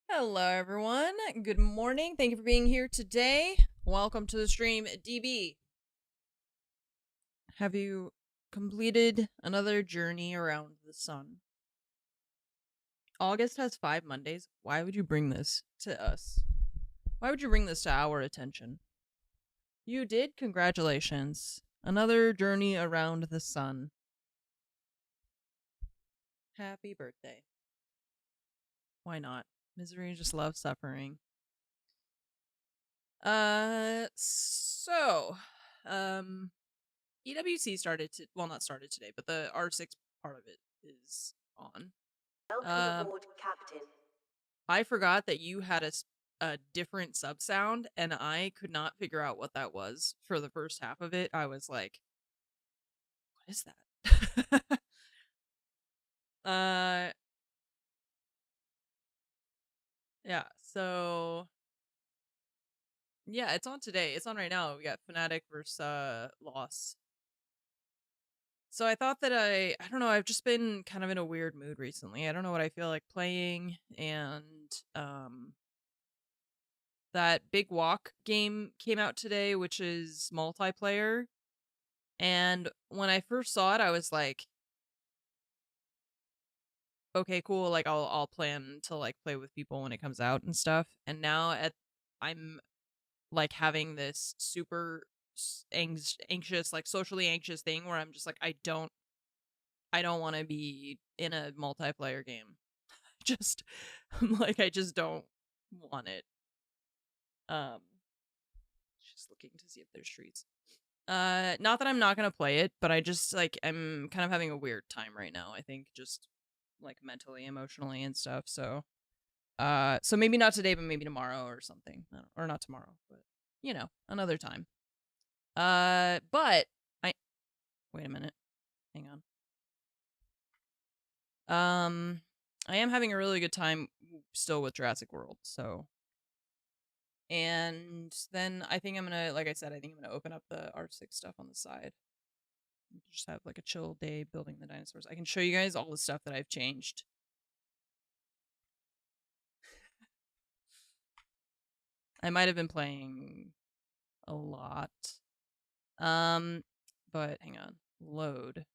Hello, everyone. Good morning. Thank you for being here today. Welcome to the stream, DB. Have you completed another journey around the sun? August has 5 Mondays. Why would you bring this to us? Why would you bring this to our attention? You did? Congratulations. Another journey around the sun. Happy birthday. Why not? Misery just loves suffering. EWC started to, well, not started today, but the R6 part of it is on. Welcome aboard, Captain. I forgot that you had a different sub sound, and I could not figure out what that was for the first half of it. I was like, what is that? Yeah, so yeah, it's on today. It's on right now. We got Fnatic versus Loss. So I thought that I don't know, I've just been kind of in a weird mood recently. I don't know what I feel like playing, and that Big Walk game came out today, which is multiplayer. And when I first saw it, I was like, okay, cool, like I'll plan to like play with people when it comes out and stuff. And now I'm like having this super anxious, like socially anxious thing where I'm just like, I don't want to be in a multiplayer game. Just I'm like, I just don't want it. Just looking to see if there's streets. Not that I'm not gonna play it, but I just like I'm kind of having a weird time right now. I think just like mentally, emotionally, and stuff. So maybe not today, but maybe tomorrow or something, or not tomorrow, but you know, another time. But I wait a minute, hang on. I am having a really good time still with Jurassic World, so. And then I think I'm gonna, like I said, I think I'm gonna open up the R6 stuff on the side. Just have like a chill day building the dinosaurs. I can show you guys all the stuff that I've changed. I might have been playing a lot. But hang on. Load.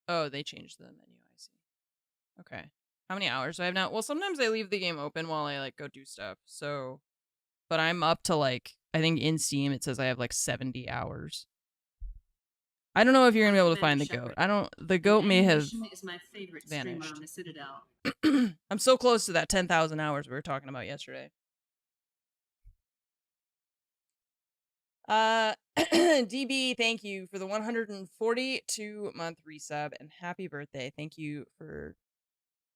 Oh, they changed the menu, I see. Okay. How many hours do I have now? Well, sometimes I leave the game open while I like go do stuff. So, but I'm up to like, I think in Steam it says I have like 70 hours. I don't know if you're gonna be able to find the goat. The goat may have is my favorite vanished. streamer on the Citadel. I'm so close to that 10,000 hours we were talking about yesterday. DB, thank you for the 142-month resub and happy birthday. Thank you for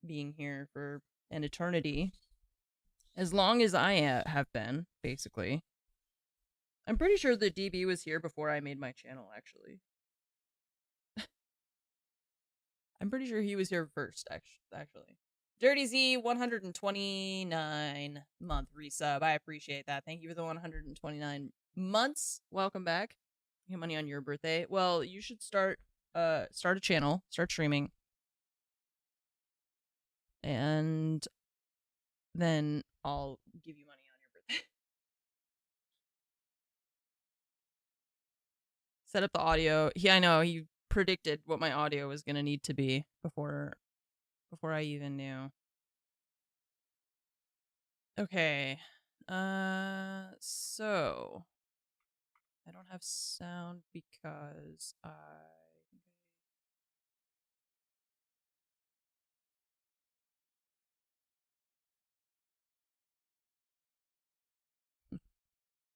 being here for an eternity. As long as I have been, basically. I'm pretty sure that DB was here before I made my channel, actually. I'm pretty sure he was here first, actually. Dirty Z, 129-month resub. I appreciate that. Thank you for the 129 months. Welcome back. Get money on your birthday. Well, you should start a channel, start streaming. And then I'll give you money on your birthday. Set up the audio. I know he predicted what my audio was gonna need to be before I even knew. Okay. So I don't have sound because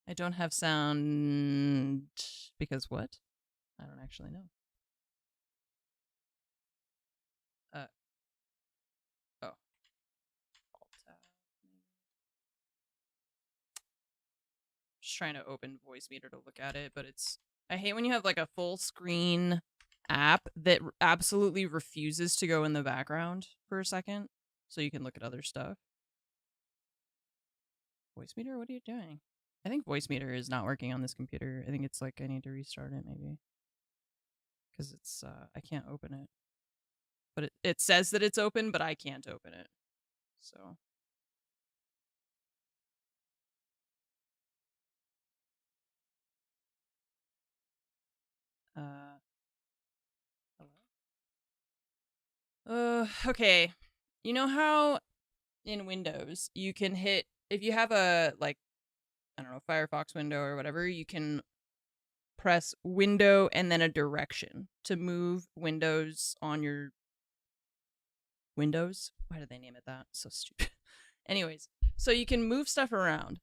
I don't have sound because what? I don't actually know. Oh. Alt-tab, maybe. Just trying to open Voice Meter to look at it, but I hate when you have like a full screen app that absolutely refuses to go in the background for a second so you can look at other stuff. Voice Meter, what are you doing? I think Voice Meter is not working on this computer. I think it's like I need to restart it maybe. Because it's, I can't open it. But it says that it's open, but I can't open it. So. Okay. You know how in Windows you can hit, if you have a, like, I don't know, Firefox window or whatever, you can press window and then a direction to move windows on your Windows. Why did they name it that? So stupid. Anyways, so you can move stuff around.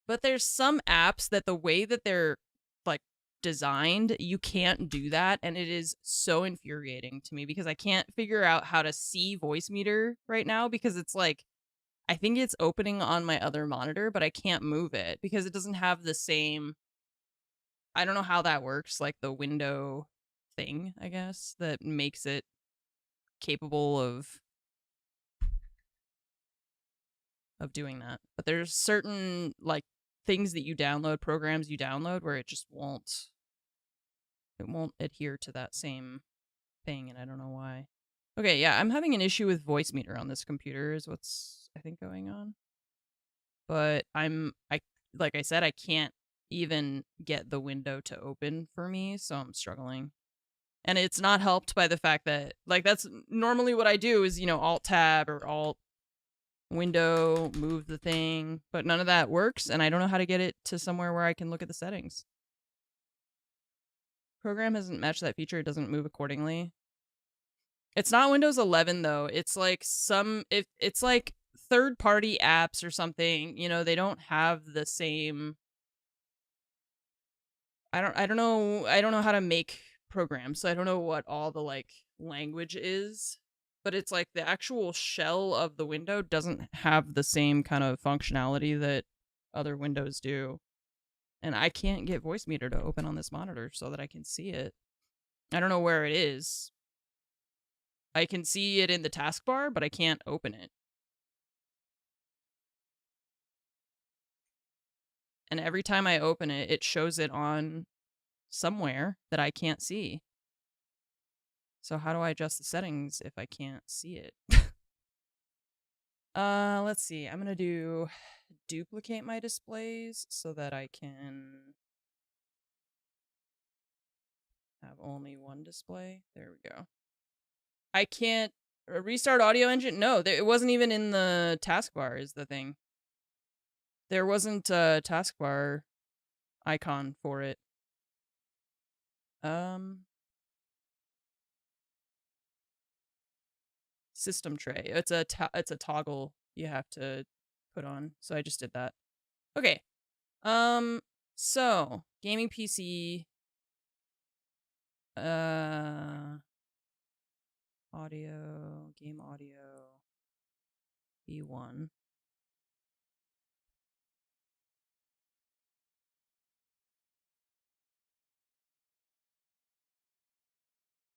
But there's some apps that the way that they're like designed, you can't do that, and it is so infuriating to me because I can't figure out how to see voice meter right now because it's like I think it's opening on my other monitor, but I can't move it because it doesn't have the same, I don't know how that works, like the window thing, I guess, that makes it capable of doing that. But there's certain like things that you download, programs you download where it just won't adhere to that same thing, and I don't know why. Okay, yeah, I'm having an issue with voice meter on this computer is what's I think going on. But I like I said, I can't even get the window to open for me, so I'm struggling. And it's not helped by the fact that like that's normally what I do is, you know, alt tab or alt window, move the thing, but none of that works and I don't know how to get it to somewhere where I can look at the settings. Program hasn't matched that feature, it doesn't move accordingly. It's not Windows 11 though. It's like it's like third-party apps or something, you know, they don't have the same I don't know how to make programs, so I don't know what all the like language is, but it's like the actual shell of the window doesn't have the same kind of functionality that other windows do. And I can't get voice meter to open on this monitor so that I can see it. I don't know where it is. I can see it in the taskbar, but I can't open it. And every time I open it, it shows it on somewhere that I can't see. So how do I adjust the settings if I can't see it? Let's see. I'm gonna do duplicate my displays so that I can have only one display. There we go. I can't restart audio engine. No, it wasn't even in the taskbar is the thing. There wasn't a taskbar icon for it. System tray. It's a toggle you have to put on. So I just did that. Okay. So gaming PC. Audio, game audio, B1.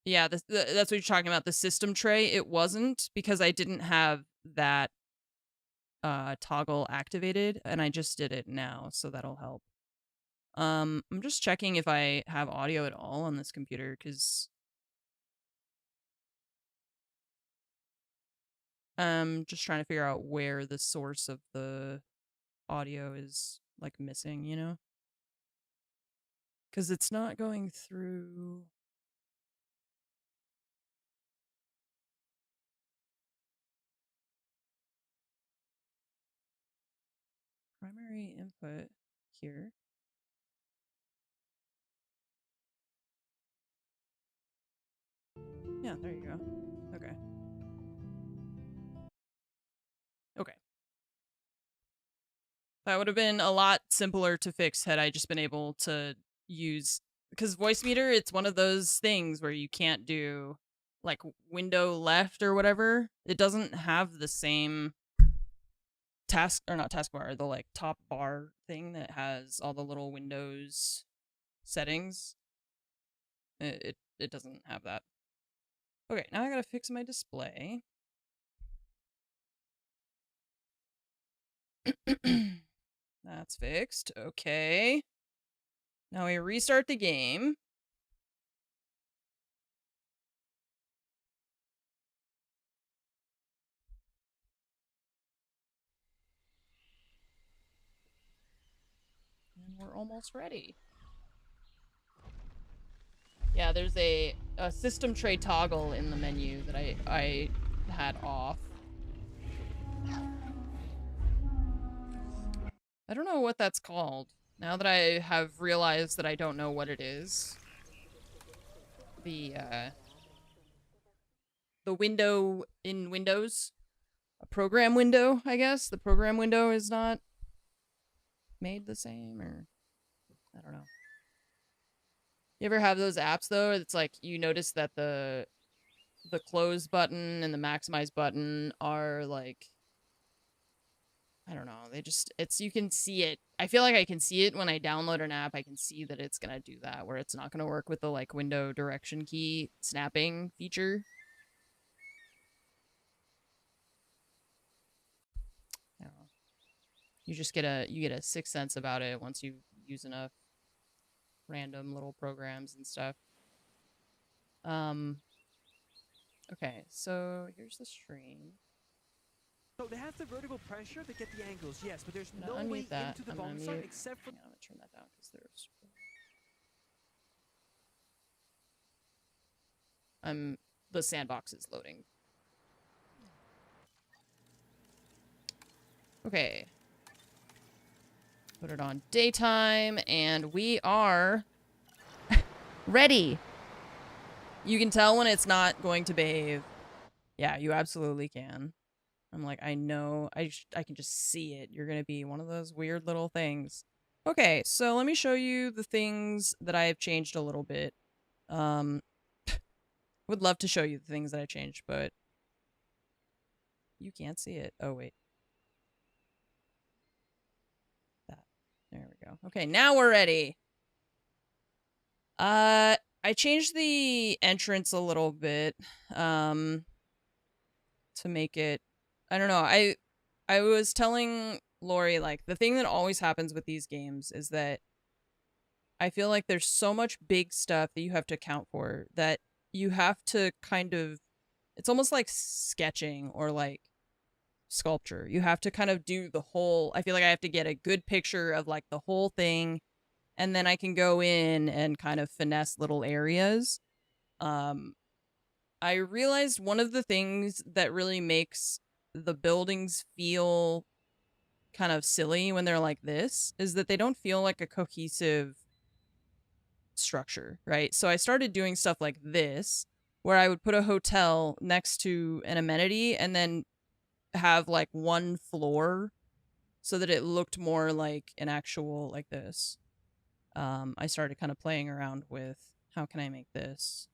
Yeah, that's what you're talking about. The system tray. It wasn't because I didn't have that toggle activated, and I just did it now, so that'll help. I'm just checking if I have audio at all on this computer because I'm just trying to figure out where the source of the audio is like missing, you know? Because it's not going through. Primary input here. Yeah, there you go. Okay. Okay. That would have been a lot simpler to fix had I just been able to use, because voice meter, it's one of those things where you can't do like window left or whatever. It doesn't have the same task, or not taskbar, the like top bar thing that has all the little windows settings. It doesn't have that. Okay, now I gotta fix my display. That's fixed. Okay. Now we restart the game. And we're almost ready. Yeah, there's a system tray toggle in the menu that I had off. I don't know what that's called. Now that I have realized that I don't know what it is. The window in Windows, a program window, I guess. The program window is not made the same, or I don't know. You ever have those apps though? It's like you notice that the close button and the maximize button are like, I don't know, they just, it's, you can see it. I feel like I can see it when I download an app. I can see that it's gonna do that, where it's not gonna work with the like window direction key snapping feature. I don't know. You just get a sixth sense about it once you use enough random little programs and stuff. Okay, so here's the stream. So they have the vertical pressure to get the angles, yes, but there's no way that. into the bomb site except for... I'm gonna turn that down because there's... the sandbox is loading. Okay. Put it on daytime, and we are ready. You can tell when it's not going to bathe. Yeah, you absolutely can. I'm like, I know, I can just see it. You're gonna be one of those weird little things. Okay, so let me show you the things that I have changed a little bit. Would love to show you the things that I changed, but you can't see it. Oh, wait. That. There we go. Okay, now we're ready. I changed the entrance a little bit, to make it, I don't know, I was telling Lori, like, the thing that always happens with these games is that I feel like there's so much big stuff that you have to account for that you have to kind of, it's almost like sketching or like sculpture. You have to kind of do the whole, I feel like I have to get a good picture of like the whole thing, and then I can go in and kind of finesse little areas. I realized one of the things that really makes the buildings feel kind of silly when they're like this is that they don't feel like a cohesive structure, right? So I started doing stuff like this, where I would put a hotel next to an amenity and then have like one floor so that it looked more like an actual, like this. I started kind of playing around with how can I make this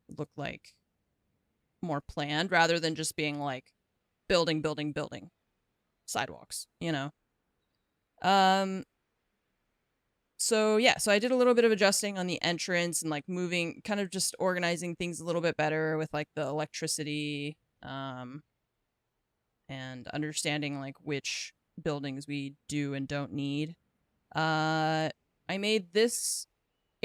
look like more planned rather than just being like building, building, building, sidewalks, you know? So yeah, so I did a little bit of adjusting on the entrance and like moving, kind of just organizing things a little bit better with like the electricity, and understanding like which buildings we do and don't need. I made this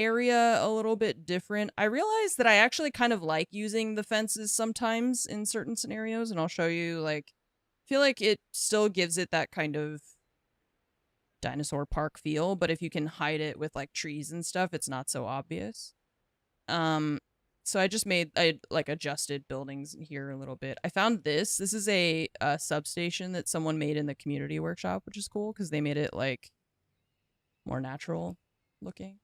area a little bit different. I realized that I actually kind of like using the fences sometimes in certain scenarios, and I'll show you, like, I feel like it still gives it that kind of dinosaur park feel, but if you can hide it with like trees and stuff, it's not so obvious. So I like adjusted buildings here a little bit. I found this is a substation that someone made in the community workshop, which is cool because they made it like more natural looking.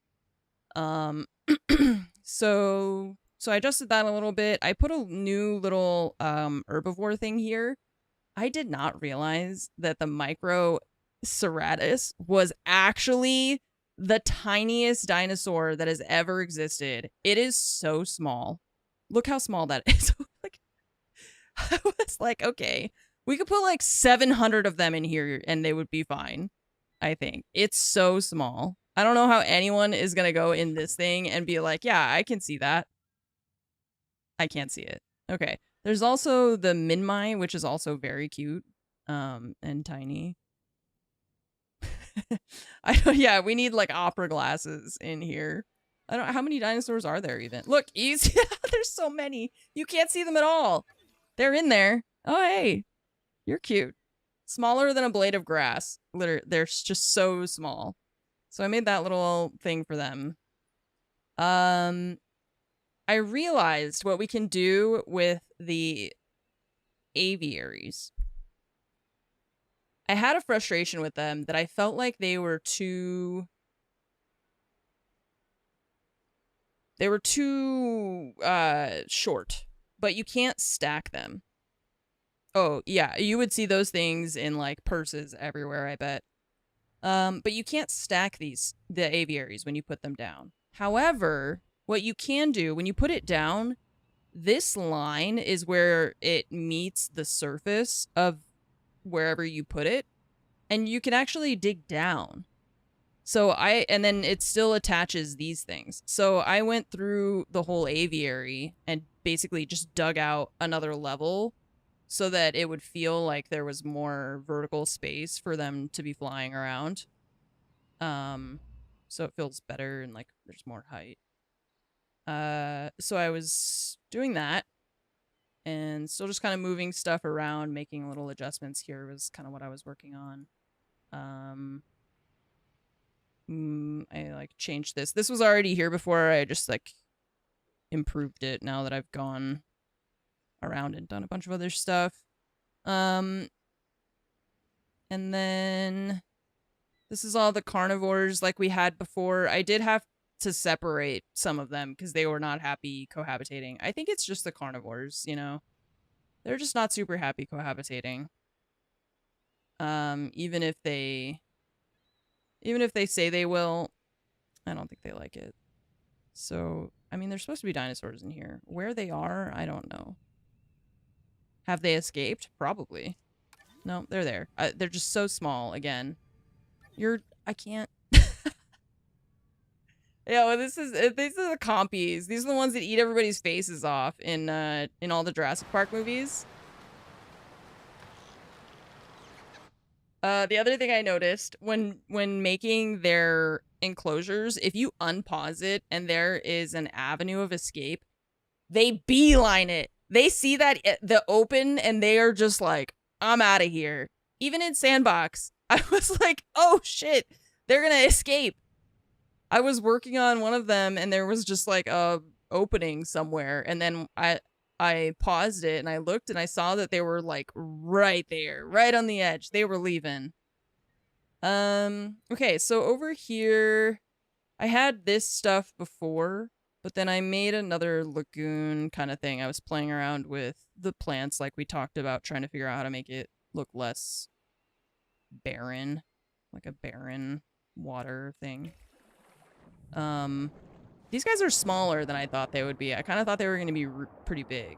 So I adjusted that a little bit. I put a new little herbivore thing here. I did not realize that the micro serratus was actually the tiniest dinosaur that has ever existed. It is so small. Look how small that is. Like, I was like, okay, we could put like 700 of them in here and they would be fine. I think it's so small. I don't know how anyone is gonna go in this thing and be like, yeah, I can see that. I can't see it. Okay. There's also the Minmai, which is also very cute, and tiny. Yeah, we need like opera glasses in here. I don't know how many dinosaurs are there even. Look, easy. There's so many. You can't see them at all. They're in there. Oh, hey, you're cute. Smaller than a blade of grass. Literally, they're just so small. So I made that little thing for them. I realized what we can do with the aviaries. I had a frustration with them that I felt like they were too short, but you can't stack them. Oh, yeah, you would see those things in like purses everywhere, I bet. But you can't stack the aviaries when you put them down. However, what you can do when you put it down, this line is where it meets the surface of wherever you put it, and you can actually dig down. So and then it still attaches these things. So I went through the whole aviary and basically just dug out another level so that it would feel like there was more vertical space for them to be flying around. So it feels better and like there's more height. So I was doing that and still just kind of moving stuff around, making little adjustments here was kind of what I was working on. I like changed this. This was already here before. I just like improved it now that I've gone around and done a bunch of other stuff. And then this is all the carnivores like we had before. I did have to separate some of them because they were not happy cohabitating. I think it's just the carnivores, you know. They're just not super happy cohabitating. Even if they say they will, I don't think they like it. So, I mean, there's supposed to be dinosaurs in here. Where they are, I don't know. Have they escaped? Probably. No, they're there. They're just so small, again. I can't. Yeah, well, these are the compies. These are the ones that eat everybody's faces off in all the Jurassic Park movies. The other thing I noticed when making their enclosures, if you unpause it and there is an avenue of escape, they beeline it. They see that the open and they are just like, I'm out of here. Even in Sandbox, I was like, oh shit, they're gonna escape. I was working on one of them and there was just like a opening somewhere, and then I paused it and I looked and I saw that they were like right there, right on the edge. They were leaving. Okay, so over here, I had this stuff before, but then I made another lagoon kind of thing. I was playing around with the plants like we talked about, trying to figure out how to make it look less barren, like a barren water thing. These guys are smaller than I thought they would be. I kind of thought they were going to be pretty big.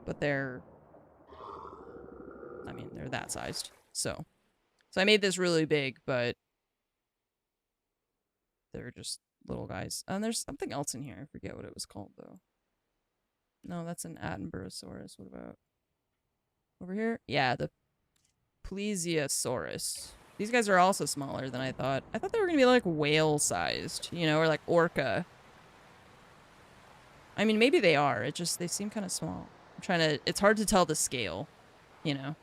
But they're that sized. So I made this really big, but they're just little guys. And there's something else in here. I forget what it was called, though. No, that's an Attenborosaurus. What about over here? Yeah, the Plesiosaurus. These guys are also smaller than I thought. I thought they were going to be like whale-sized, you know, or like orca. I mean, maybe they are. They seem kind of small. It's hard to tell the scale, you know.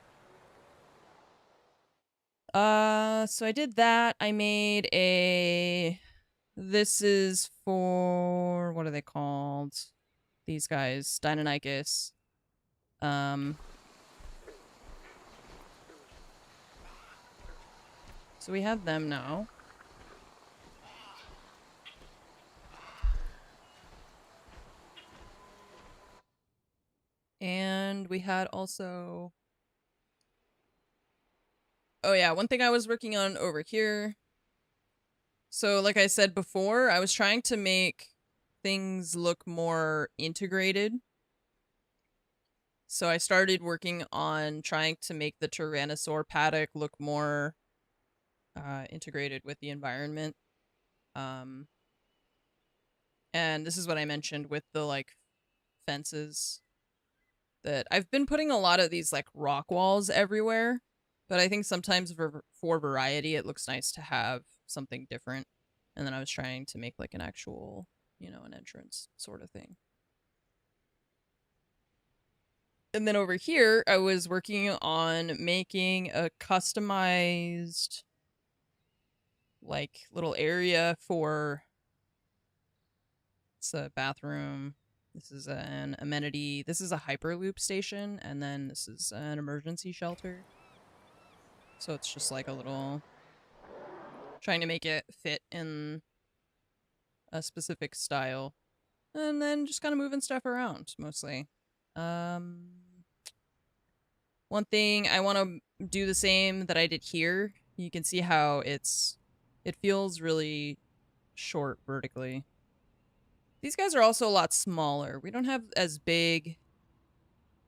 So I did that. I made this is for, what are they called? These guys, Deinonychus. So we have them now. And we had also... Oh yeah, one thing I was working on over here. So like I said before, I was trying to make things look more integrated. So I started working on trying to make the Tyrannosaur paddock look more integrated with the environment. And this is what I mentioned with the like fences, that I've been putting a lot of these like rock walls everywhere, but I think sometimes for variety it looks nice to have something different. And then I was trying to make like an actual, you know, an entrance sort of thing. And then over here I was working on making a customized like little area for It's a bathroom. This is an amenity. This is a hyperloop station, and then this is an emergency shelter. So it's just like a little... trying to make it fit in a specific style. And then just kind of moving stuff around, mostly. One thing, I want to do the same that I did here. You can see how it feels really short vertically. These guys are also a lot smaller. We don't have as big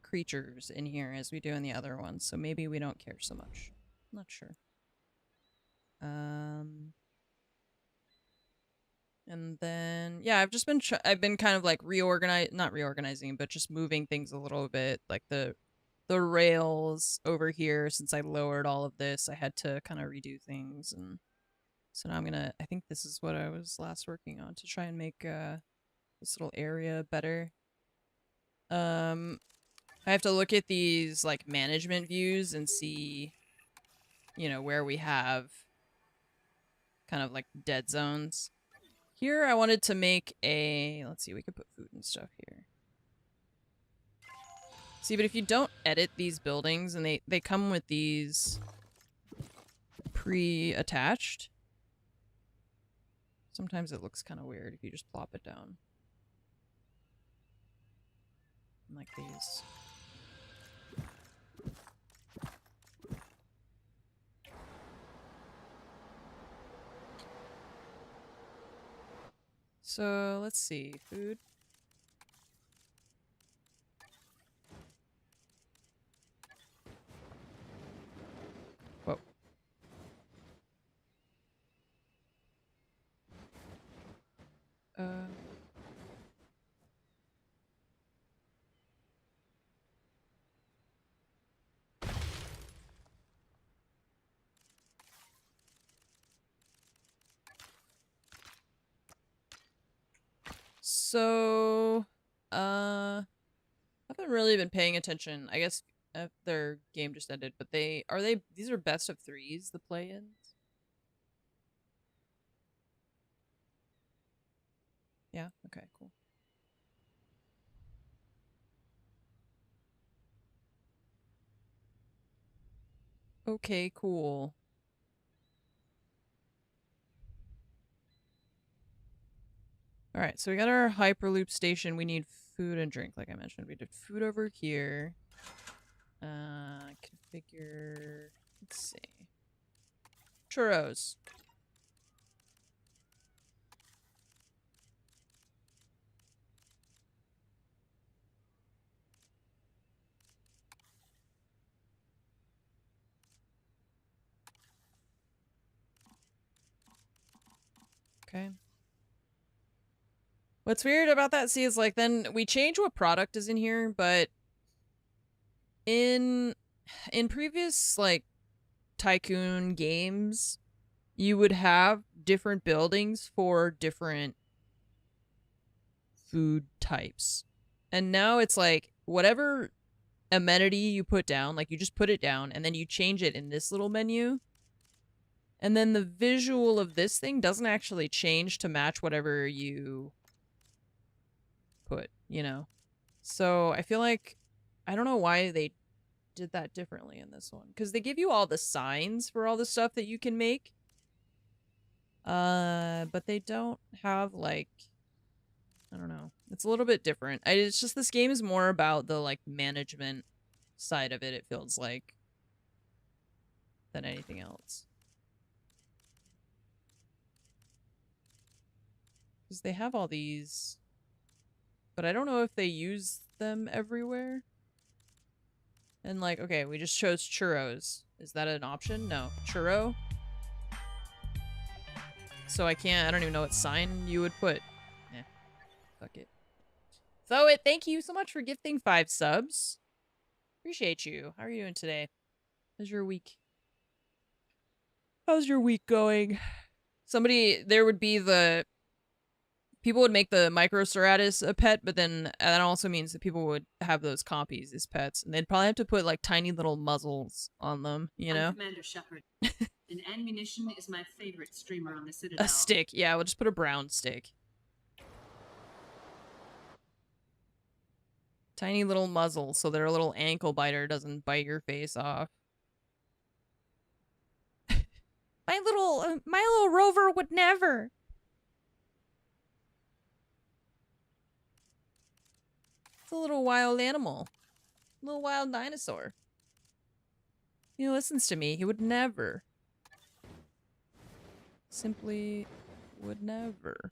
creatures in here as we do in the other ones, so maybe we don't care so much. I'm not sure. And then, yeah, I've been kind of like not reorganizing, but just moving things a little bit, like the rails over here. Since I lowered all of this, I had to kind of redo things, and so now I think this is what I was last working on to try and make this little area better. I have to look at these like management views and see, you know, where we have kind of like dead zones. Here I wanted to make a, let's see, we could put food and stuff here. See, but if you don't edit these buildings, and they come with these pre-attached, sometimes it looks kind of weird if you just plop it down. Like these. So, let's see. Food. Whoa. So, I haven't really been paying attention. I guess their game just ended, but these are best of threes, the play-ins? Yeah, okay, cool. Okay, cool. Alright, so we got our Hyperloop station. We need food and drink, like I mentioned. We did food over here. Configure... Let's see. Churros. Okay. What's weird about that, see, is like then we change what product is in here, but in previous like Tycoon games, you would have different buildings for different food types. And now it's like whatever amenity you put down, like you just put it down and then you change it in this little menu. And then the visual of this thing doesn't actually change to match whatever you put, you know? So I feel like, I don't know why they did that differently in this one. Because they give you all the signs for all the stuff that you can make. But they don't have, like, I don't know. It's a little bit different. It's just this game is more about the, like, management side of it, it feels like, than anything else. Because they have all these, but I don't know if they use them everywhere. And like, okay, we just chose churros. Is that an option? No. Churro? So I don't even know what sign you would put. Eh, fuck it. So thank you so much for gifting 5 subs. Appreciate you. How are you doing today? How's your week? How's your week going? There would be people would make the Microceratus a pet, but then that also means that people would have those compies as pets, and they'd probably have to put like tiny little muzzles on them, you know? I'm Commander Shepard. And Munition is my favorite streamer on the Citadel. A stick, yeah, we'll just put a brown stick. Tiny little muzzle so their little ankle biter doesn't bite your face off. My little rover would never. It's a little wild animal. A little wild dinosaur. He listens to me. He would never. Simply would never.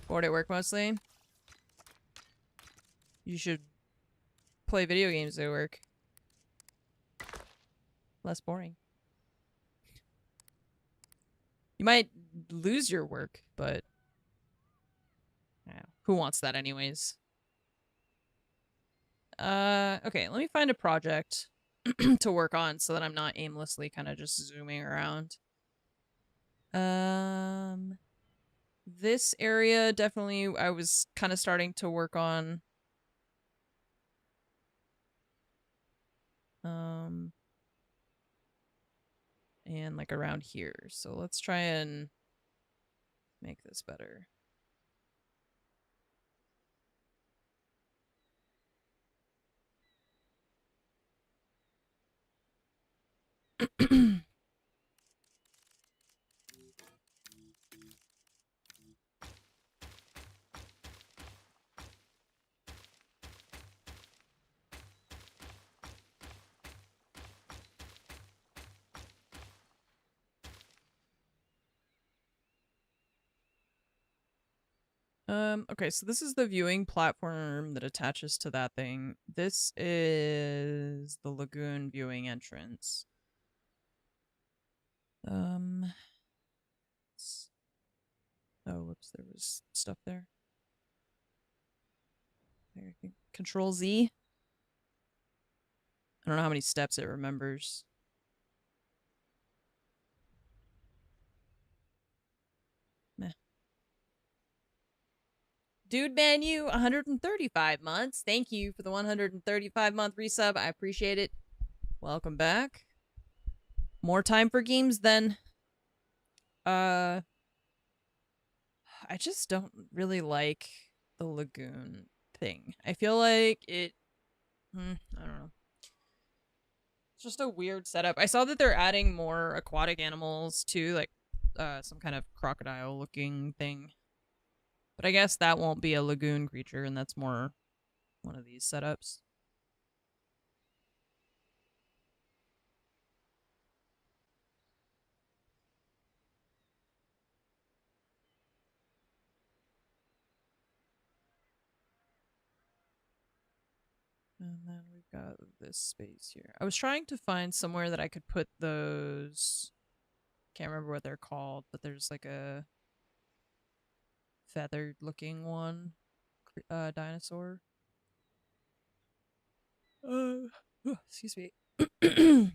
Bored at work mostly? You should play video games at work. Less boring. You might lose your work, but yeah, who wants that anyways? Okay, let me find a project to work on so that I'm not aimlessly kind of just zooming around. This area definitely I was kind of starting to work on. And like around here. So let's try and make this better. Okay, so this is the viewing platform that attaches to that thing. This is the lagoon viewing entrance. Oh, whoops, there was stuff there. There, Control Z. I don't know how many steps it remembers. Meh. Dude Manu, 135 months. Thank you for the 135-month resub. I appreciate it. Welcome back. More time for games then. I just don't really like the lagoon thing. I feel like it... I don't know. It's just a weird setup. I saw that they're adding more aquatic animals too, like some kind of crocodile-looking thing. But I guess that won't be a lagoon creature, and that's more one of these setups. And then we've got this space here. I was trying to find somewhere that I could put those... Can't remember what they're called, but there's like a feathered looking one. Dinosaur. Excuse me. Because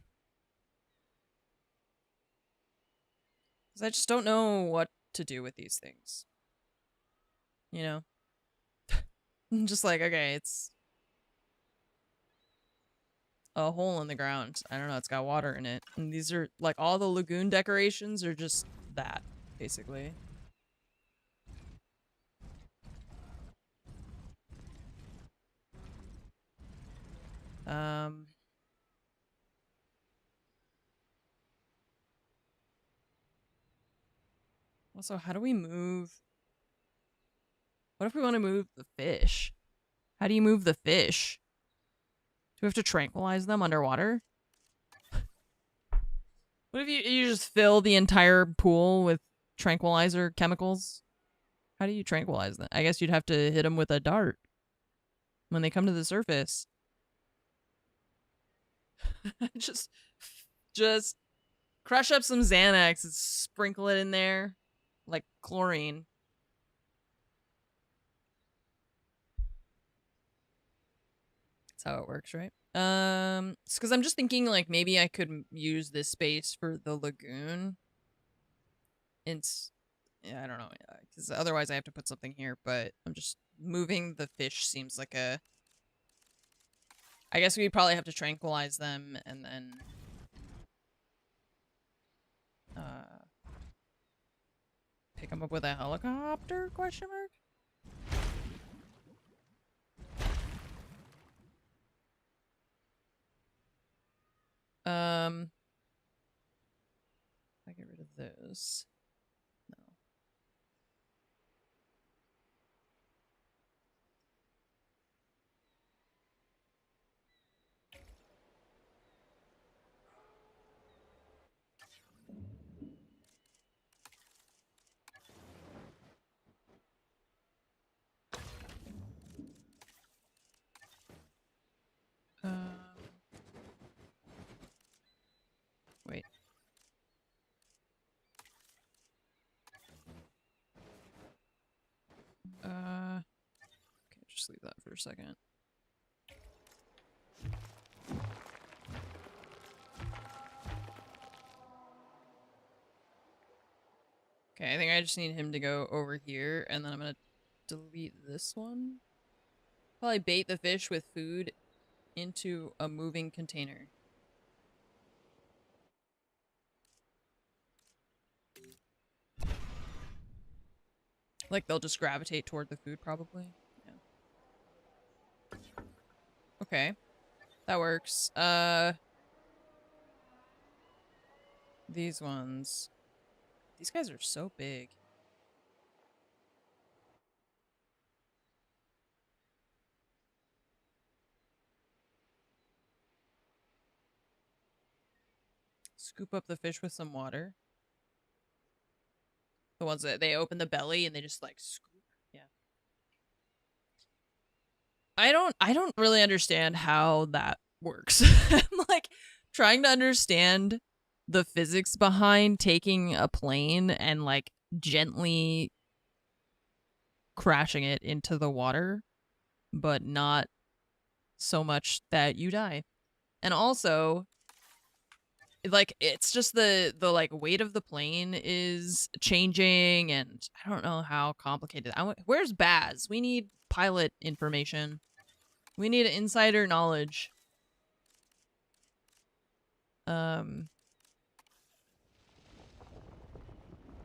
I just don't know what to do with these things. You know? I'm just like, okay, it's a hole in the ground. I don't know, it's got water in it. And these are, like, all the lagoon decorations are just that, basically. Also, how do we move? What if we want to move the fish? How do you move the fish? Do we have to tranquilize them underwater? What if you just fill the entire pool with tranquilizer chemicals? How do you tranquilize them? I guess you'd have to hit them with a dart when they come to the surface. just crush up some Xanax and sprinkle it in there like chlorine. That's how it works, right? It's because I'm just thinking like maybe I could use this space for the lagoon. Yeah, I don't know, because otherwise I have to put something here, but I'm just moving the fish seems like a... I guess we'd probably have to tranquilize them and then... Pick him up with a helicopter? Question mark? If I get rid of those. No. Wait. Okay, just leave that for a second. Okay, I think I just need him to go over here, and then I'm gonna delete this one. Probably bait the fish with food into a moving container. Like, they'll just gravitate toward the food, probably. Yeah. Okay. That works. These ones. These guys are so big. Scoop up the fish with some water. The ones that they open the belly and they just like scoop. Yeah. I don't really understand how that works. I'm like trying to understand the physics behind taking a plane and like gently crashing it into the water, but not so much that you die. And also, like, it's just the like weight of the plane is changing, and I don't know how complicated. Where's Baz? We need pilot information. We need insider knowledge.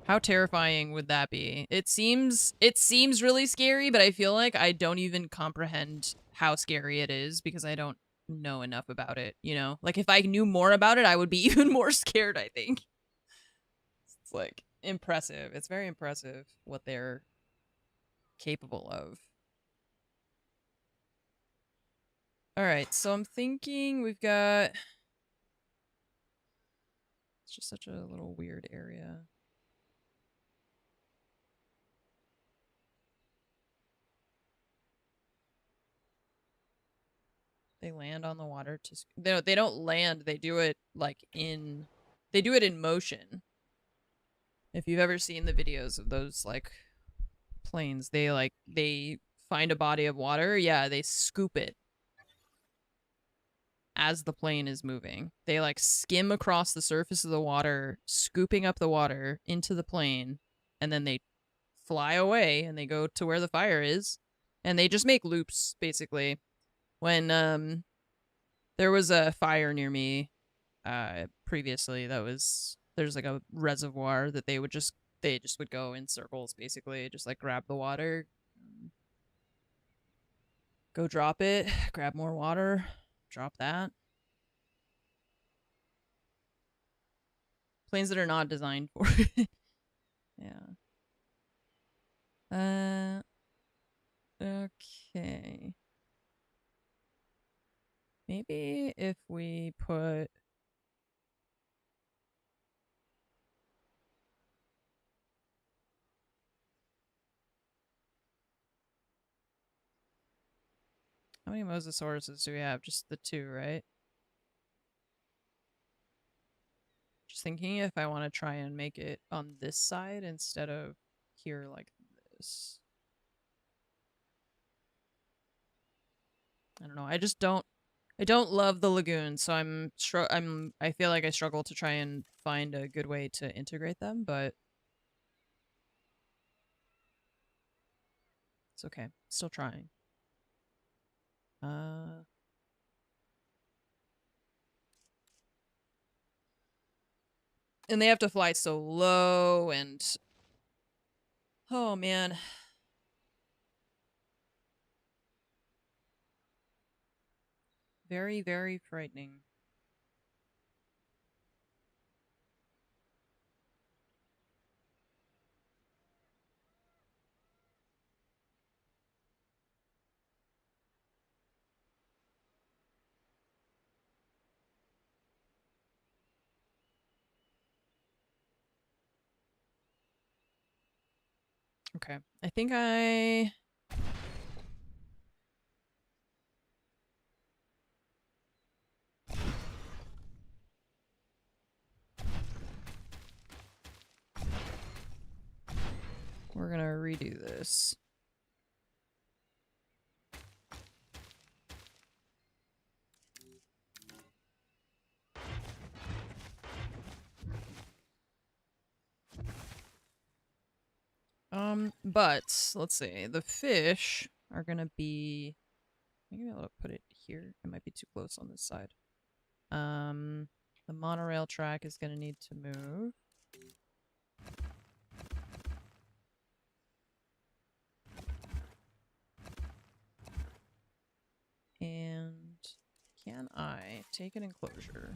How terrifying would that be? It seems really scary, but I feel like I don't even comprehend how scary it is because I don't know enough about it, you know? Like, if I knew more about it, I would be even more scared, I think. It's like impressive. It's very impressive what they're capable of. All right, so I'm thinking we've got... It's just such a little weird area. They land on the water to... They don't land. They do it, like, in... They do it in motion. If you've ever seen the videos of those, like, planes, they find a body of water. Yeah, they scoop it as the plane is moving. They, like, skim across the surface of the water, scooping up the water into the plane, and then they fly away, and they go to where the fire is, and they just make loops, basically. When, there was a fire near me, previously, there's, like, a reservoir that they just would go in circles, basically, just, like, grab the water, go drop it, grab more water, drop that. Planes that are not designed for it. Yeah. Okay. Maybe if we put... How many mosasauruses do we have? Just the 2, right? Just thinking if I want to try and make it on this side instead of here like this. I don't know. I don't love the lagoon, so I feel like I struggle to try and find a good way to integrate them, but it's okay. Still trying. And they have to fly so low, and Oh, man. Very, very frightening. Okay. I think we're gonna redo this. But let's see. The fish are gonna be. Maybe I'll put it here. It might be too close on this side. The monorail track is gonna need to move. And can I take an enclosure?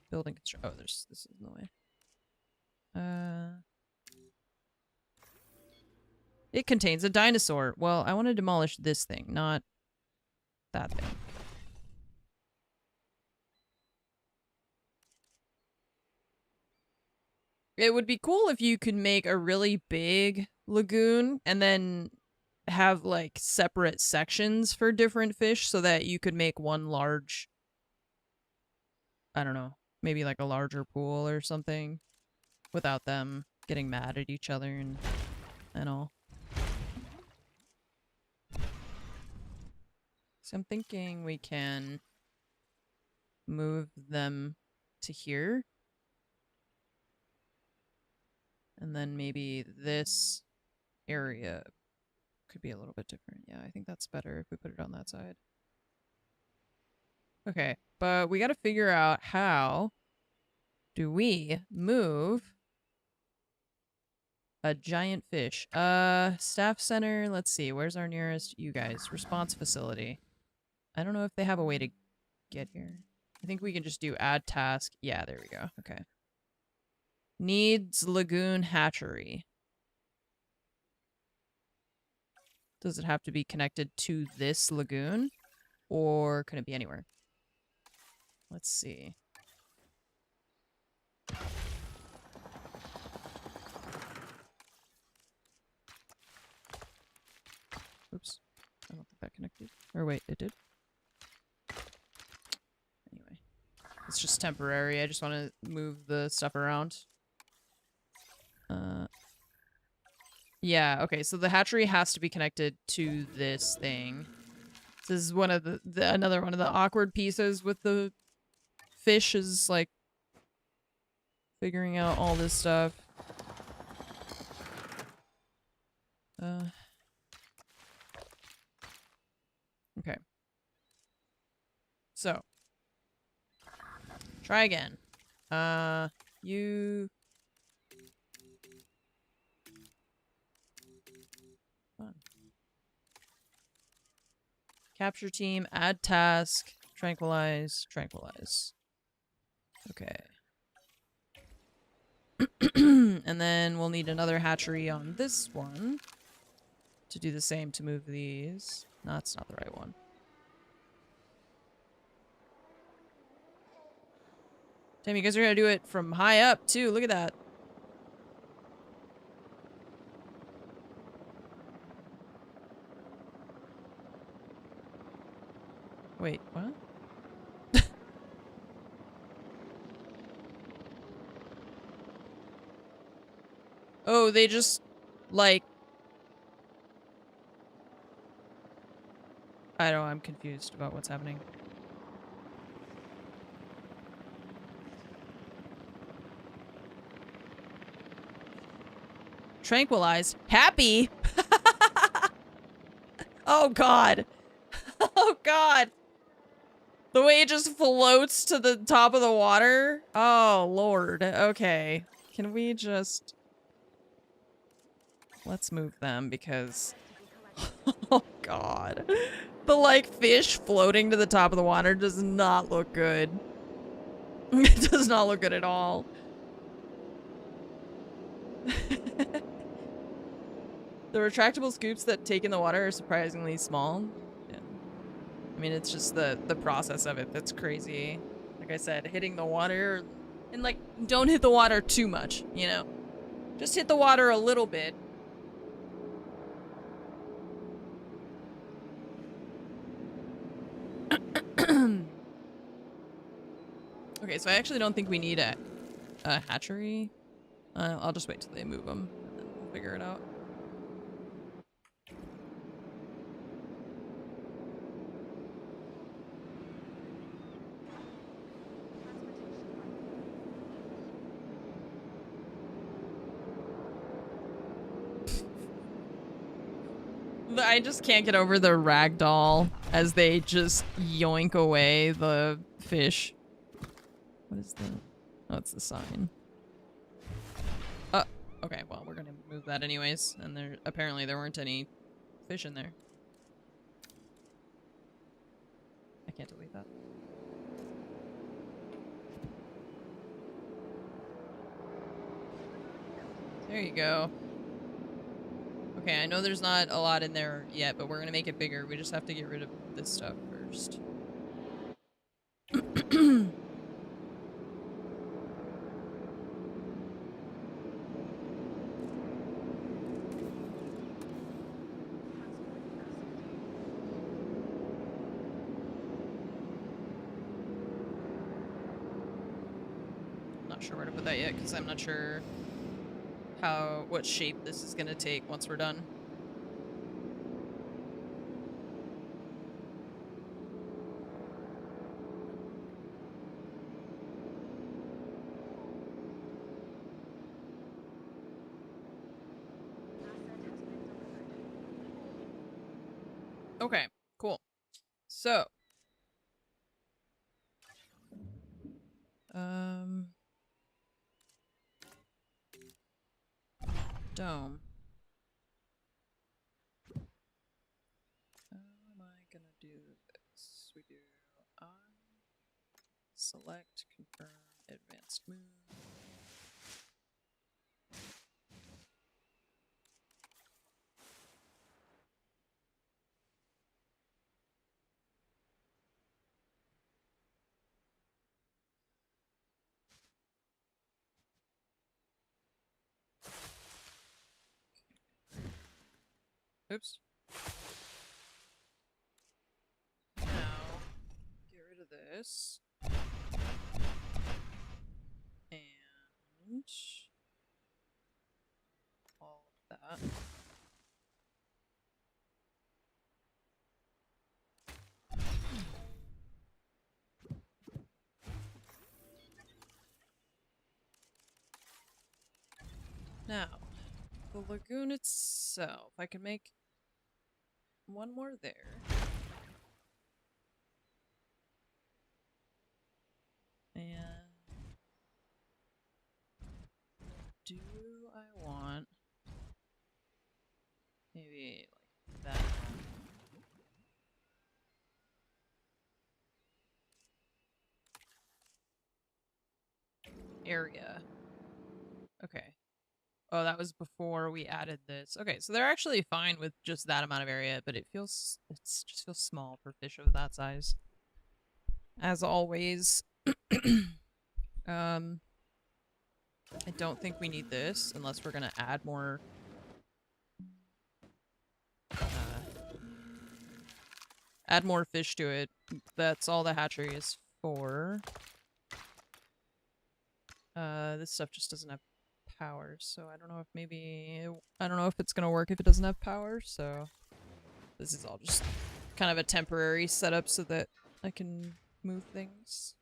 Building construction. Oh, this is in the way. It contains a dinosaur. Well, I want to demolish this thing, not that thing. It would be cool if you could make a really big lagoon and then have like separate sections for different fish so that you could make one large, I don't know, maybe like a larger pool or something without them getting mad at each other and all. So I'm thinking we can move them to here. And then maybe this area could be a little bit different. Yeah, I think that's better if we put it on that side. Okay, but we got to figure out how do we move a giant fish. Staff center, let's see. Where's our nearest? You guys. Response facility. I don't know if they have a way to get here. I think we can just do add task. Yeah, there we go. Okay. Needs lagoon hatchery. Does it have to be connected to this lagoon? Or can it be anywhere? Let's see. Oops. I don't think that connected. Or wait, it did. Anyway. It's just temporary. I just want to move the stuff around. Yeah, okay, so the hatchery has to be connected to this thing. This is one of the another one of the awkward pieces with the fish is like figuring out all this stuff. Okay. So. Try again. You... Capture team, add task, tranquilize, tranquilize. Okay. And then we'll need another hatchery on this one to do the same to move these. No, that's not the right one. Damn, you guys are gonna do it from high up too. Look at that. Wait, what? Oh, they just, like... I don't know, I'm confused about what's happening. Tranquilized. Happy? Oh, God. Oh, God. The way it just floats to the top of the water? Oh, Lord. Okay. Can we just... let's move them because oh god. The like fish floating to the top of the water does not look good. It does not look good at all. The retractable scoops that take in the water are surprisingly small. Yeah. I mean, it's just the process of it that's crazy. Like I said, hitting the water and like don't hit the water too much, you know? Just hit the water a little bit. Okay, so I actually don't think we need a hatchery. I'll just wait till they move them and then we'll figure it out. I just can't get over the ragdoll as they just yoink away the fish. What is the... Oh, it's the sign. Okay, well, we're gonna move that anyways. And apparently there weren't any fish in there. I can't delete that. There you go. Okay, I know there's not a lot in there yet, but we're gonna make it bigger. We just have to get rid of this stuff first. Not sure where to put that yet, because I'm not sure what shape this is gonna take once we're done. Okay, cool. So, dome. How am I gonna do this? We do select, confirm, advanced move. Oops. Now, get rid of this. And all of that. Now, the lagoon itself, I can make one more there. And do I want maybe like that area? Okay. Oh, that was before we added this. Okay, so they're actually fine with just that amount of area, but it just feels small for fish of that size. As always. I don't think we need this unless we're gonna add more fish to it. That's all the hatchery is for. This stuff just doesn't have power, so I don't know if it's gonna work if it doesn't have power, so this is all just kind of a temporary setup so that I can move things.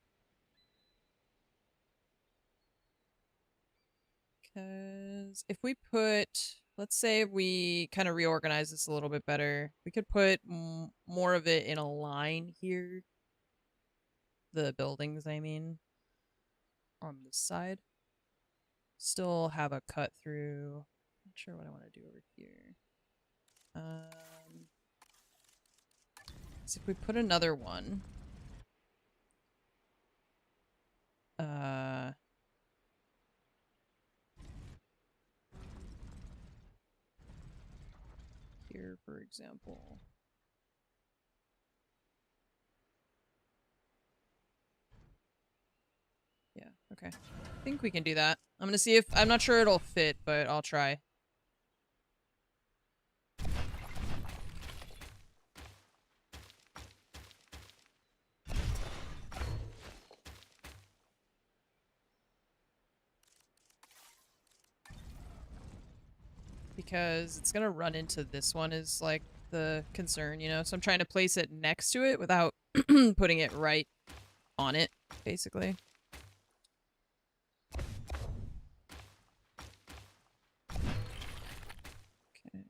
Because if we put, let's say we kind of reorganize this a little bit better, we could put more of it in a line here. The buildings, I mean, on this side. Still have a cut through Not sure what I want to do over here. So if we put another one, here, for example. Yeah, okay. I think we can do that. I'm gonna see if, I'm not sure it'll fit, but I'll try. Because it's gonna run into this one is like the concern, you know? So I'm trying to place it next to it without putting it right on it, basically. Okay.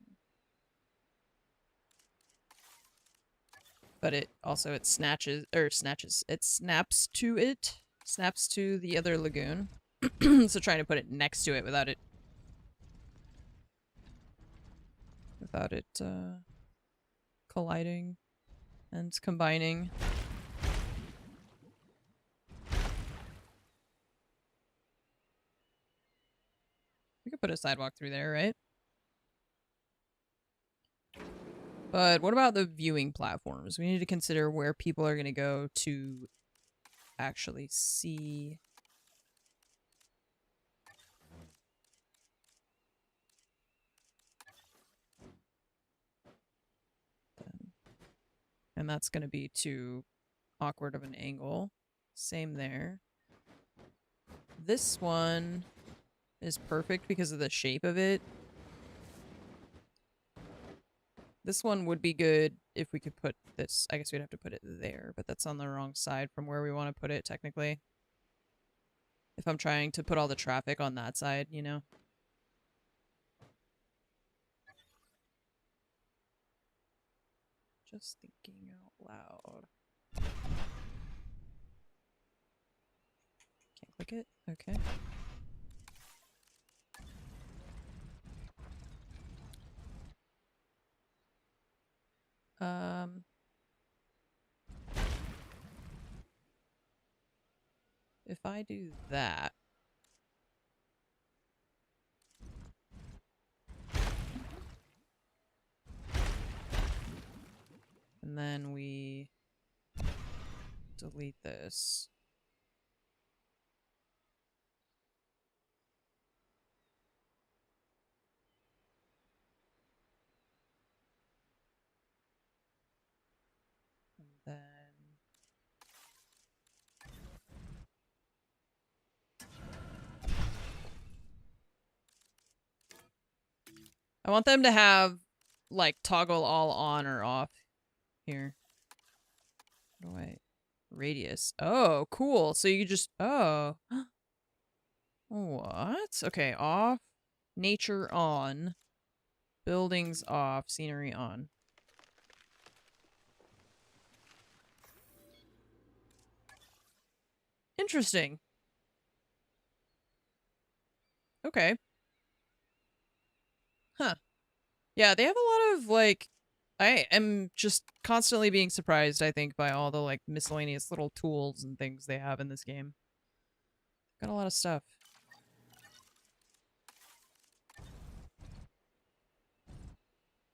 But it also, it snaps to the other lagoon. So trying to put it next to it without it colliding and combining. We could put a sidewalk through there, right? But what about the viewing platforms? We need to consider where people are going to go to actually see. And that's going to be too awkward of an angle. Same there. This one is perfect because of the shape of it. This one would be good if we could put this. I guess we'd have to put it there, but that's on the wrong side from where we want to put it, technically. If I'm trying to put all the traffic on that side, you know? Just thinking out loud. Can't click it? Okay. If I do that, and then we delete this. And then I want them to have like toggle all on or off here. How do I radius? Oh, cool. So you just oh. What? Okay, off, nature on, buildings off, scenery on. Interesting. Okay. Huh. Yeah, they have a lot of, like, I am just constantly being surprised, I think, by all the, like, miscellaneous little tools and things they have in this game. Got a lot of stuff.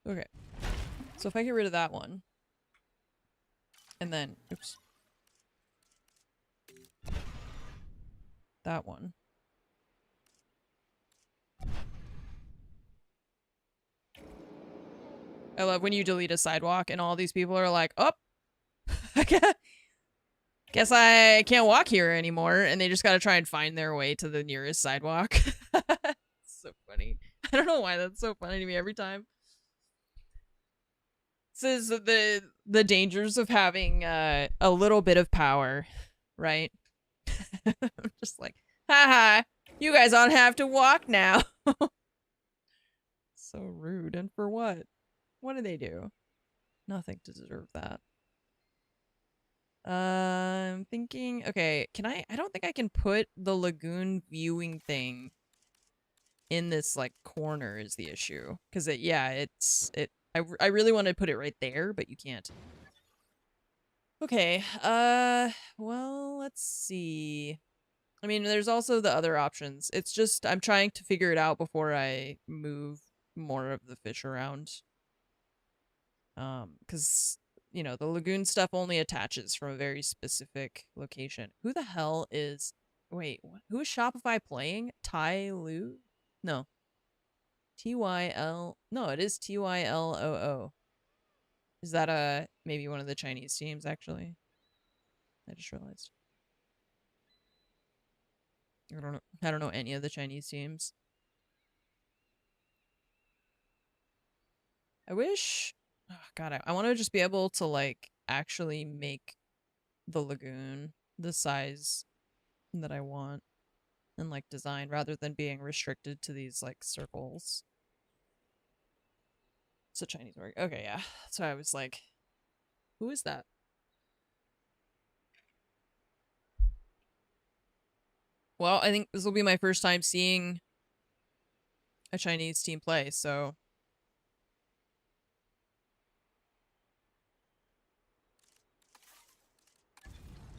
Okay. So if I get rid of that one, and then, oops. That one. I love when you delete a sidewalk and all these people are like, oh, guess I can't walk here anymore. And they just got to try and find their way to the nearest sidewalk. So funny. I don't know why that's so funny to me every time. This is the dangers of having a little bit of power, right? I'm just like, haha, you guys don't have to walk now. So rude. And for what? What do they do? Nothing to deserve that. I'm thinking, okay, can I don't think I can put the lagoon viewing thing in this like corner is the issue. Cause I really want to put it right there, but you can't. Okay, well, let's see. I mean, there's also the other options. It's just, I'm trying to figure it out before I move more of the fish around. Because, you know, the lagoon stuff only attaches from a very specific location. Who the hell is... Wait, what? Who is Shopify playing? Tai Lu? No. T-Y-L... No, it is T-Y-L-O-O. Is that maybe one of the Chinese teams, actually? I just realized. I don't know any of the Chinese teams. I wish... Oh, God, I want to just be able to, like, actually make the lagoon the size that I want and, like, design rather than being restricted to these, like, circles. It's a Chinese word. Okay, yeah. So I was like, who is that? Well, I think this will be my first time seeing a Chinese team play, so...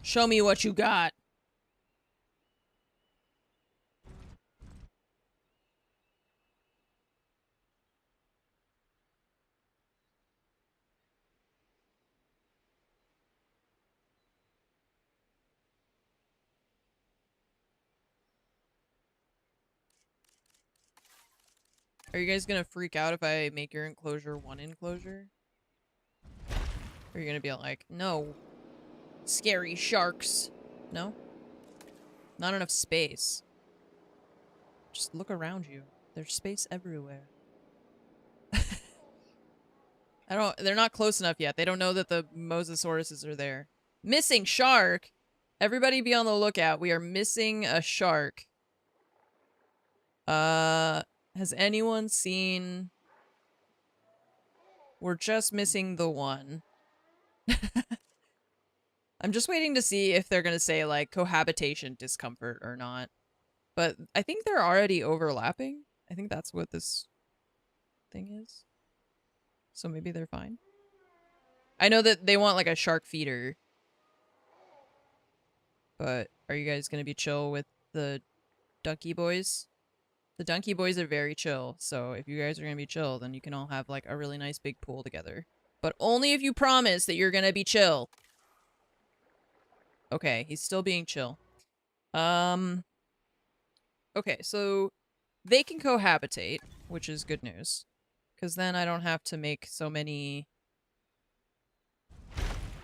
Show me what you got. Are you guys gonna freak out if I make your enclosure one enclosure? Or are you gonna be like, no, scary sharks? No? Not enough space. Just look around you. There's space everywhere. They're not close enough yet. They don't know that the mosasauruses are there. Missing shark? Everybody be on the lookout. We are missing a shark. Has anyone seen... We're just missing the one. I'm just waiting to see if they're gonna say, like, cohabitation discomfort or not. But I think they're already overlapping. I think that's what this thing is. So maybe they're fine. I know that they want, like, a shark feeder. But are you guys gonna be chill with the donkey boys? The donkey boys are very chill. So if you guys are gonna be chill, then you can all have, like, a really nice big pool together. But only if you promise that you're gonna be chill. Okay, he's still being chill. Okay, so they can cohabitate, which is good news. Because then I don't have to make so many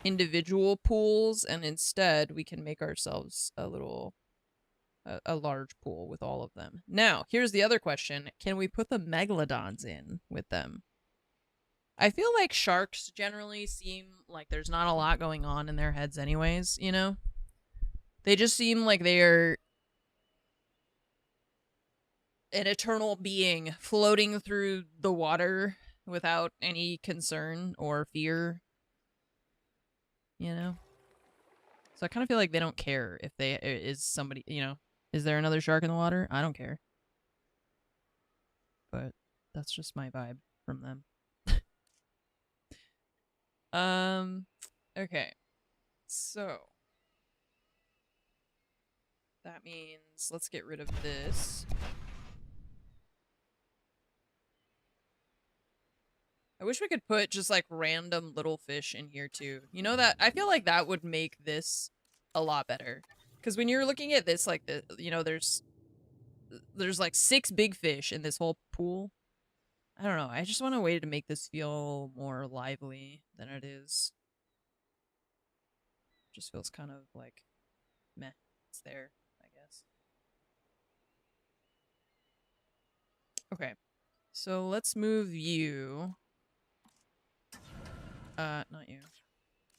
individual pools, and instead we can make ourselves a large pool with all of them. Now, here's the other question. Can we put the megalodons in with them? I feel like sharks generally seem like there's not a lot going on in their heads anyways, you know? They just seem like they're an eternal being floating through the water without any concern or fear. You know? So I kind of feel like they don't care if they is somebody, you know, is there another shark in the water? I don't care. But that's just my vibe from them. Okay. So that means let's get rid of this. I wish we could put just, like, random little fish in here, too. You know that? I feel like that would make this a lot better. Because when you're looking at this, like, you know, there's, like, 6 big fish in this whole pool. I don't know. I just want a way to make this feel more lively than it is. Just feels kind of, like, meh. It's there, I guess. Okay. So let's move you... not you.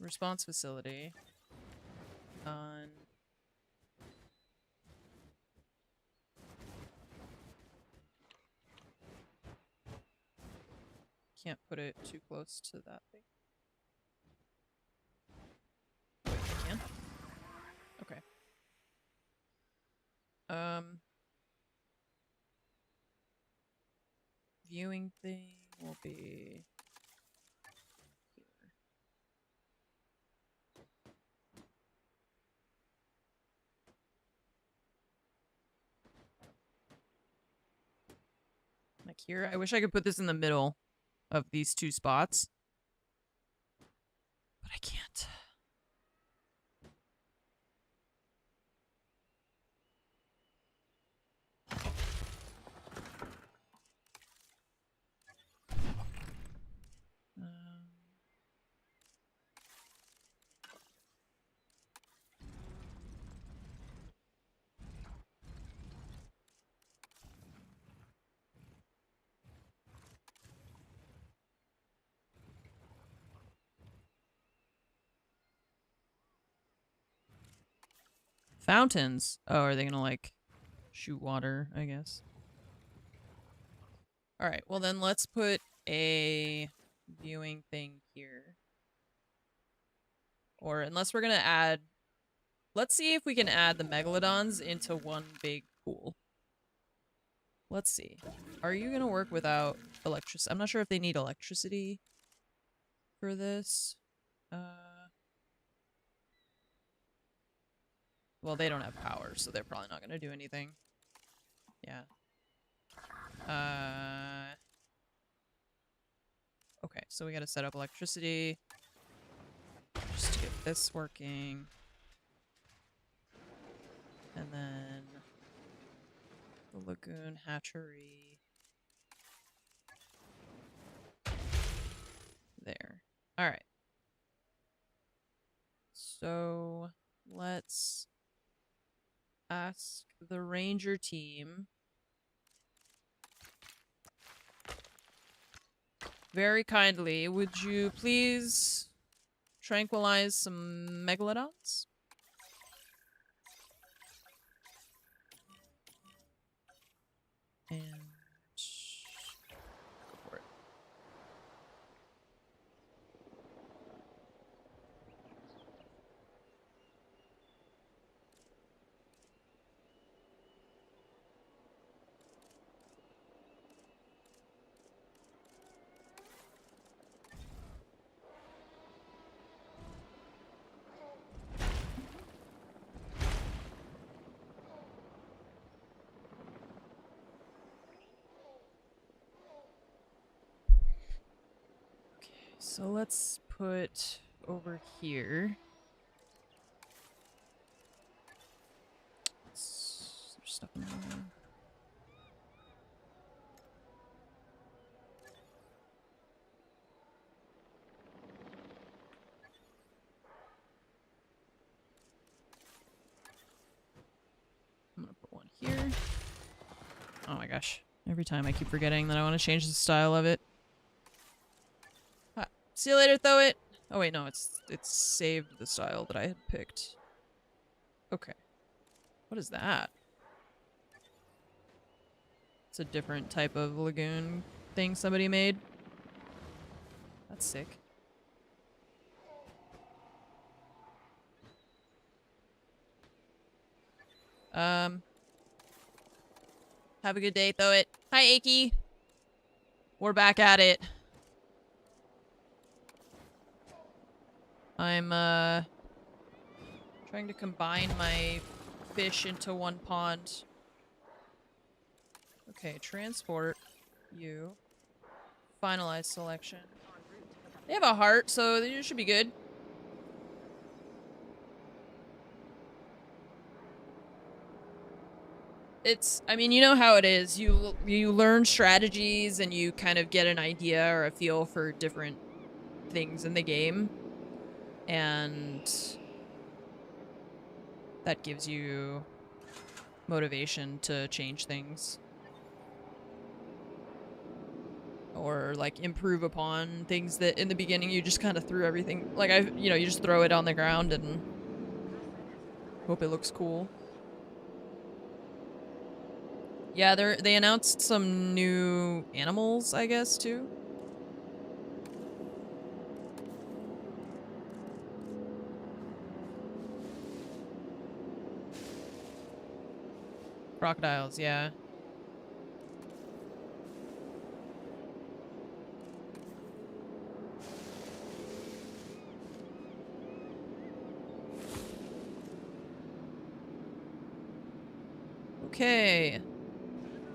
Response facility. On... Can't put it too close to that thing. Wait, I can? Okay. viewing thing will be here. Like here. I wish I could put this in the middle of these two spots. But I can't. Fountains. Oh, are they gonna like shoot water, I guess? Alright, well then let's put a viewing thing here. Or unless we're gonna add... Let's see if we can add the megalodons into one big pool. Let's see. Are you gonna work without electricity? I'm not sure if they need electricity for this. Well, they don't have power, so they're probably not gonna do anything. Yeah. Okay, so we gotta set up electricity. Just to get this working. And then the lagoon hatchery. There. Alright. So let's ask the ranger team. Very kindly, would you please tranquilize some megalodons? And go for it. So let's put over here. There's stuff in there. I'm gonna put one here. Oh my gosh. Every time I keep forgetting that I want to change the style of it. See you later, throw it. Oh wait, no, it's saved the style that I had picked. Okay. What is that? It's a different type of lagoon thing somebody made. That's sick. Have a good day, throw it. Hi, Aki. We're back at it. I'm, trying to combine my fish into one pond. Okay, transport you. Finalize selection. They have a heart, so they should be good. It's, I mean, you know how it is. You learn strategies and you kind of get an idea or a feel for different things in the game. And that gives you motivation to change things. Or, like, improve upon things that in the beginning you just kind of threw everything... Like, you know, you just throw it on the ground and hope it looks cool. Yeah, they announced some new animals, I guess, too. Crocodiles, yeah. Okay.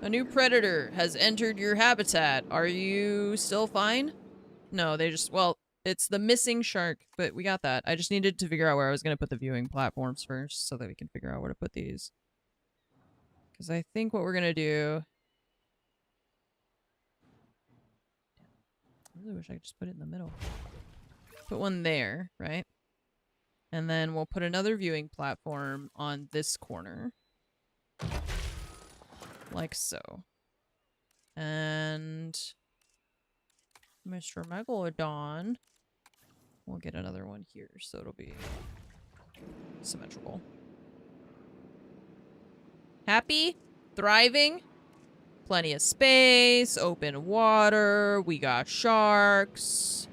A new predator has entered your habitat. Are you still fine? No, they just, well, it's the missing shark, but we got that. I just needed to figure out where I was going to put the viewing platforms first so that we can figure out where to put these. Because I think what we're going to do... I really wish I could just put it in the middle. Put one there, right? And then we'll put another viewing platform on this corner. Like so. And Mr. Megalodon, we'll get another one here, so it'll be symmetrical. Happy? Thriving? Plenty of space, open water, we got sharks.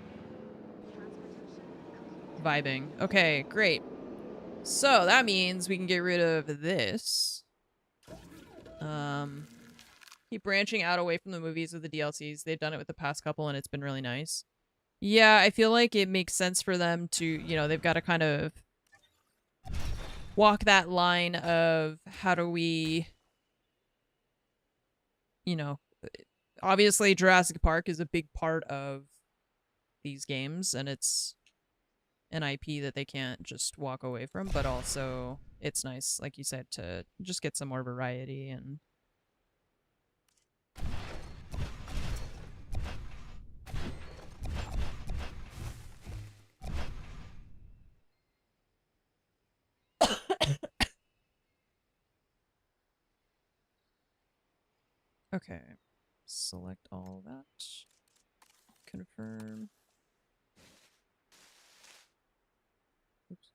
Vibing. Okay, great. So that means we can get rid of this. Keep branching out away from the movies with the DLCs. They've done it with the past couple and it's been really nice. Yeah, I feel like it makes sense for them to, you know, they've got to kind of walk that line of how do we, you know, obviously Jurassic Park is a big part of these games and it's an IP that they can't just walk away from, but also it's nice, like you said, to just get some more variety and okay. Select all that. Confirm. Oops.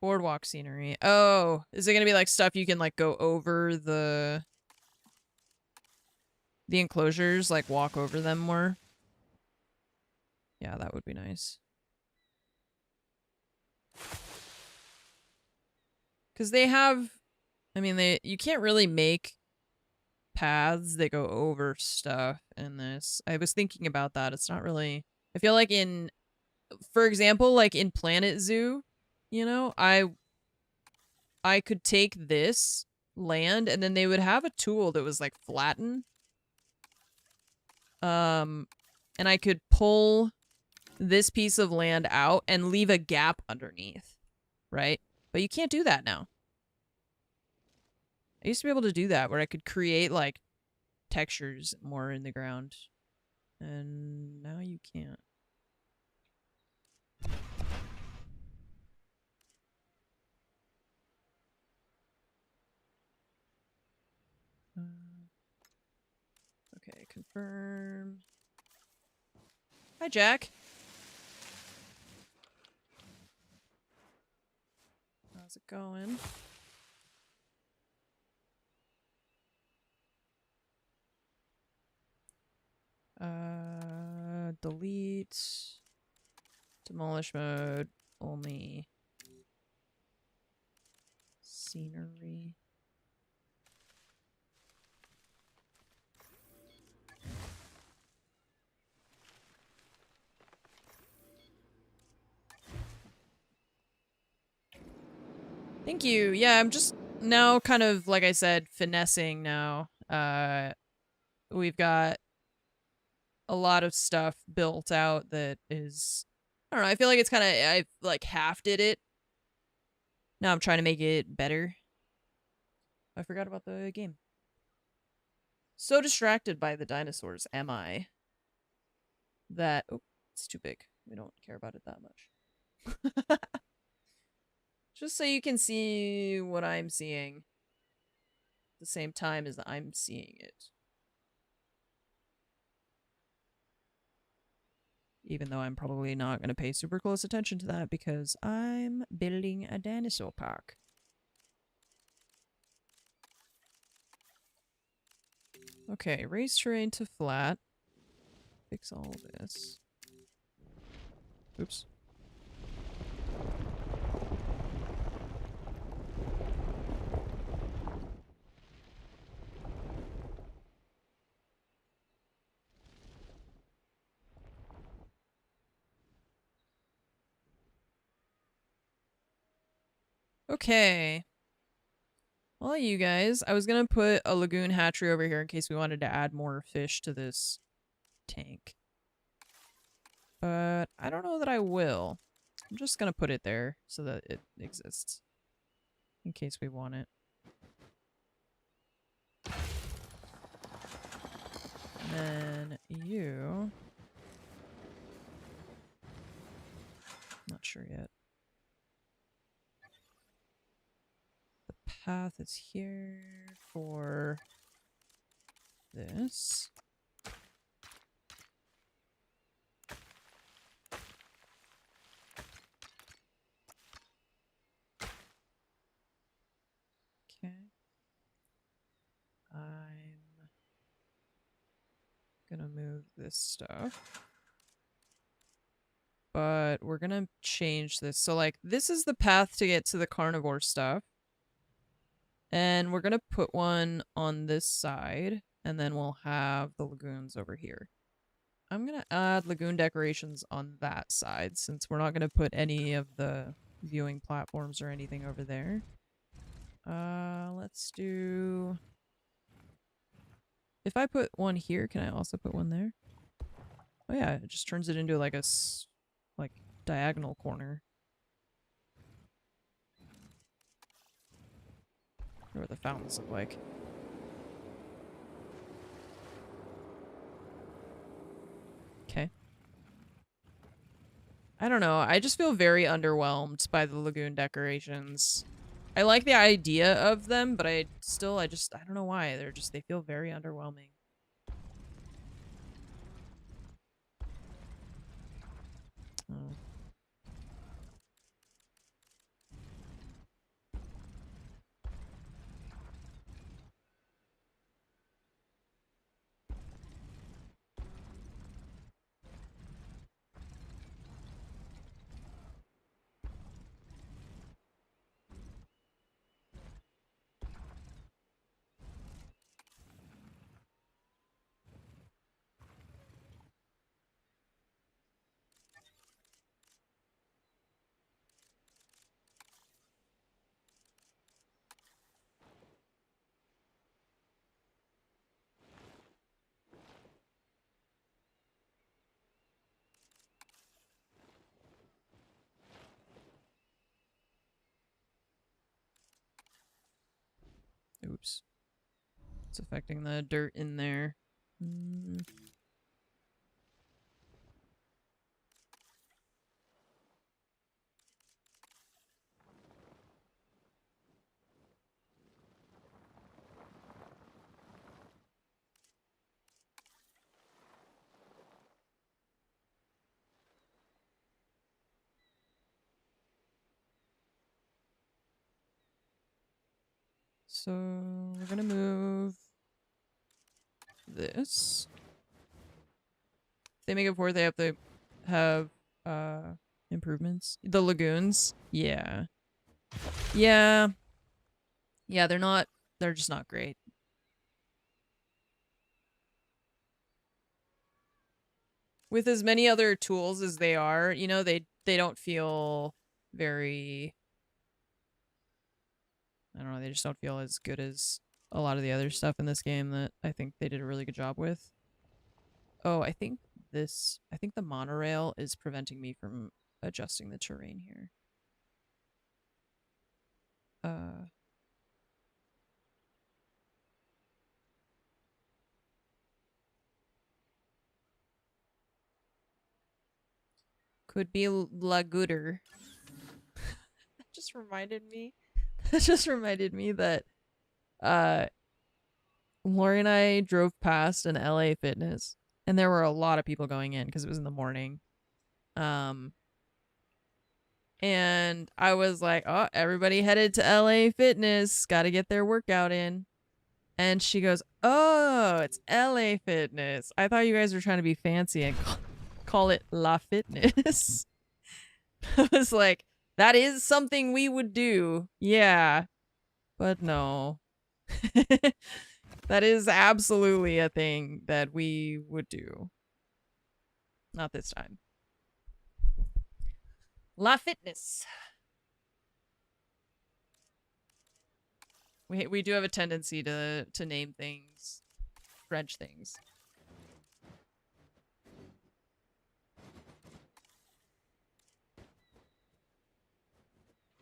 Boardwalk scenery. Oh, is it gonna be like stuff you can like go over the enclosures, like walk over them more? Yeah, that would be nice. Because they have, I mean, you can't really make paths that go over stuff in this. I was thinking about that. It's not really, I feel like in, for example, like in Planet Zoo, you know, I could take this land and then they would have a tool that was like flatten. And I could pull this piece of land out and leave a gap underneath, right? But you can't do that now. I used to be able to do that where I could create like textures more in the ground. And now you can't. Okay, confirm. Hi, Jack. How's it going? Delete. Demolish mode. Only. Scenery. Thank you. Yeah, I'm just now kind of, like I said, finessing now. We've got a lot of stuff built out that is, I don't know, I feel like it's kind of, I've like half did it. Now I'm trying to make it better. I forgot about the game. So distracted by the dinosaurs am I that, oh, it's too big. We don't care about it that much. Just so you can see what I'm seeing at the same time as I'm seeing it. Even though I'm probably not going to pay super close attention to that because I'm building a dinosaur park. Okay, raise terrain to flat. Fix all this. Oops. Okay. Well, you guys, I was gonna put a lagoon hatchery over here in case we wanted to add more fish to this tank. But I don't know that I will. I'm just gonna put it there so that it exists. In case we want it. And then you... Not sure yet. The path is here for this. Okay. I'm gonna move this stuff. But we're gonna change this. So, like, this is the path to get to the carnivore stuff. And we're gonna put one on this side. And then we'll have the lagoons over here. I'm gonna add lagoon decorations on that side, since we're not gonna put any of the viewing platforms or anything over there. Let's do... If I put one here, can I also put one there? Oh yeah, it just turns it into like a diagonal corner. Or what the fountains look like. Okay. I don't know. I just feel very underwhelmed by the lagoon decorations. I like the idea of them, but I don't know why. They feel very underwhelming. Oh. Oops. It's affecting the dirt in there. So we're gonna move this. If they make it forward, they have to have improvements. The lagoons. Yeah. Yeah. Yeah, they're just not great. With as many other tools as they are, you know, they don't feel very, I don't know, they just don't feel as good as a lot of the other stuff in this game that I think they did a really good job with. Oh, I think the monorail is preventing me from adjusting the terrain here. Could be Lagooter. That just reminded me. That just reminded me that Lori and I drove past an LA Fitness, and there were a lot of people going in because it was in the morning. And I was like, oh, everybody headed to LA Fitness. Got to get their workout in. And she goes, oh, it's LA Fitness. I thought you guys were trying to be fancy and call it La Fitness. I was like, that is something we would do. Yeah. But no. That is absolutely a thing that we would do. Not this time. La Fitness. We do have a tendency to name things French things.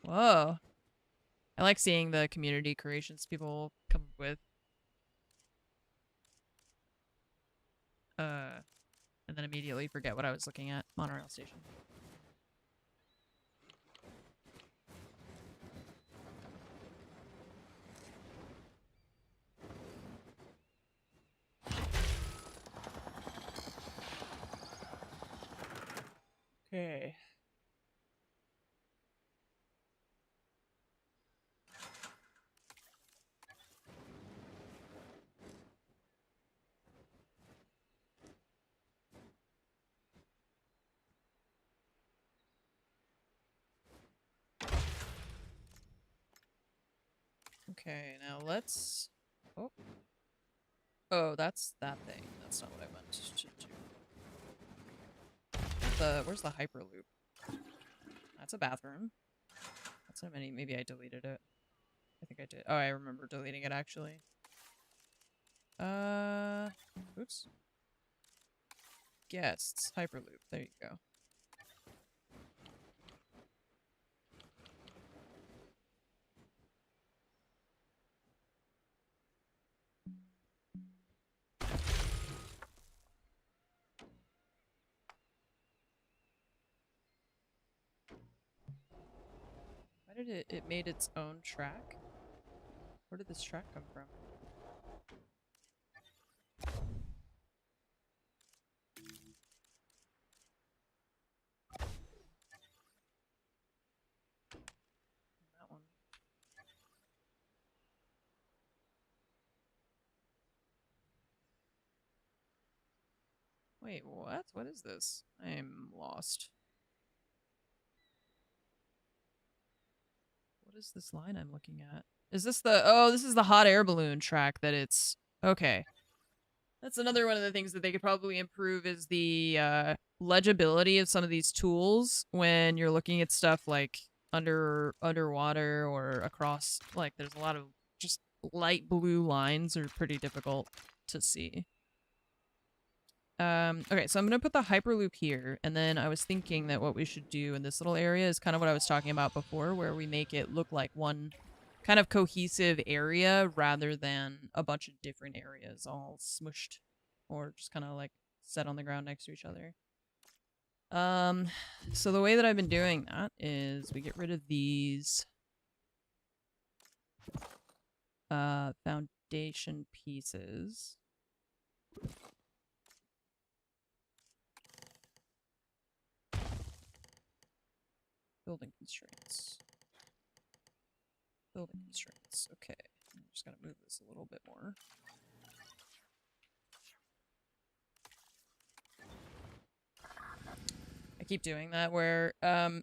Whoa. I like seeing the community creations people come up with. And then immediately forget what I was looking at. Monorail station. Okay. Okay, now let's... Oh. Oh, that's that thing. That's not what I meant to do. Where's the Hyperloop? That's a bathroom. That's how many... Maybe I deleted it. I think I did. Oh, I remember deleting it, actually. Oops. Guests. Hyperloop. There you go. Why did it made its own track? Where did this track come from? That one. Wait, what? What is this? I am lost. What is this line I'm looking at? Is this the... Oh, this is the hot air balloon track that it's... Okay. That's another one of the things that they could probably improve is the legibility of some of these tools when you're looking at stuff like underwater or across. Like, there's a lot of just light blue lines are pretty difficult to see. Okay, so I'm gonna put the Hyperloop here, and then I was thinking that what we should do in this little area is kind of what I was talking about before, where we make it look like one kind of cohesive area rather than a bunch of different areas all smushed or just kind of like set on the ground next to each other. So the way that I've been doing that is we get rid of these foundation pieces. Building constraints. Building constraints. Okay. I'm just gonna move this a little bit more. I keep doing that where,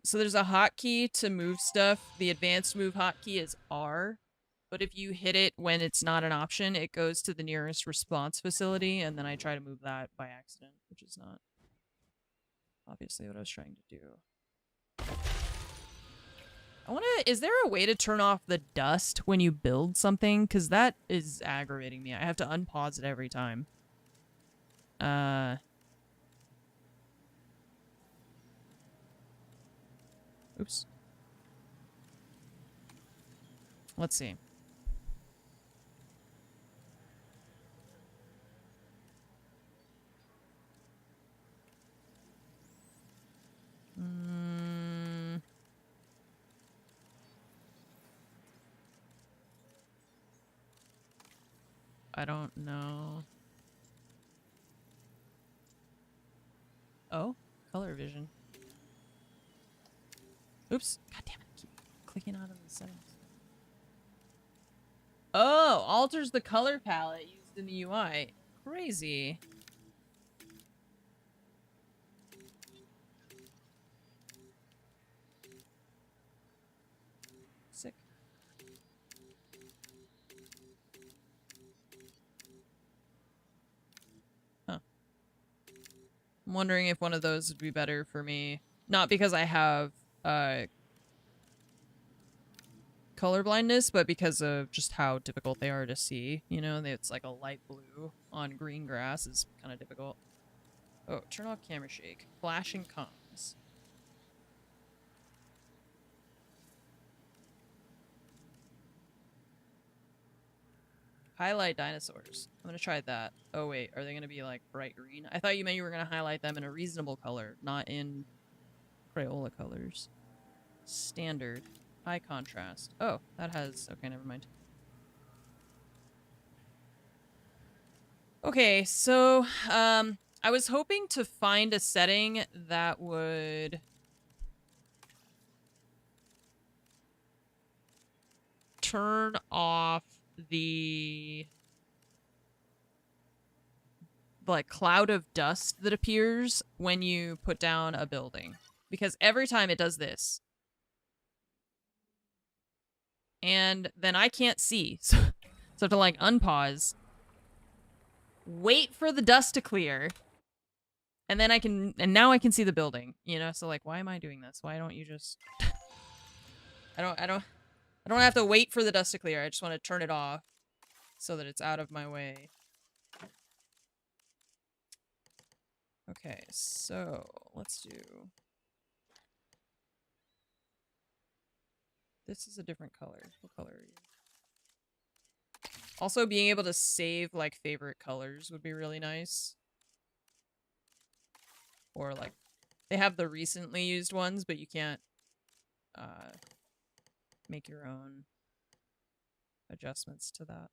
so there's a hotkey to move stuff. The advanced move hotkey is R. But if you hit it when it's not an option, it goes to the nearest response facility, and then I try to move that by accident, which is not obviously what I was trying to do. Is there a way to turn off the dust when you build something? Because that is aggravating me. I have to unpause it every time. Oops. Let's see. I don't know. Oh, color vision. Oops. God damn it. I keep clicking out of the settings. Oh, alters the color palette used in the UI. Crazy. Sick. Huh. I'm wondering if one of those would be better for me. Not because I have color blindness, but because of just how difficult they are to see. You know, it's like a light blue on green grass is kind of difficult. Oh, turn off camera shake. Flashing comms. Highlight dinosaurs. I'm gonna try that. Oh wait, are they gonna be like bright green? I thought you meant you were gonna highlight them in a reasonable color, not in Crayola colors. Standard. High contrast. Oh, that has... Okay, never mind. Okay, so, I was hoping to find a setting that would... turn off the... like, cloud of dust that appears when you put down a building. Because every time it does this. And then I can't see. So I have to, like, unpause. Wait for the dust to clear. And then I can... And now I can see the building. You know? So, like, why am I doing this? Why don't you just... I don't have to wait for the dust to clear. I just want to turn it off. So that it's out of my way. Okay, so... Let's do... This is a different color. What color are you? Also, being able to save, like, favorite colors would be really nice. Or, like, they have the recently used ones, but you can't, make your own adjustments to that.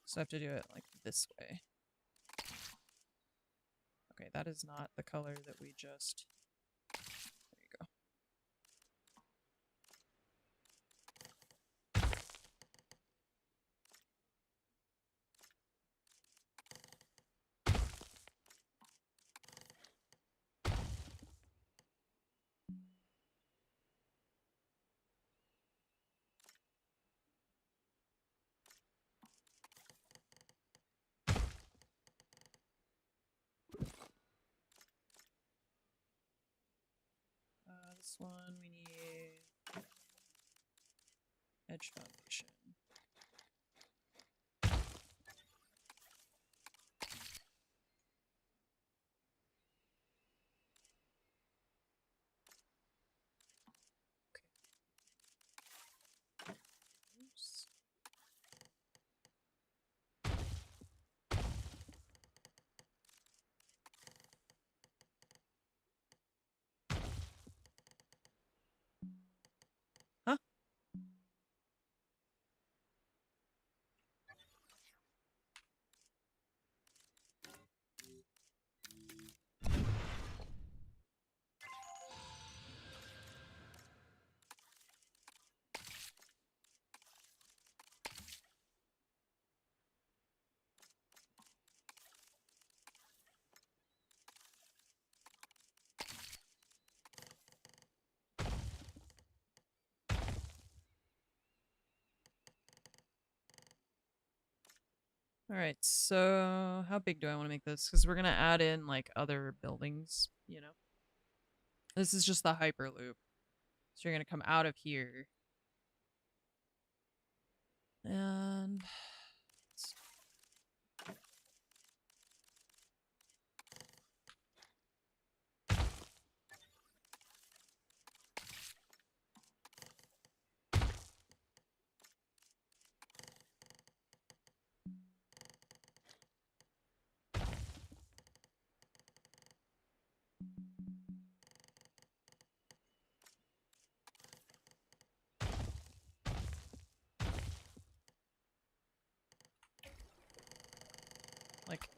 So I have to do it, like, this way. Okay, that is not the color that we just... There you go. This one we need edge foundation. Okay. Oops. Huh? Alright, so how big do I want to make this? Because we're going to add in, like, other buildings, you know? This is just the Hyperloop. So you're going to come out of here. And... like...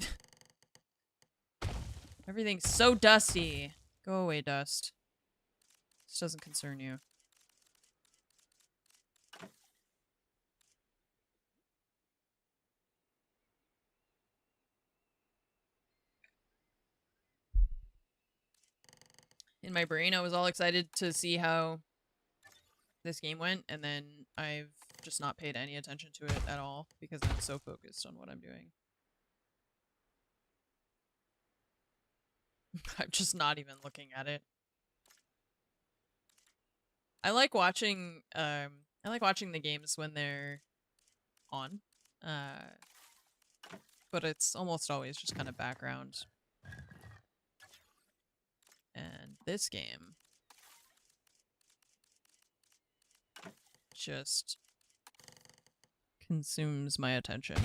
Everything's so dusty. Go away, dust. This doesn't concern you. In my brain, I was all excited to see how this game went, and then I've just not paid any attention to it at all because I'm so focused on what I'm doing. I'm just not even looking at it. I like watching the games when they're on. But it's almost always just kind of background. And this game just consumes my attention.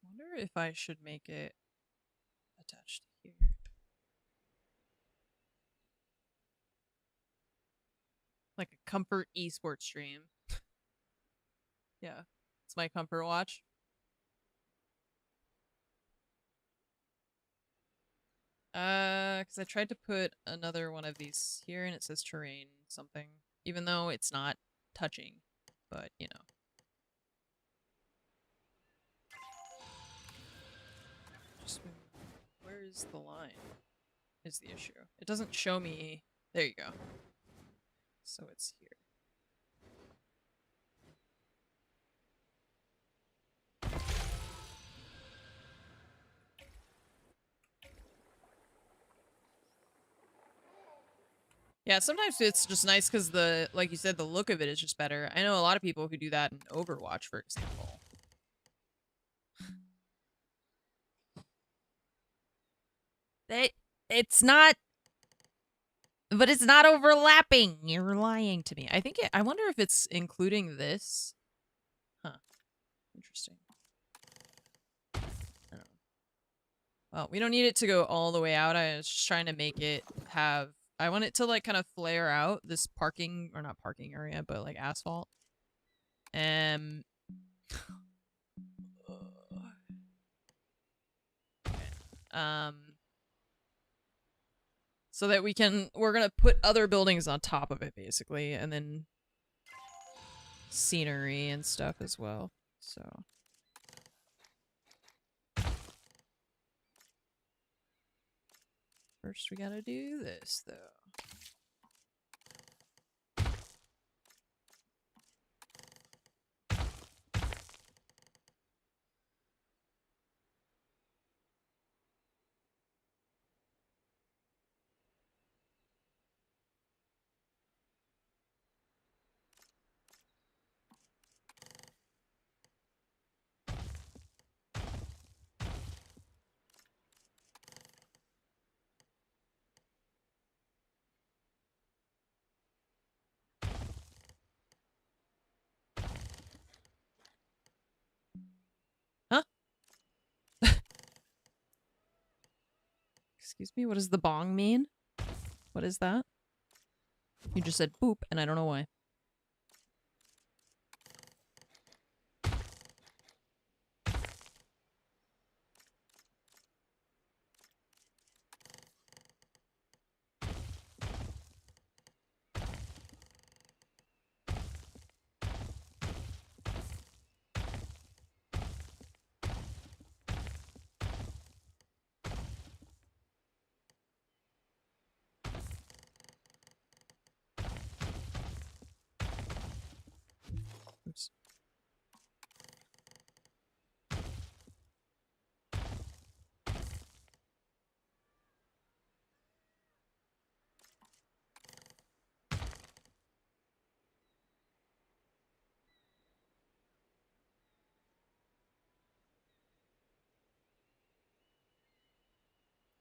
I wonder if I should make it attached to here. Like a comfort esports stream. Yeah. It's my comfort watch. Because I tried to put another one of these here and it says terrain something. Even though it's not touching. But, you know. Just where is the line? Is the issue. It doesn't show me. There you go. So it's here. Yeah, sometimes it's just nice because like you said, the look of it is just better. I know a lot of people who do that in Overwatch, for example. It's not, but it's not overlapping. You're lying to me. I think I wonder if it's including this. Huh. Interesting. I don't know. Well, we don't need it to go all the way out. I was just trying to make it have, I want it to like kind of flare out this parking, or not parking area, but like asphalt. So that we're gonna put other buildings on top of it basically, and then scenery and stuff as well. So first we gotta do this though. Huh? Excuse me, what does the bong mean? What is that? You just said boop, and I don't know why. Oops.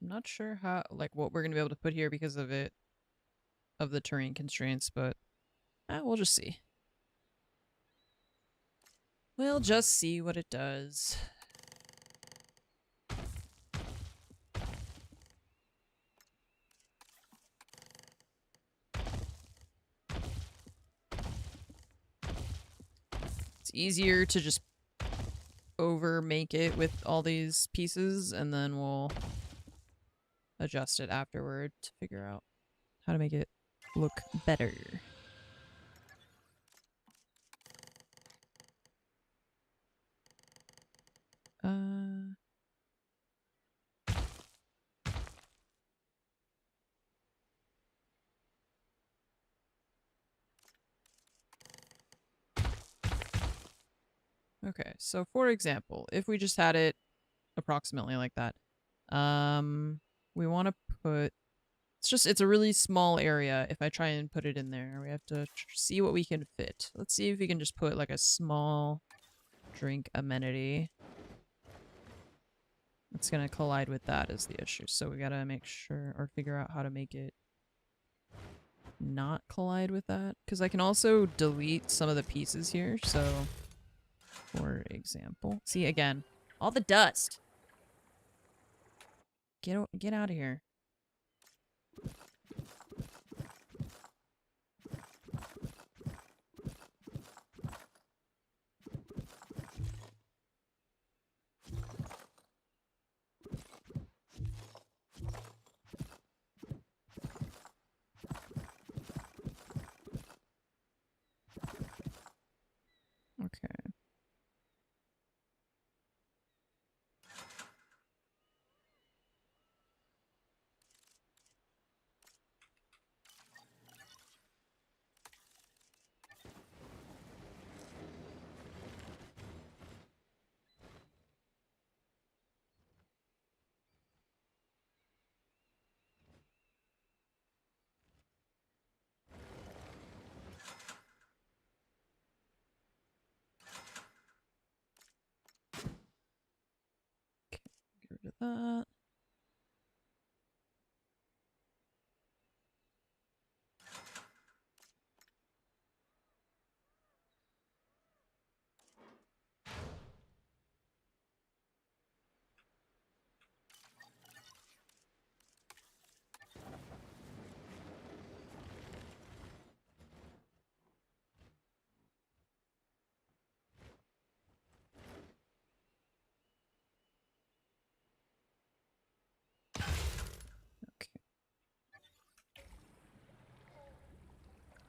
I'm not sure how, like, what we're gonna be able to put here because of it, of the terrain constraints, but we'll just see. We'll just see what it does. It's easier to just over make it with all these pieces, and then we'll adjust it afterward to figure out how to make it look better. Okay, so for example, if we just had it approximately like that, we want to put, it's a really small area. If I try and put it in there, we have to see what we can fit. Let's see if we can just put like a small drink amenity. It's gonna collide with that is the issue. So we gotta make sure or figure out how to make it not collide with that. Because I can also delete some of the pieces here. So, for example, see again, all the dust. Get out of here. Okay. Get rid of that.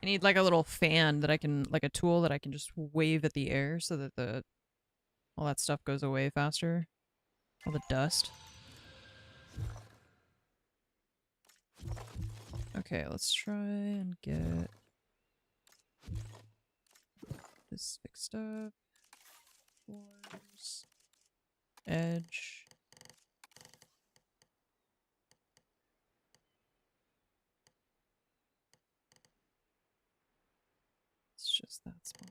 I need like a little fan that I can, like a tool that I can just wave at the air so that all that stuff goes away faster. All the dust. Okay, let's try and get this fixed up. Floors. Edge. It's just that spot.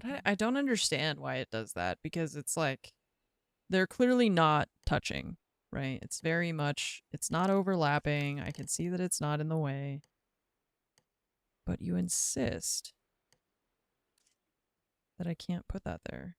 But I don't understand why it does that, because it's like they're clearly not touching, right? It's very much, it's not overlapping. I can see that it's not in the way. But you insist that I can't put that there.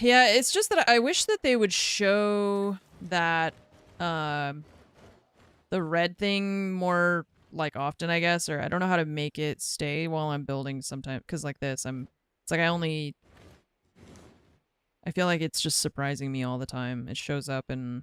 Yeah, it's just that I wish that they would show that, the red thing more, like, often, I guess, or I don't know how to make it stay while I'm building sometimes, because like this, it's like I feel like it's just surprising me all the time. It shows up and...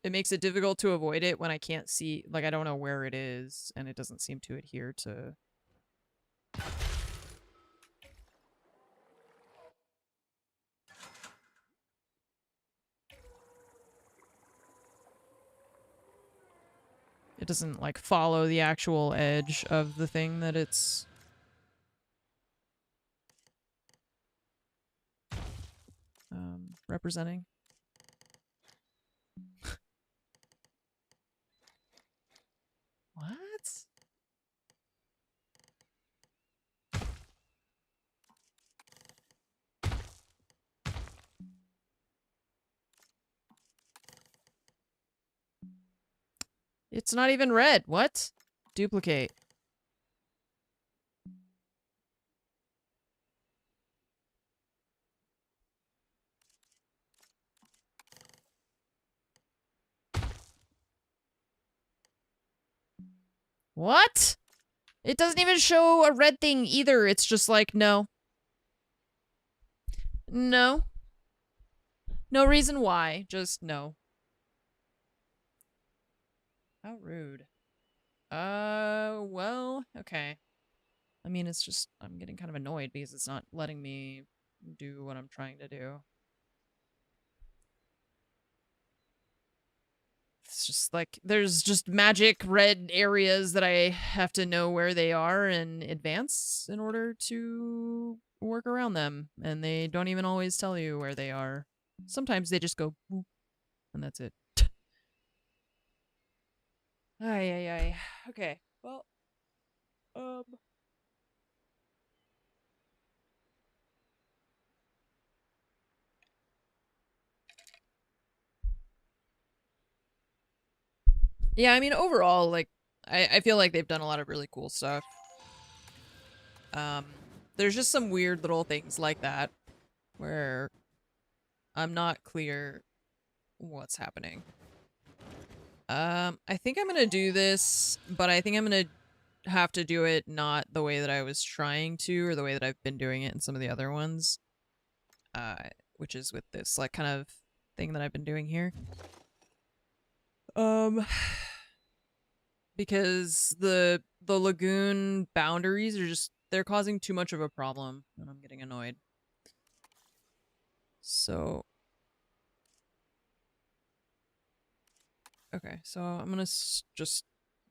it makes it difficult to avoid it when I can't see, like I don't know where it is, and it doesn't seem to adhere to... It doesn't, like, follow the actual edge of the thing that it's... representing. What? It's not even red. What? Duplicate. What? It doesn't even show a red thing either. It's just like, no. No. No reason why. Just no. How rude. Well, okay. I mean, it's just, I'm getting kind of annoyed because it's not letting me do what I'm trying to do. It's just like, there's just magic red areas that I have to know where they are in advance in order to work around them. And they don't even always tell you where they are. Sometimes they just go, boop, and that's it. Ay. Okay, well, yeah, I mean, overall, like, I feel like they've done a lot of really cool stuff. There's just some weird little things like that where I'm not clear what's happening. I think I'm gonna do this, but I think I'm gonna have to do it not the way that I was trying to, or the way that I've been doing it in some of the other ones. Which is with this, like, kind of thing that I've been doing here. Because the lagoon boundaries are just, they're causing too much of a problem, and I'm getting annoyed. So... okay, so I'm gonna just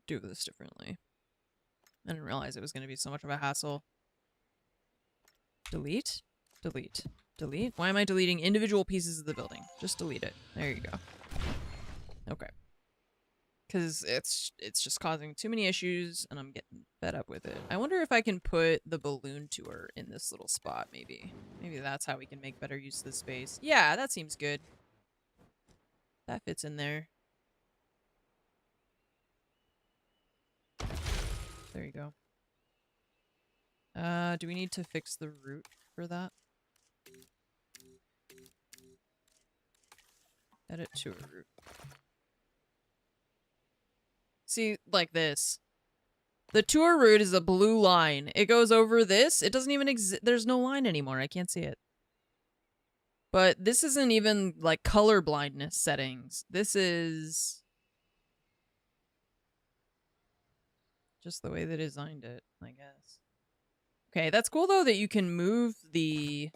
do this differently. I didn't realize it was gonna be so much of a hassle. Delete? Delete. Delete? Why am I deleting individual pieces of the building? Just delete it. There you go. Okay. Because it's just causing too many issues, and I'm getting fed up with it. I wonder if I can put the balloon tour in this little spot, maybe. Maybe that's how we can make better use of the space. Yeah, that seems good. That fits in there. There you go. Do we need to fix the route for that? Edit tour route. See, like this. The tour route is a blue line. It goes over this. It doesn't even exist. There's no line anymore. I can't see it. But this isn't even, like, color blindness settings. This is just the way they designed it, I guess. Okay, that's cool, though, that you can move the...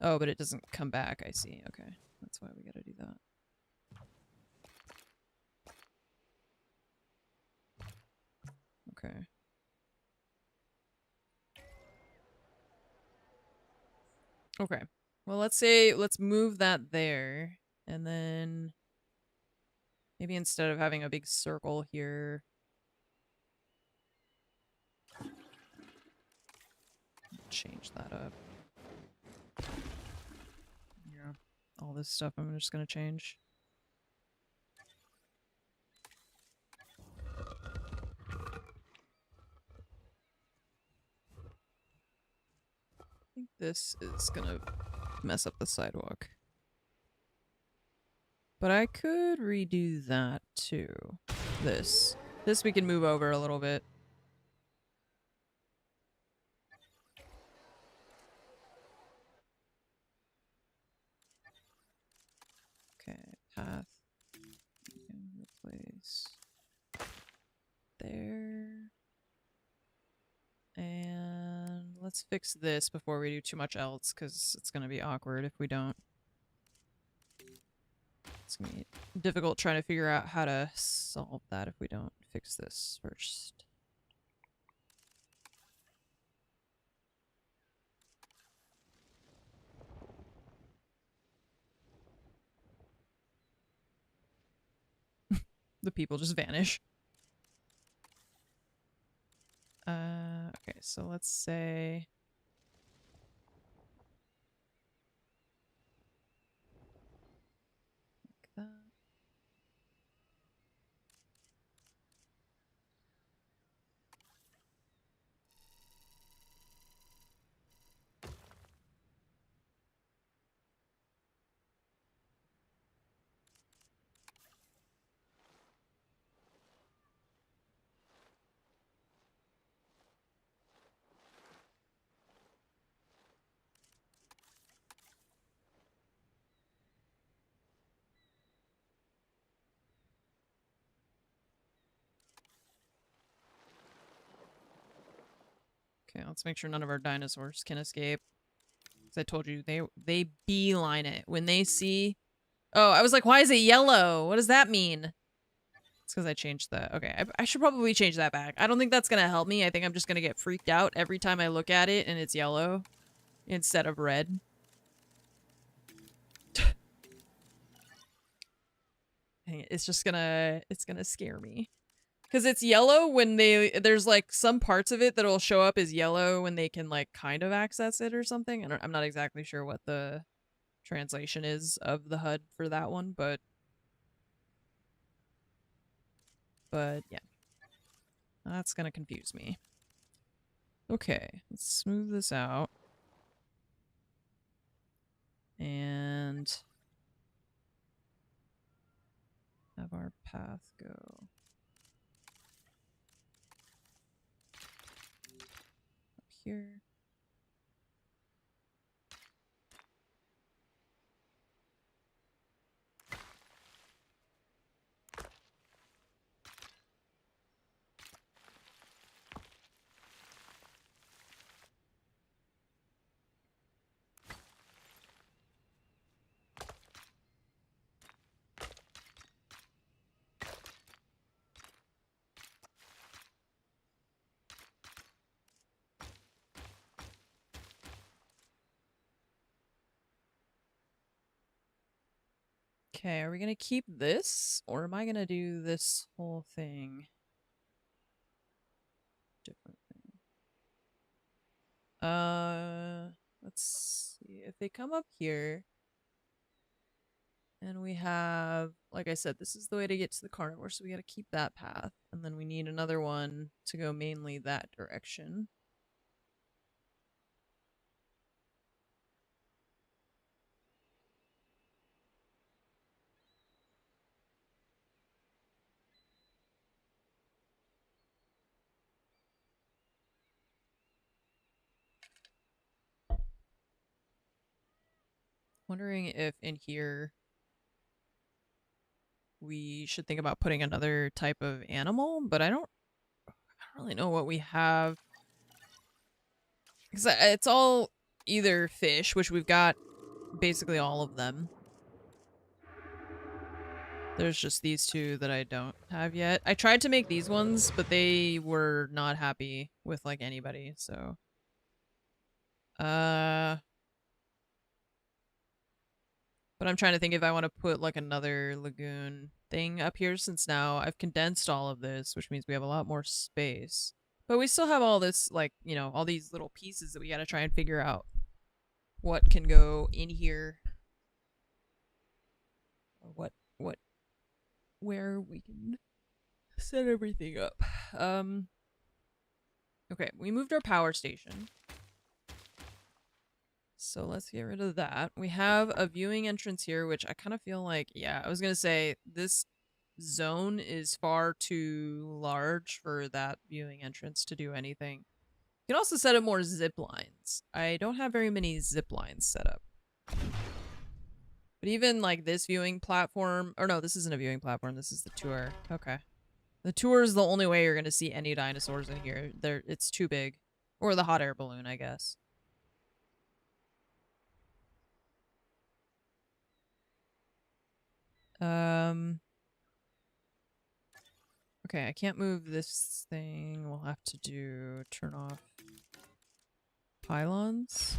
oh, but it doesn't come back, I see. Okay, that's why we gotta do that. Okay. Okay. Well, let's move that there, and then maybe instead of having a big circle here, change that up. Yeah. All this stuff I'm just gonna change. I think this is gonna mess up the sidewalk. But I could redo that too. This we can move over a little bit. Okay, path. We can replace there. And let's fix this before we do too much else, because it's going to be awkward if we don't. It's gonna be difficult trying to figure out how to solve that if we don't fix this first. The people just vanish. Okay, so let's say... like that. Okay, let's make sure none of our dinosaurs can escape. Because I told you, they beeline it. When they see... Oh, I was like, why is it yellow? What does that mean? It's because I changed the... Okay, I should probably change that back. I don't think that's going to help me. I think I'm just going to get freaked out every time I look at it and it's yellow instead of red. It's just gonna... It's gonna scare me. Because it's yellow when there's like some parts of it that'll show up as yellow when they can like kind of access it or something. I'm not exactly sure what the translation is of the HUD for that one, but yeah, that's gonna confuse me. Okay, let's smooth this out and have our path go up here. Okay, are we gonna keep this, or am I gonna do this whole thing differently? Let's see. If they come up here, and we have, like I said, this is the way to get to the carnivore, so we gotta keep that path, and then we need another one to go mainly that direction. Wondering if in here we should think about putting another type of animal, but I don't really know what we have. Because it's all either fish, which we've got basically all of them. There's just these two that I don't have yet. I tried to make these ones, but they were not happy with like anybody, so. But I'm trying to think if I want to put like another lagoon thing up here, since now I've condensed all of this, which means we have a lot more space. But we still have all this, like, you know, all these little pieces that we gotta try and figure out what can go in here. Or where we can set everything up. Okay, we moved our power station. So let's get rid of that. We have a viewing entrance here, which I kind of feel like, yeah, I was gonna say this zone is far too large for that viewing entrance to do anything. You can also set up more zip lines. I don't have very many zip lines set up. But even like this viewing platform, or no, this isn't a viewing platform, this is the tour. Okay. The tour is the only way you're gonna see any dinosaurs in here. It's too big. Or the hot air balloon, I guess. Okay, I can't move this thing. We'll have to do turn off pylons.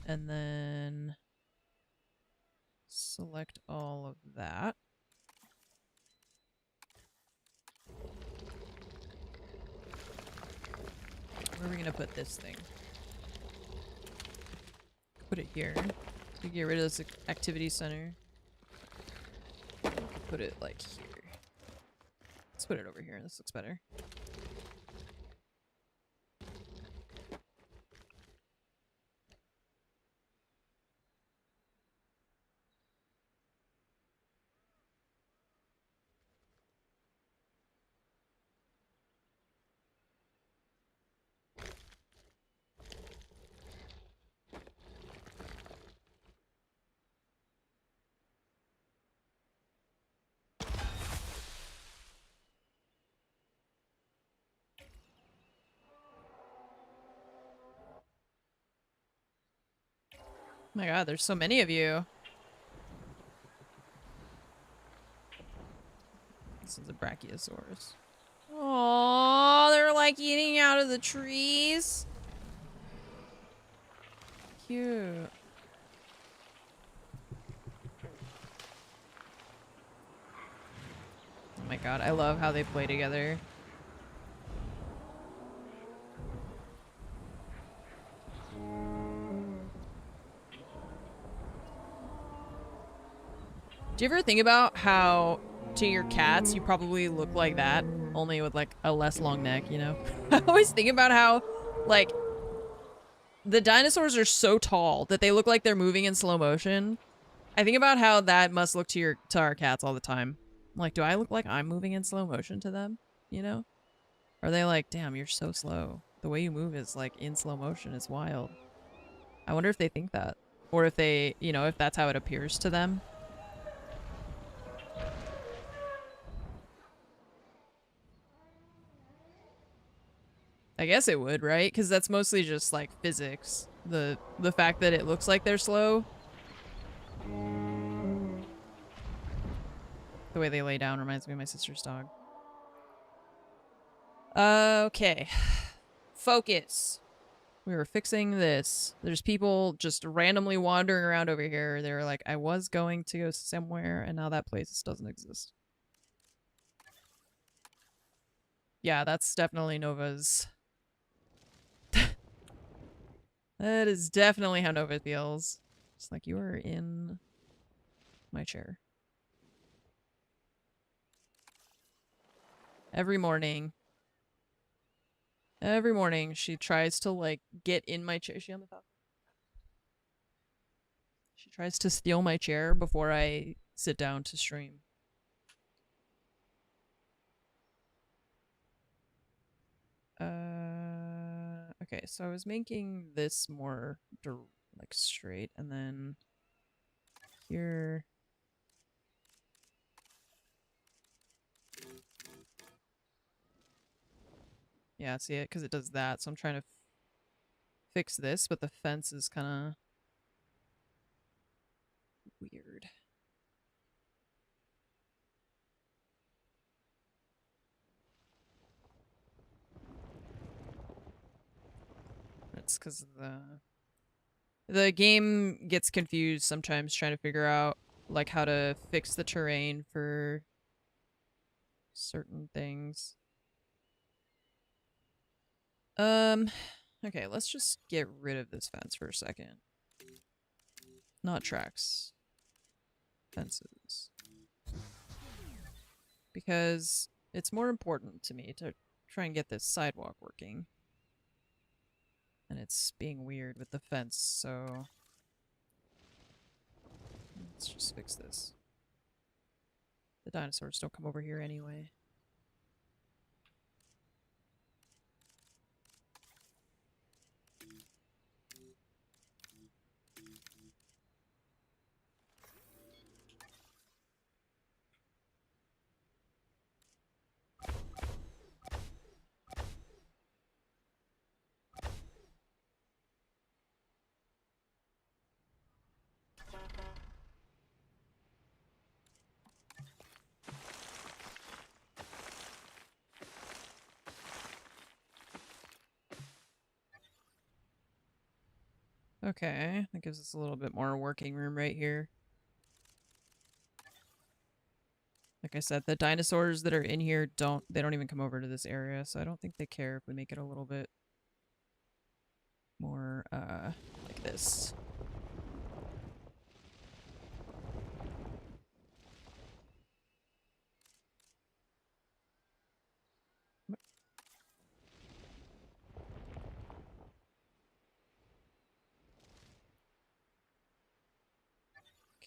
And then select all of that. Where are we gonna put this thing? Put it here. To get rid of this activity center. Put it like here. Let's put it over here. This looks better. Oh my god, there's so many of you. This is a brachiosaurus. Oh, they're like eating out of the trees. Cute. Oh my god, I love how they play together. Do you ever think about how to your cats you probably look like that, only with like a less long neck, you know? I always think about how like the dinosaurs are so tall that they look like they're moving in slow motion. I think about how that must look to our cats all the time. I'm like, do I look like I'm moving in slow motion to them? You know? Are they like, damn, you're so slow. The way you move is like in slow motion. It's wild. I wonder if they think that. Or if they, you know, if that's how it appears to them. I guess it would, right? Because that's mostly just like physics. The fact that it looks like they're slow. The way they lay down reminds me of my sister's dog. Okay. Focus. We were fixing this. There's people just randomly wandering around over here. They were like, I was going to go somewhere, and now that place doesn't exist. Yeah, that's definitely Nova's. That is definitely how Nova feels. It's like you are in my chair. Every morning she tries to like get in my chair. Is she on the top? She tries to steal my chair before I sit down to stream. Okay, so I was making this more like straight, and then here. Yeah, see it? Because it does that, so I'm trying to fix this, but the fence is kind of weird. It's because the game gets confused sometimes trying to figure out like how to fix the terrain for certain things. Okay, let's just get rid of this fence for a second. Not tracks. Fences. Because it's more important to me to try and get this sidewalk working. And it's being weird with the fence, so let's just fix this. The dinosaurs don't come over here anyway. Okay, that gives us a little bit more working room right here. Like I said, the dinosaurs that are in here don't even come over to this area, so I don't think they care if we make it a little bit more like this.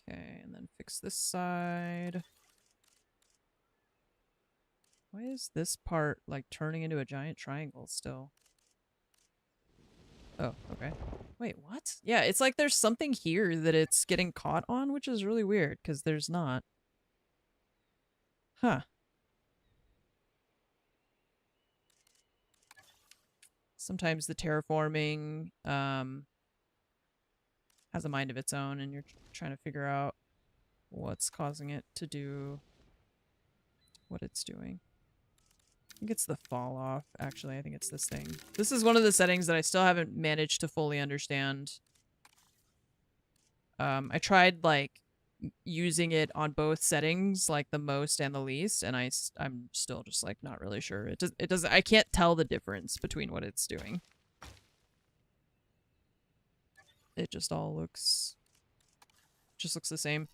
Okay, and then fix this side. Why is this part like turning into a giant triangle still? Oh, okay. Wait, what? Yeah, it's like there's something here that it's getting caught on, which is really weird because there's not. Huh. Sometimes the terraforming has a mind of its own and you're trying to figure out what's causing it to do what it's doing. I think it's the fall off, actually. I think it's this thing. This is one of the settings that I still haven't managed to fully understand. I tried, like, using it on both settings, like the most and the least, and I'm still just, like, not really sure. It does I can't tell the difference between what it's doing. It just all looks the same.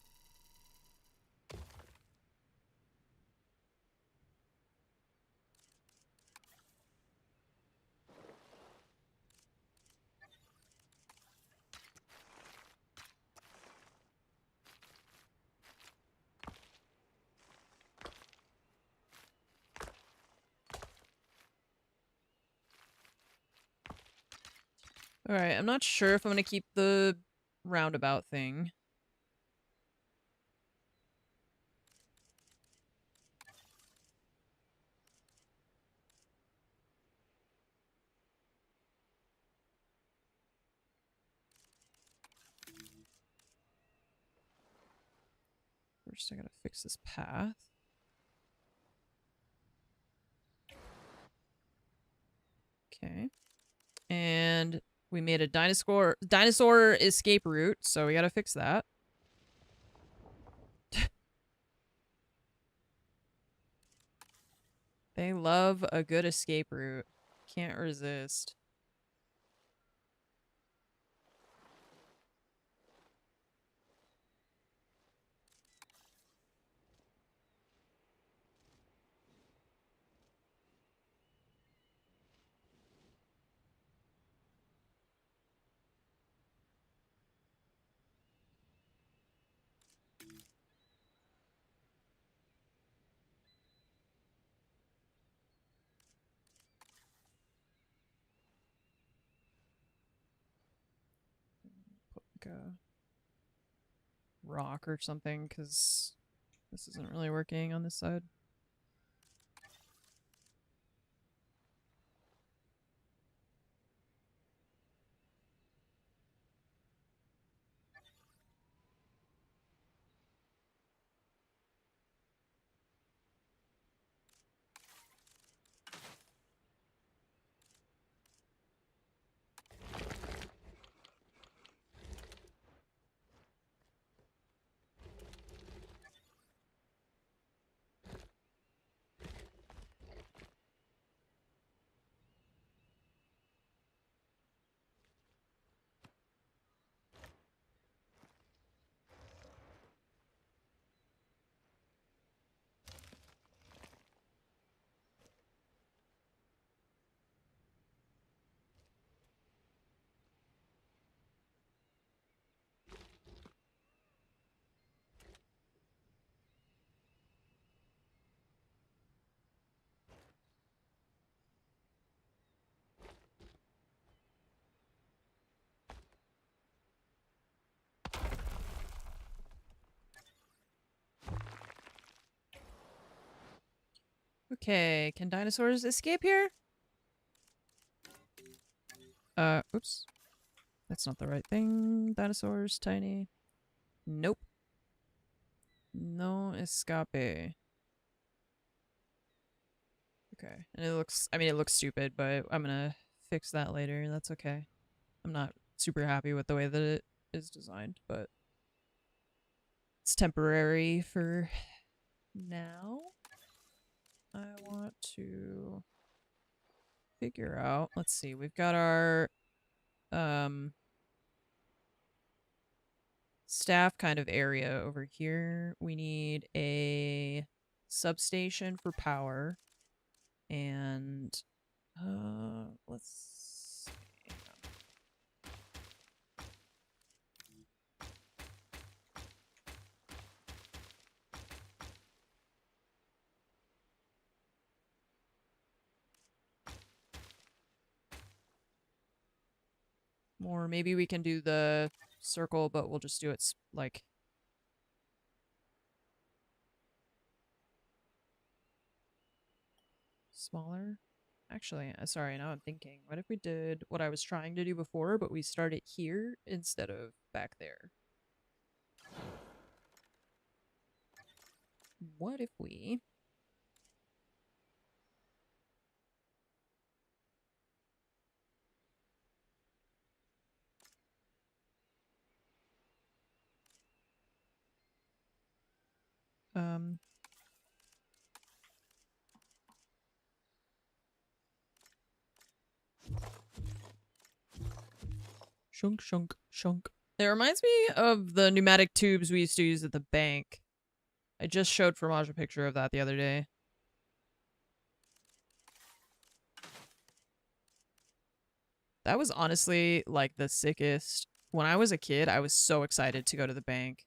Alright, I'm not sure if I'm gonna keep the roundabout thing. First, I gotta fix this path. Okay. And we made a dinosaur escape route, so we gotta fix that. They love a good escape route. Can't resist. Put like a rock or something, because this isn't really working on this side. Okay, can dinosaurs escape here? Oops. That's not the right thing. Dinosaurs, tiny. Nope. No escape. Okay, and it looks, I mean, it looks stupid, but I'm gonna fix that later. That's okay. I'm not super happy with the way that it is designed, but it's temporary for now. I want to figure out, let's see, we've got our staff kind of area over here. We need a substation for power, and let's see. Or maybe we can do the circle, but we'll just do it like smaller. Actually, sorry, now I'm thinking, what if we did what I was trying to do before, but we start it here instead of back there? What if we... Shunk, shunk, shunk. It reminds me of the pneumatic tubes we used to use at the bank. I just showed Fromage a picture of that the other day. That was honestly, like, the sickest. When I was a kid, I was so excited to go to the bank.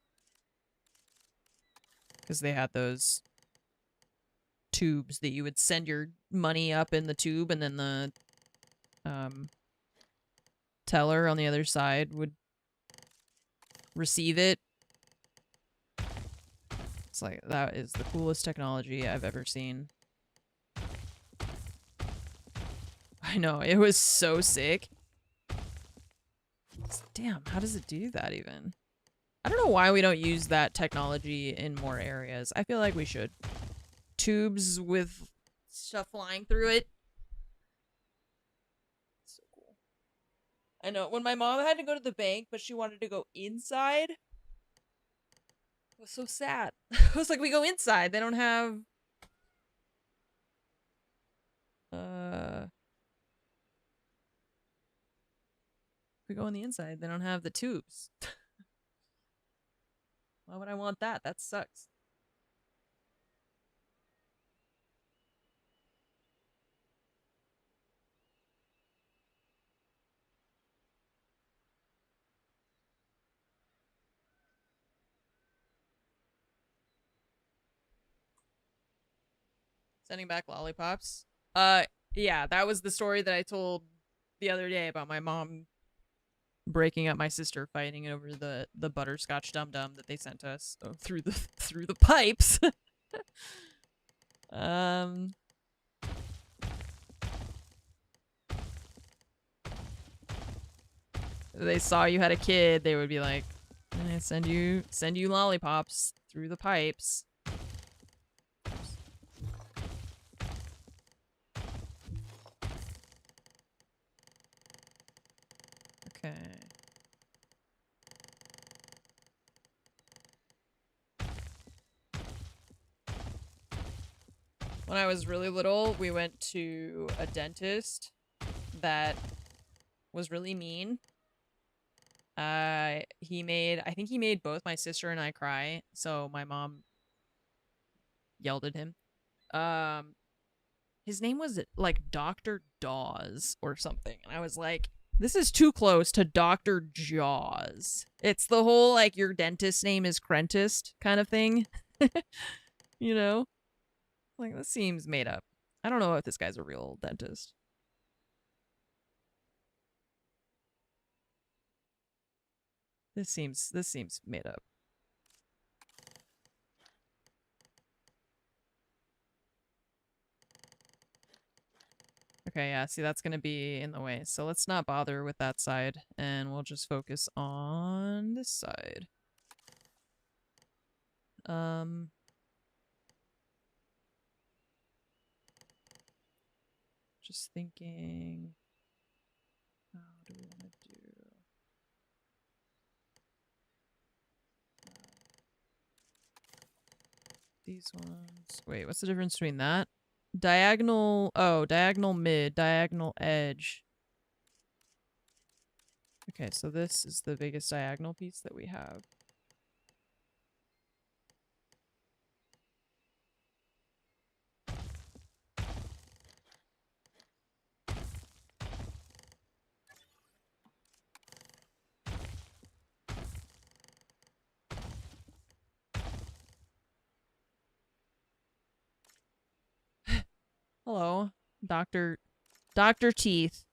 Because they had those tubes that you would send your money up in the tube, and then the teller on the other side would receive it. It's like, that is the coolest technology I've ever seen. I know, it was so sick. Damn, how does it do that even? I don't know why we don't use that technology in more areas. I feel like we should. Tubes with stuff flying through it. So cool. I know, when my mom had to go to the bank, but she wanted to go inside, it was so sad. I was like, we go inside. They don't have... we go on the inside, they don't have the tubes. Why would I want that? That sucks. Sending back lollipops. Yeah, that was the story that I told the other day about my mom breaking up my sister fighting over the butterscotch dum dum that they sent us through the pipes. They saw you had a kid, they would be like, send you lollipops through the pipes. Okay. When I was really little, we went to a dentist that was really mean. I think he made both my sister and I cry, so my mom yelled at him. His name was like Dr. Dawes or something. And I was like, this is too close to Dr. Jaws. It's the whole, like, your dentist's name is Crentist kind of thing. You know? Like, this seems made up. I don't know if this guy's a real dentist. This seems made up. Okay, yeah, see, that's gonna be in the way. So let's not bother with that side, and we'll just focus on this side. Just thinking, how do we want to do? these ones. Wait, what's the difference between that? Diagonal. Oh, diagonal mid, diagonal edge. Okay, so this is the biggest diagonal piece that we have. Hello, Dr. Teeth.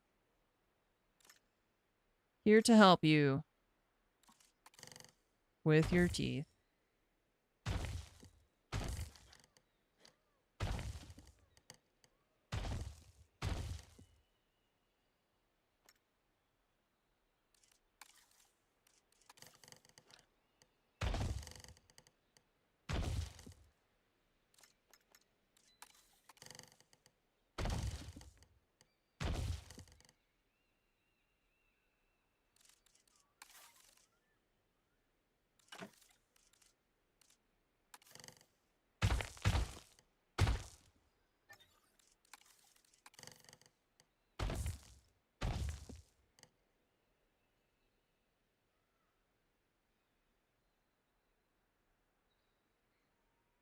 Here to help you with your teeth.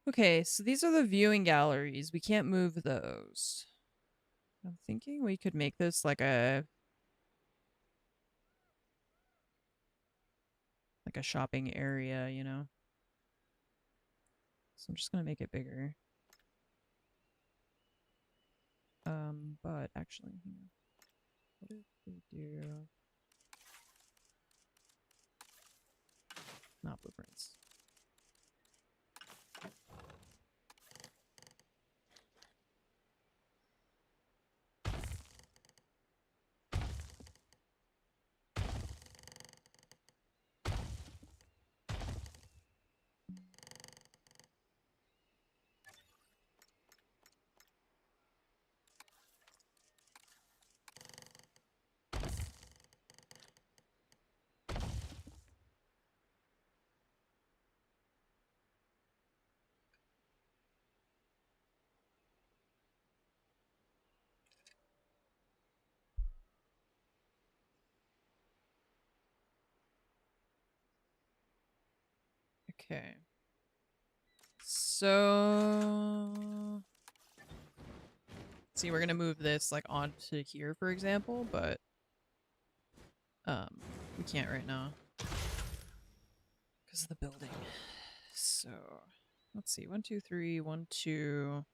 Okay, so these are the viewing galleries. We can't move those. I'm thinking we could make this like a shopping area, you know? So I'm just gonna make it bigger. But actually, hang on. What if we do not blueprints? Okay. So see, we're gonna move this like onto here, for example, but we can't right now because of the building. So let's see, 1, 2, 3, 1, 2,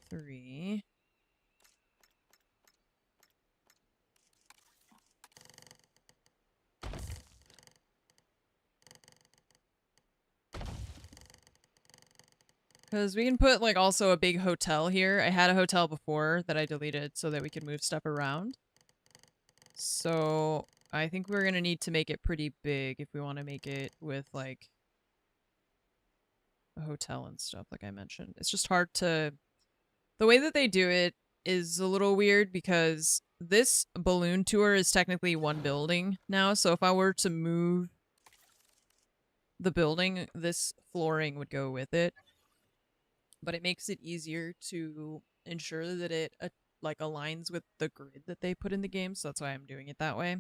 3. Because we can put, like, also a big hotel here. I had a hotel before that I deleted so that we could move stuff around. So I think we're going to need to make it pretty big if we want to make it with, like, a hotel and stuff, like I mentioned. It's just hard to... The way that they do it is a little weird because this balloon tour is technically one building now. So if I were to move the building, this flooring would go with it. But it makes it easier to ensure that it like aligns with the grid that they put in the game, so that's why I'm doing it that way.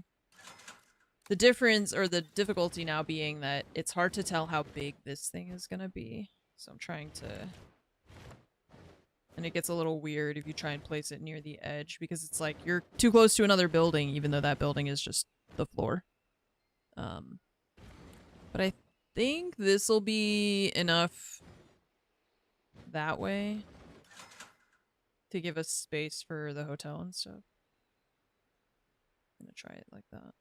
The difference, or the difficulty now being that it's hard to tell how big this thing is gonna be. So I'm trying to... And it gets a little weird if you try and place it near the edge, because it's like you're too close to another building, even though that building is just the floor. But I think this will be enough that way to give us space for the hotel and stuff. I'm gonna try it like that.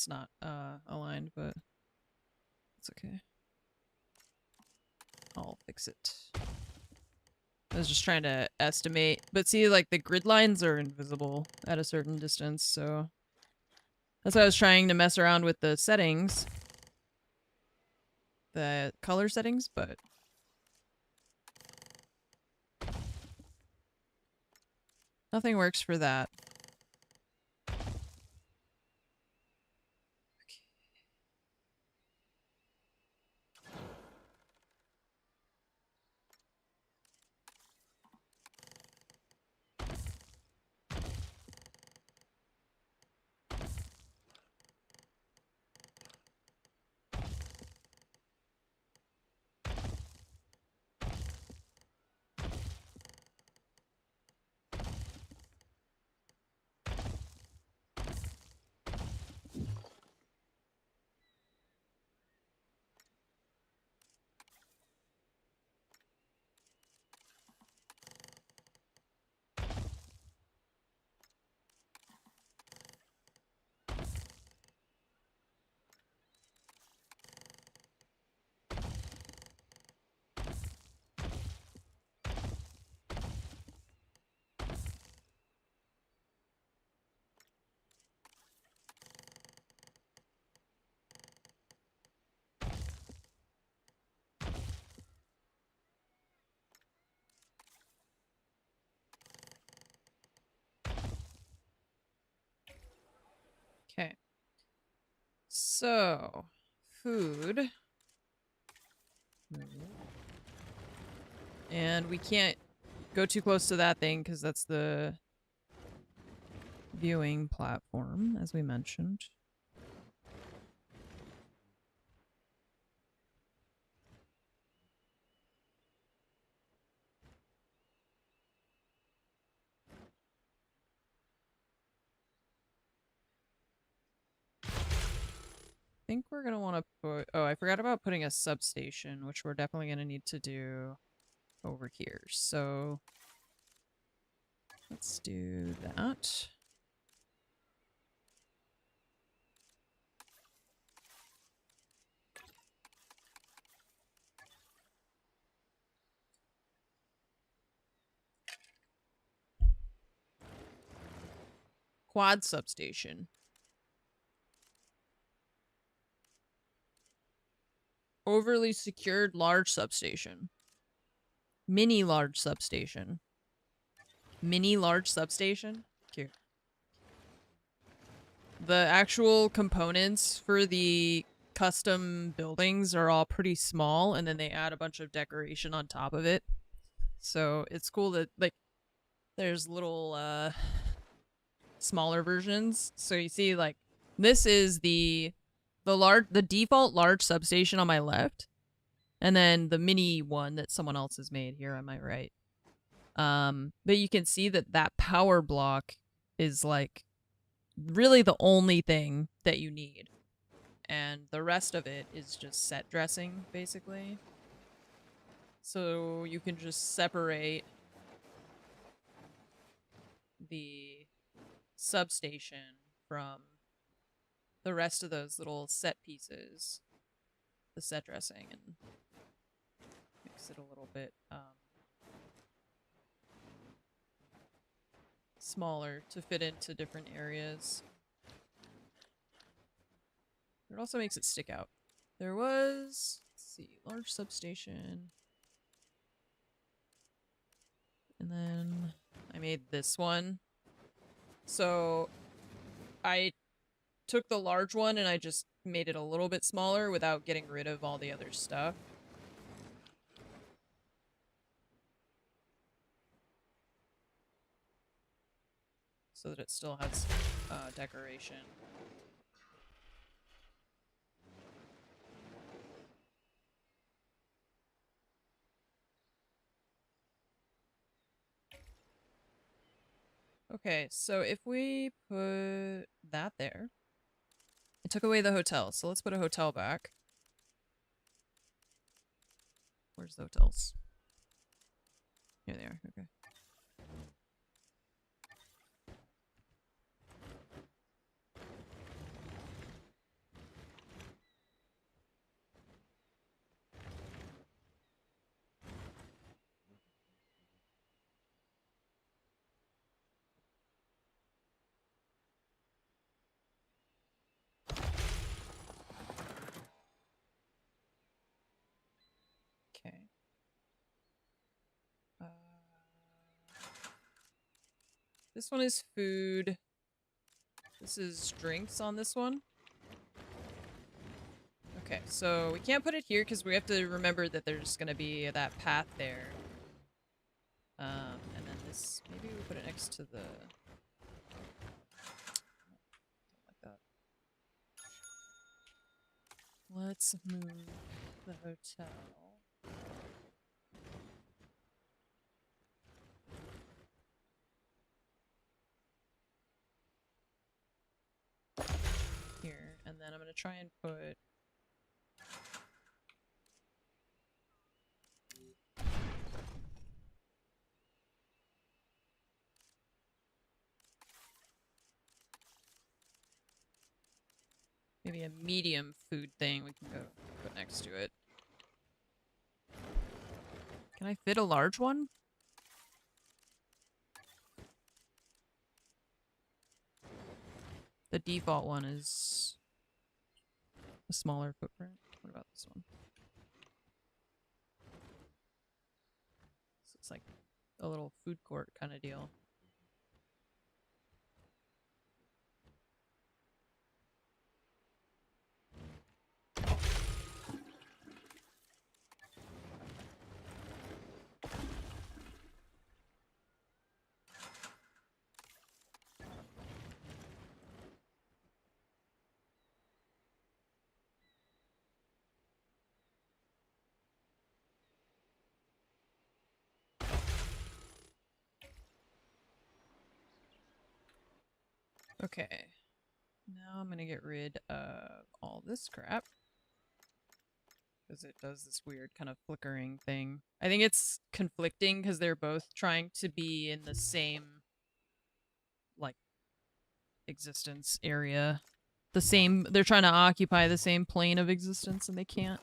it's not aligned, but it's okay. I'll fix it. I was just trying to estimate, but see, like, the grid lines are invisible at a certain distance, so that's why I was trying to mess around with the settings, the color settings, but nothing works for that. Okay. So, food. And we can't go too close to that thing because that's the viewing platform, as we mentioned. I think we're gonna want to put... Oh, I forgot about putting a substation, which we're definitely gonna need to do over here. So let's do that. Quad substation. Overly secured large substation. Mini large substation. Mini large substation? Cute. The actual components for the custom buildings are all pretty small, and then they add a bunch of decoration on top of it. So it's cool that, like, there's little, smaller versions. So you see, like, this is the default large substation on my left, and then the mini one that someone else has made here on my right. But you can see that that power block is, like, really the only thing that you need. And the rest of it is just set dressing, basically. So you can just separate the substation from the rest of those little set pieces, the set dressing, and makes it a little bit smaller to fit into different areas. It also makes it stick out. There was, let's see, large substation. And then I made this one. So I took the large one and I just made it a little bit smaller without getting rid of all the other stuff. So that it still has decoration. Okay, so if we put that there, it took away the hotel, so let's put a hotel back. Where's the hotels? Here they are, okay. This one is food. This is drinks on this one. Okay, so we can't put it here because we have to remember that there's gonna be that path there. And then this, maybe we put it next to the... like that. Let's move the hotel. Here, and then I'm gonna try and put... maybe a medium food thing we can go put next to it. Can I fit a large one? The default one is a smaller footprint. What about this one? So it's like a little food court kind of deal. Okay. Now I'm gonna get rid of all this crap. Because it does this weird kind of flickering thing. I think it's conflicting because they're both trying to be in the same, like, existence area. The same, they're trying to occupy the same plane of existence and they can't.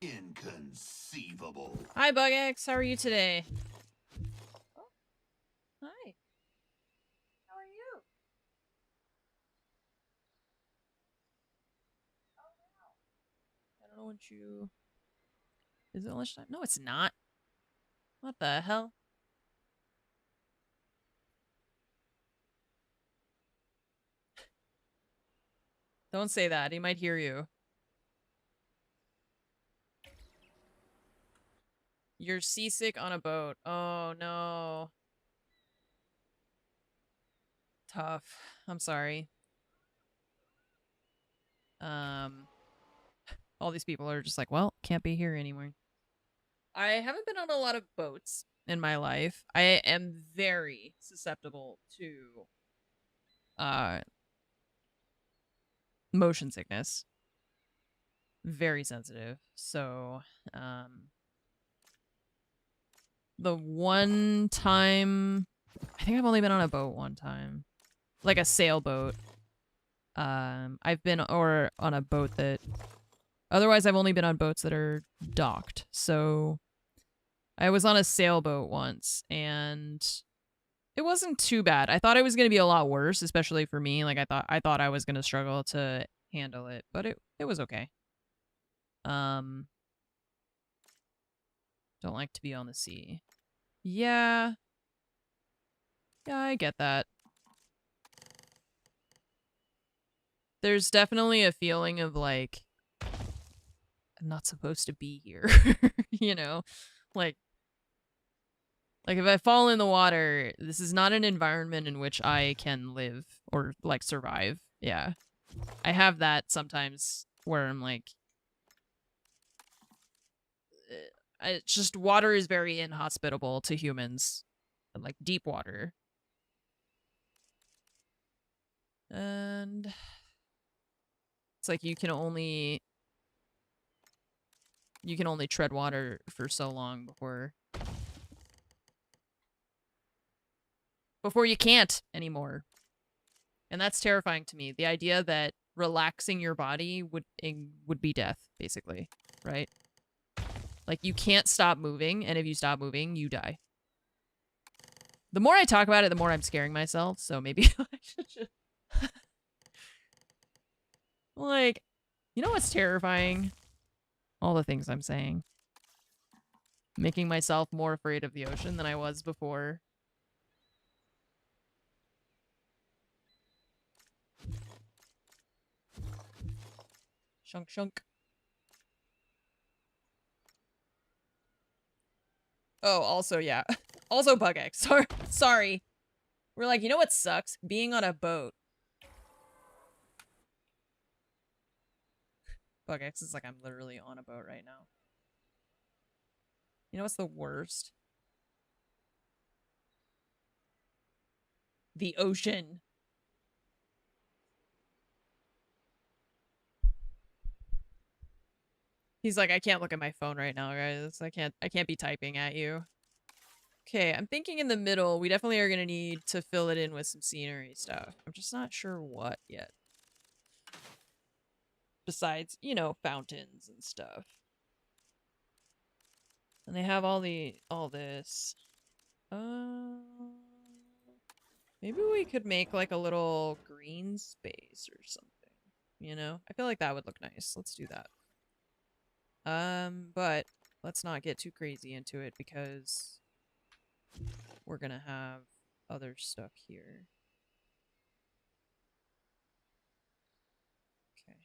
Inconceivable. Hi, BugX. How are you today? Oh, hi. How are you? Oh, wow. I don't know what you... Is it lunchtime? No, it's not. What the hell? Don't say that. He might hear you. You're seasick on a boat. Oh, no. Tough. I'm sorry. All these people are just like, well, can't be here anymore. I haven't been on a lot of boats in my life. I am very susceptible to motion sickness. Very sensitive. So, the one time, I think I've only been on a boat one time. Like a sailboat. I've been, or on a boat that, otherwise I've only been on boats that are docked. So, I was on a sailboat once, and it wasn't too bad. I thought it was going to be a lot worse, especially for me. Like, I thought I was going to struggle to handle it, but it was okay. Don't like to be on the sea. Yeah. Yeah, I get that. There's definitely a feeling of, like, I'm not supposed to be here. You know? Like, if I fall in the water, this is not an environment in which I can live or, like, survive. Yeah. I have that sometimes where I'm like, It's just water is very inhospitable to humans, and like deep water. And it's like you can only tread water for so long before you can't anymore. And that's terrifying to me. The idea that relaxing your body would be death, basically, right? Like, you can't stop moving, and if you stop moving, you die. The more I talk about it, the more I'm scaring myself, so maybe I should just... Like, you know what's terrifying? All the things I'm saying. Making myself more afraid of the ocean than I was before. Shunk shunk. Oh, also, yeah. Also Bug X. Sorry. We're like, you know what sucks? Being on a boat. Bug X is like, I'm literally on a boat right now. You know what's the worst? The ocean. He's like, I can't look at my phone right now, guys. I can't be typing at you. Okay, I'm thinking in the middle, we definitely are gonna need to fill it in with some scenery stuff. I'm just not sure what yet. Besides, you know, fountains and stuff. And they have all this. Maybe we could make like a little green space or something, you know? I feel like that would look nice. Let's do that. But let's not get too crazy into it because we're gonna have other stuff here. Okay.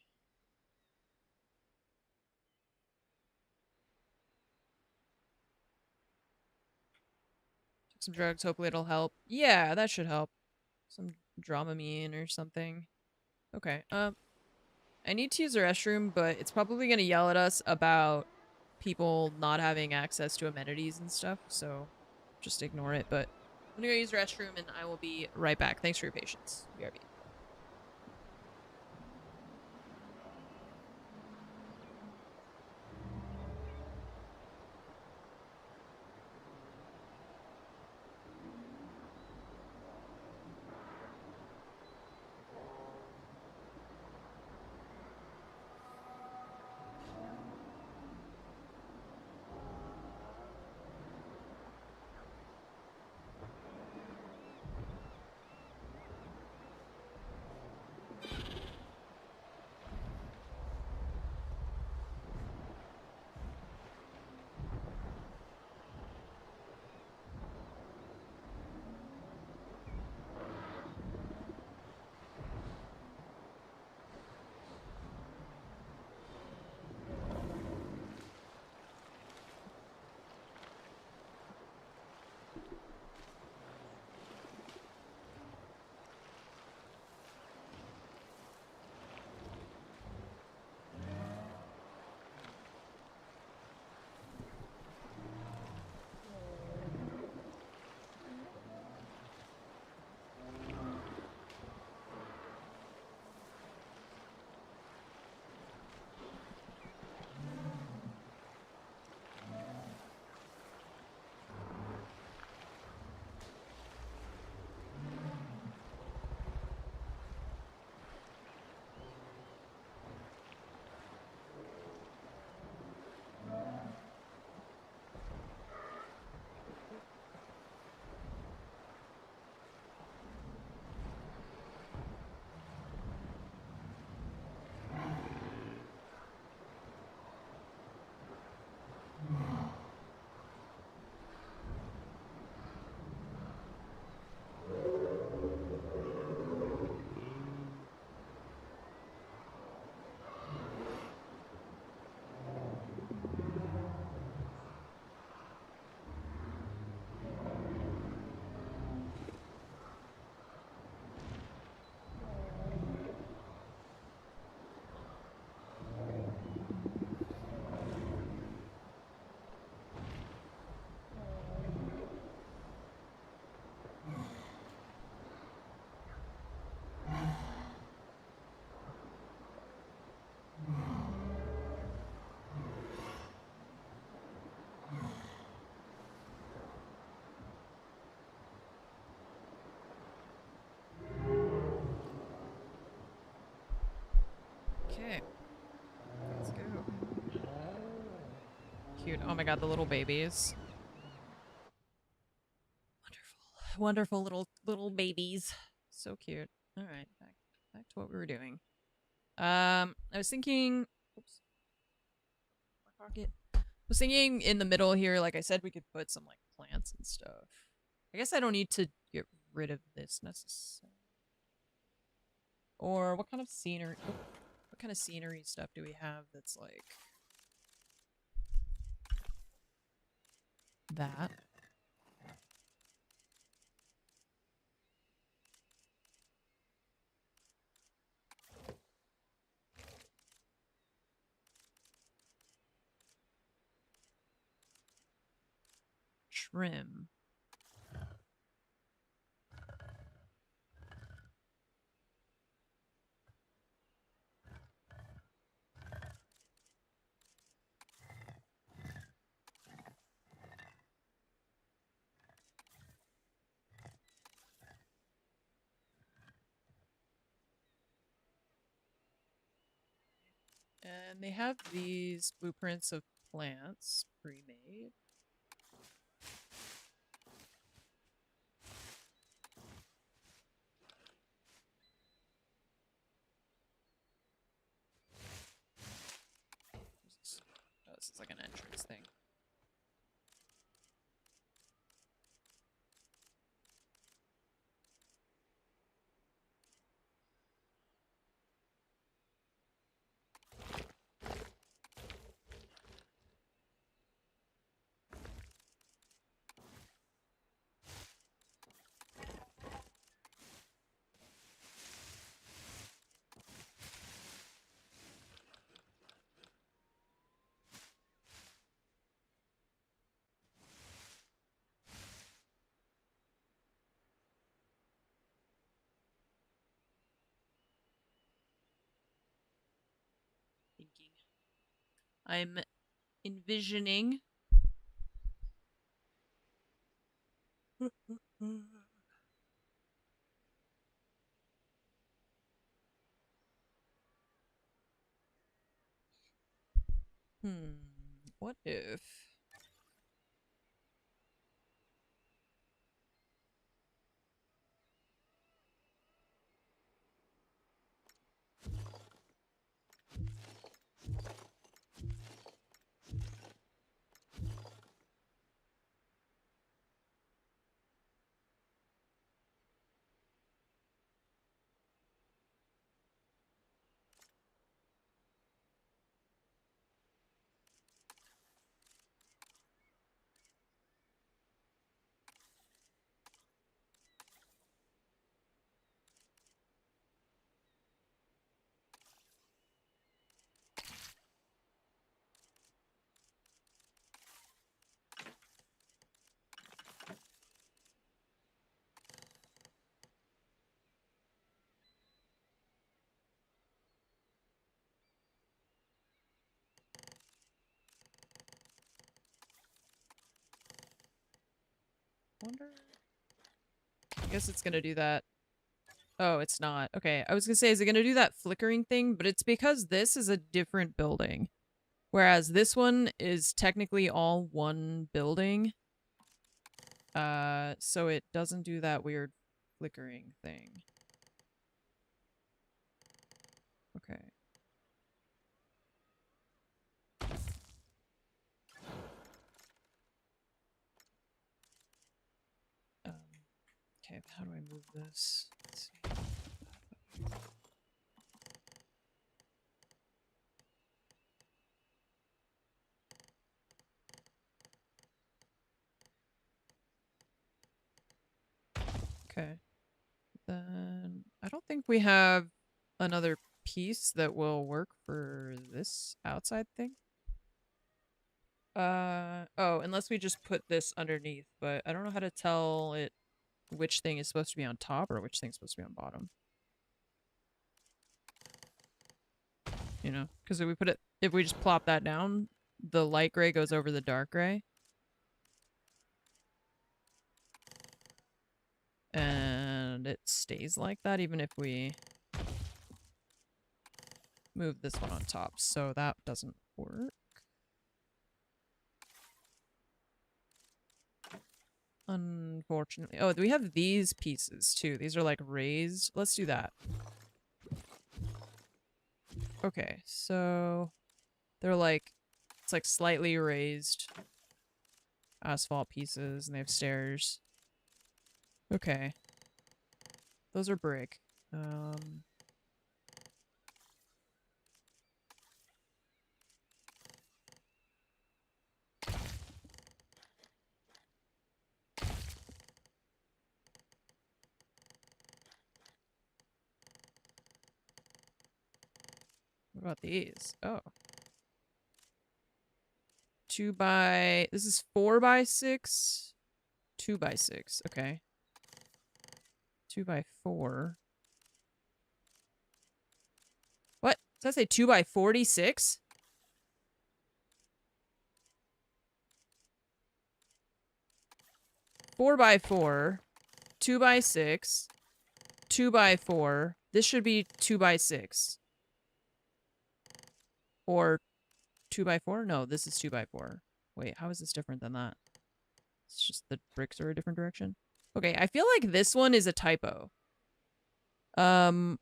Took some drugs, hopefully it'll help. Yeah, that should help. Some Dramamine or something. Okay, I need to use the restroom, but it's probably gonna yell at us about people not having access to amenities and stuff, so just ignore it. But I'm gonna go use the restroom and I will be right back. Thanks for your patience. BRB. cute. Oh my god, the little babies. Wonderful. Wonderful little babies. So cute. All right, back to what we were doing. I was thinking, oops. My pocket. I was thinking in the middle here, like I said, we could put some like plants and stuff. I guess I don't need to get rid of this necessarily. Or what kind of scenery? Oh, what kind of scenery stuff do we have that's like that? Trim. And they have these blueprints of plants pre-made. Oh, this is like an entrance thing. Thinking. I'm envisioning. What if? Wonder. I guess it's gonna do that. Oh, it's not. Okay, I was gonna say, is it gonna do that flickering thing? But it's because this is a different building. Whereas this one is technically all one building. So it doesn't do that weird flickering thing. Okay. Okay, how do I move this? Let's see. Okay. Then I don't think we have another piece that will work for this outside thing. Oh, unless we just put this underneath, but I don't know how to tell it which thing is supposed to be on top or which thing's supposed to be on bottom. You know, because if we just plop that down, the light gray goes over the dark gray. And it stays like that even if we move this one on top, so that doesn't work. Unfortunately. Oh, we have these pieces too. These are like raised. Let's do that. Okay, so they're like, it's like slightly raised asphalt pieces and they have stairs. Okay. Those are brick. What about these? Oh. 2 by... This is 4 by 6? 2 by 6. Okay. 2 by 4. What? Does that say 2 by 46? Four by 4. 2 by 6. 2 by 4. This should be 2 by 6. Or 2 by 4? No, this is 2 by 4. Wait, how is this different than that? It's just the bricks are a different direction. Okay, I feel like this one is a typo. So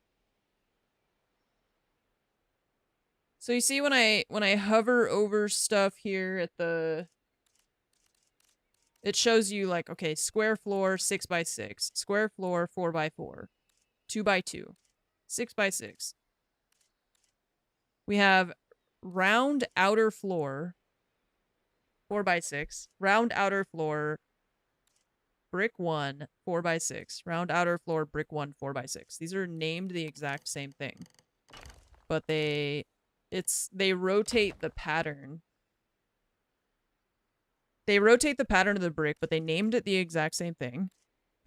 you see when I hover over stuff here at the, it shows you like, okay, square floor 6 by 6, square floor 4 by 4, 2 by 2, 6 by 6. We have round outer floor 4 by 6, round outer floor brick 1 4 by 6, round outer floor brick 1 4 by 6. These are named the exact same thing, but they rotate the pattern. They rotate the pattern of the brick, but they named it the exact same thing.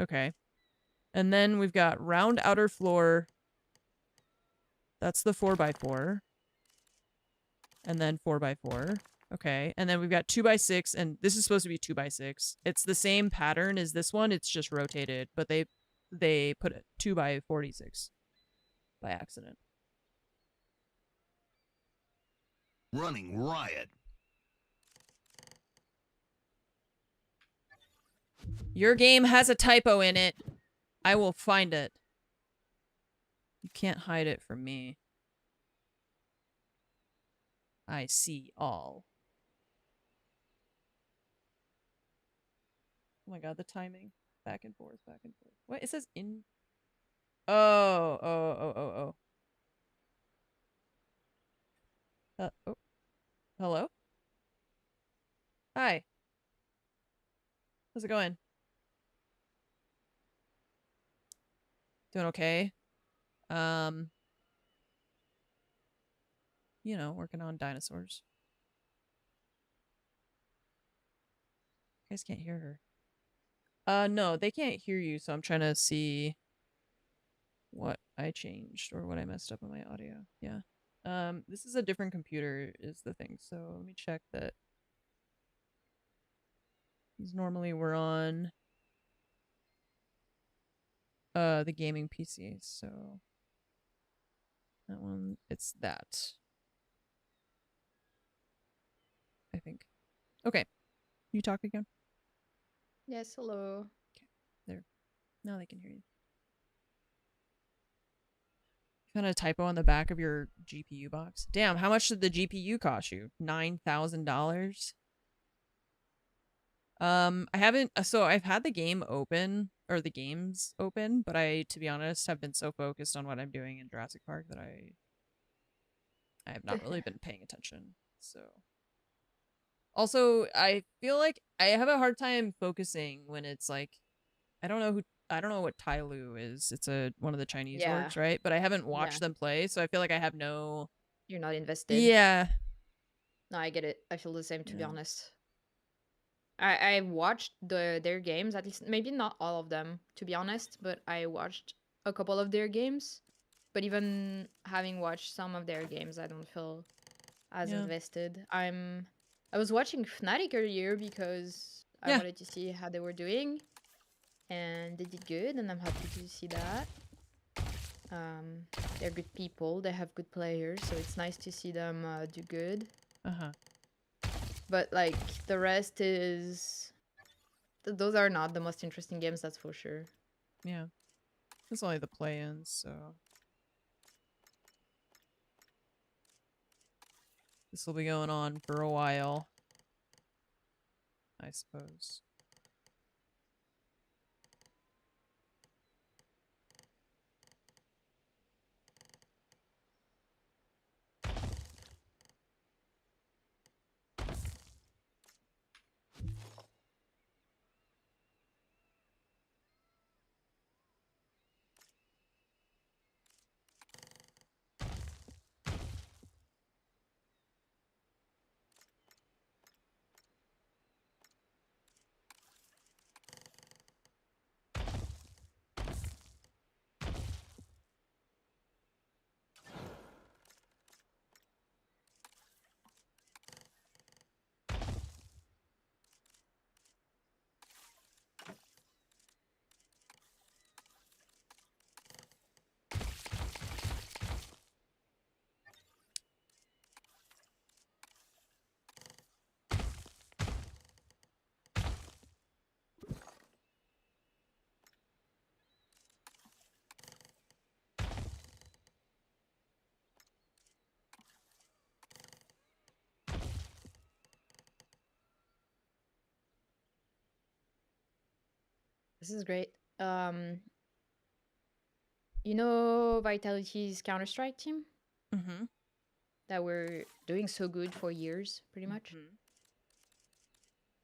Okay. And then we've got round outer floor. That's the 4 by 4. And then 4 by 4. Okay. And then we've got 2 by 6, and this is supposed to be 2 by 6. It's the same pattern as this one. It's just rotated, but they put it 2 by 46 by accident. Running riot. Your game has a typo in it. I will find it. You can't hide it from me. I see all. Oh my god, the timing. Back and forth, back and forth. What? It says in... Oh. Oh. Hello? Hi. How's it going? Doing okay. You know, working on dinosaurs. You guys can't hear her. No, they can't hear you, so I'm trying to see what I changed or what I messed up on my audio. Yeah. This is a different computer is the thing, so let me check that. Because normally we're on the gaming PC, so that one, it's that. I think. Okay. You talk again? Yes, hello. Okay. There. Now they can hear you. You found a typo on the back of your GPU box? Damn, how much did the GPU cost you? $9,000? I haven't, so I've had the game open, or the games open, but I, to be honest, have been so focused on what I'm doing in Jurassic Park that I have not really been paying attention, so. Also, I feel like I have a hard time focusing when it's like, I don't know what Tai Lu is. It's one of the Chinese Yeah. orcs, right? But I haven't watched them play, so I feel like I have no... You're not invested. Yeah. No, I get it. I feel the same, to be honest. I watched their games, at least, maybe not all of them, to be honest, but I watched a couple of their games. But even having watched some of their games, I don't feel as invested. I was watching Fnatic earlier because I wanted to see how they were doing. And they did good, and I'm happy to see that. They're good people, they have good players, so it's nice to see them do good. But like the rest is those are not the most interesting games, that's for sure. Yeah. It's only the play-ins, so this will be going on for a while, I suppose. This is great. You know Vitality's Counter-Strike team Mm-hmm. that were doing so good for years, pretty much.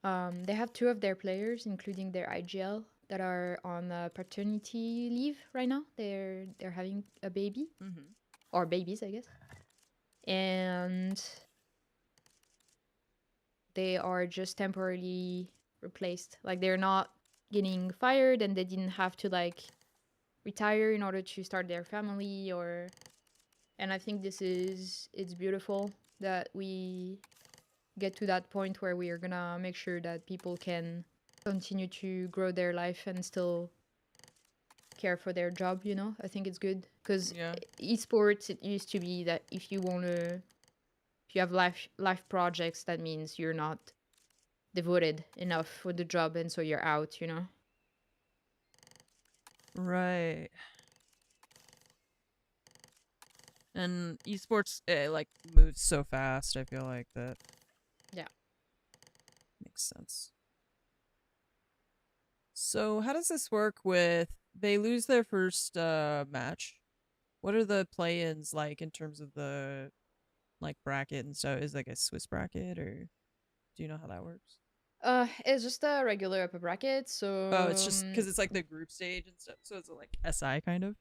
Mm-hmm. They have two of their players, including their IGL, that are on paternity leave right now. They're having a baby, Mm-hmm. or babies, I guess, and they are just temporarily replaced. Like they're not getting fired, and they didn't have to like retire in order to start their family or. And I think it's beautiful that we get to that point where we are gonna make sure that people can continue to grow their life and still care for their job, you know. I think it's good because Yeah. esports, it used to be that if you have life projects, that means you're not devoted enough for the job, and so you're out, you know. Right. And esports, like, moves so fast, I feel like that. Yeah. Makes sense. So, how does this work with they lose their first match? What are the play-ins like in terms of the like bracket and stuff? Is it like a Swiss bracket, or do you know how that works? It's just a regular upper bracket, so Oh, it's just because it's like the group stage and stuff. So it's like SI kind of.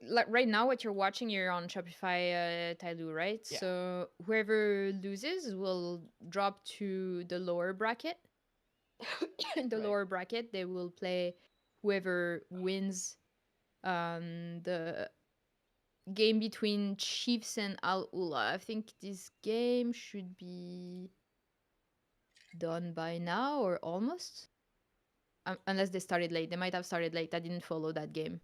like right now what you're watching, you're on Shopify Tailu, right? Yeah. So whoever loses will drop to the lower bracket. In the Right. lower bracket, they will play whoever wins the game between Chiefs and Al Ula. I think this game should be done by now or almost. Unless they started late. They might have started late. I didn't follow that game.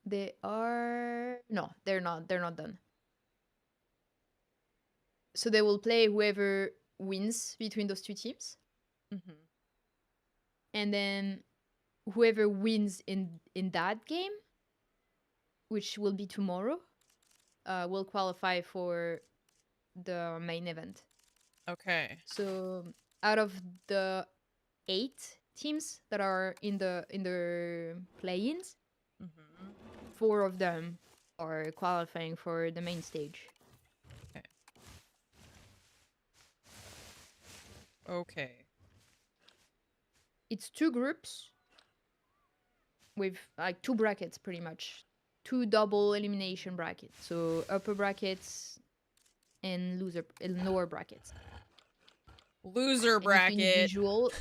They are no, they're not. They're not done. So they will play whoever wins between those two teams, Mm-hmm. and then whoever wins in that game, which will be tomorrow, will qualify for the main event. Okay. So out of the 8 teams that are in the play-ins, Mm-hmm. 4 of them are qualifying for the main stage. Okay. It's 2 groups with like 2 brackets, pretty much 2 double elimination brackets. So upper brackets and lower brackets. Loser And if you need bracket. visual,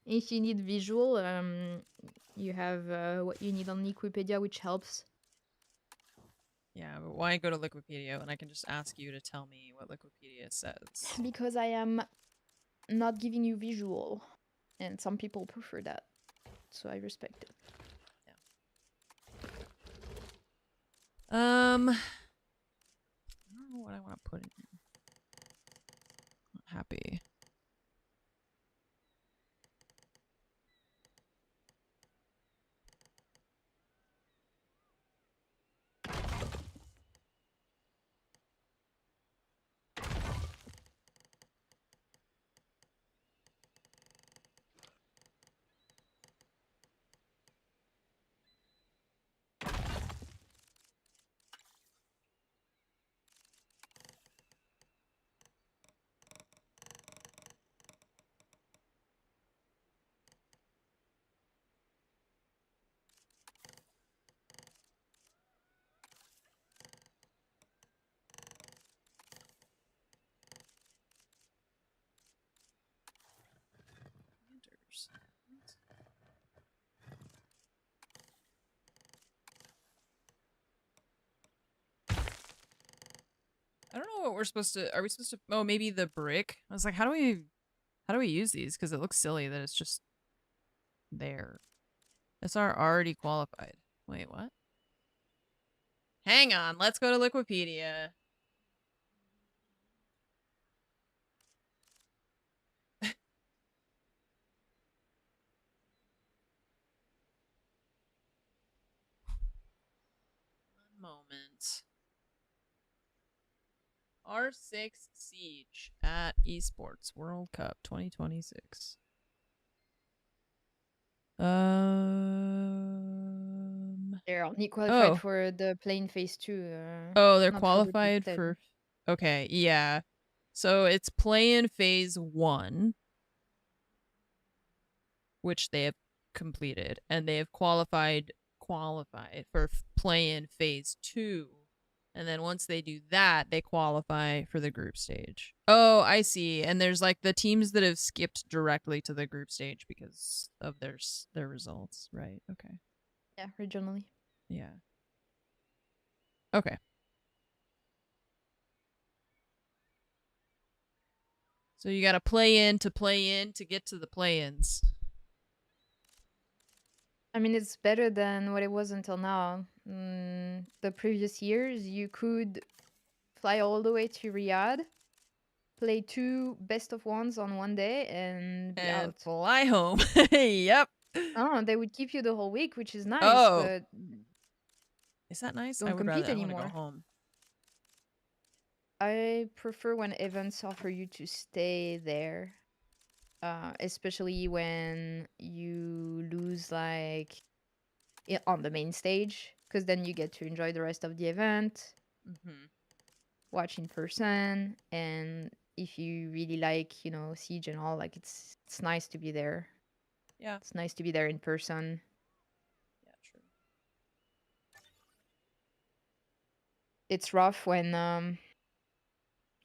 if you need visual, you have what you need on Wikipedia, which helps. Yeah, but why go to Wikipedia when I can just ask you to tell me what Wikipedia says? Because I am not giving you visual, and some people prefer that, so I respect it. I don't know what I want to put in here. Not happy. we're supposed to. Are we supposed to? Oh, maybe the brick. I was like, how do we use these? Because it looks silly that it's just there. SR already qualified. Wait, what? Hang on. Let's go to Wikipedia. One moment. R6 Siege at Esports World Cup 2026. They're only qualified Oh. for the plane phase 2. Oh, they're not for the qualified big for. Okay, yeah. So it's play-in phase 1, which they have completed, and they have qualified for play-in phase 2. And then once they do that, they qualify for the group stage. Oh, I see. And there's like the teams that have skipped directly to the group stage because of their results, right? Okay. Yeah, regionally. Yeah. Okay. So you got to play in to get to the play-ins. I mean, it's better than what it was until now. The previous years, you could fly all the way to Riyadh, play 2 best of ones on one day, and be And out. fly home. Yep. Oh, they would keep you the whole week, which is nice, Oh. but Is that nice? don't I would compete rather. I want to anymore. go home. I prefer when events offer you to stay there, especially when you lose like on the main stage, because then you get to enjoy the rest of the event, watch in person, and if you really like, you know, Siege and all, like it's nice to be there. Yeah. It's nice to be there in person. Yeah, true. It's rough when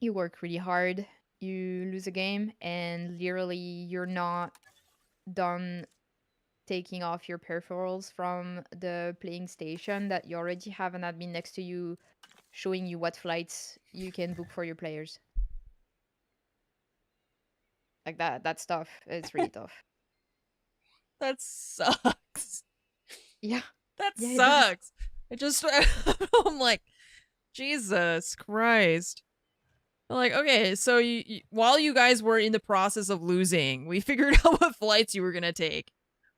you work really hard, you lose a game, and literally you're not done taking off your peripherals from the playing station that you already have an admin next to you showing you what flights you can book for your players. Like that's tough. It's really tough. That sucks. Yeah. That Yeah, it does. sucks. I just I'm like, Jesus Christ. Like, okay, so you while you guys were in the process of losing, we figured out what flights you were gonna take.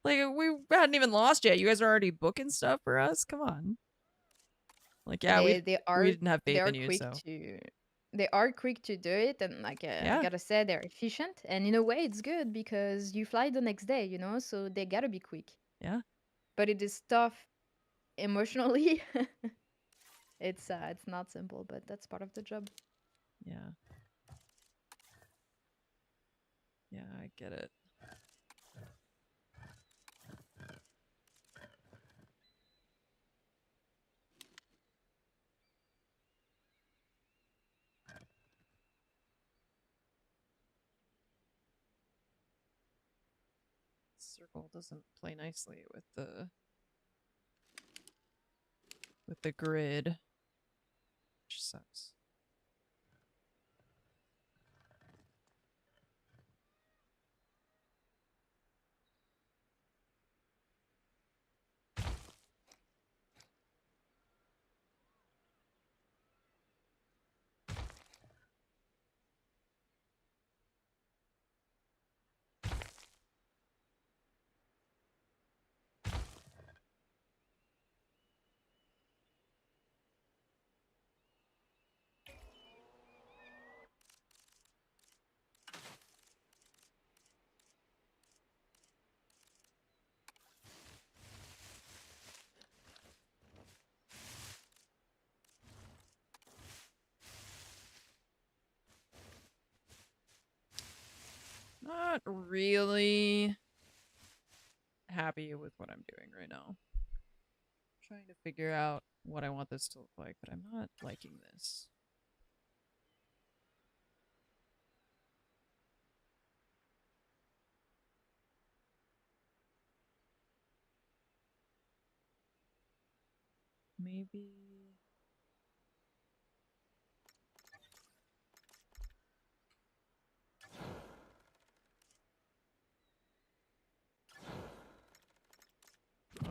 Like, we hadn't even lost yet. You guys are already booking stuff for us. Come on. Like, yeah, we didn't have they faith are in you, quick so to they are quick to do it, and like I yeah. gotta say they're efficient, and in a way it's good because you fly the next day, you know, so they gotta be quick. Yeah. But it is tough emotionally. It's not simple, but that's part of the job. Yeah. Yeah, I get it. Circle doesn't play nicely with the grid, which sucks. Not really happy with what I'm doing right now. Trying to figure out what I want this to look like, but I'm not liking this. Maybe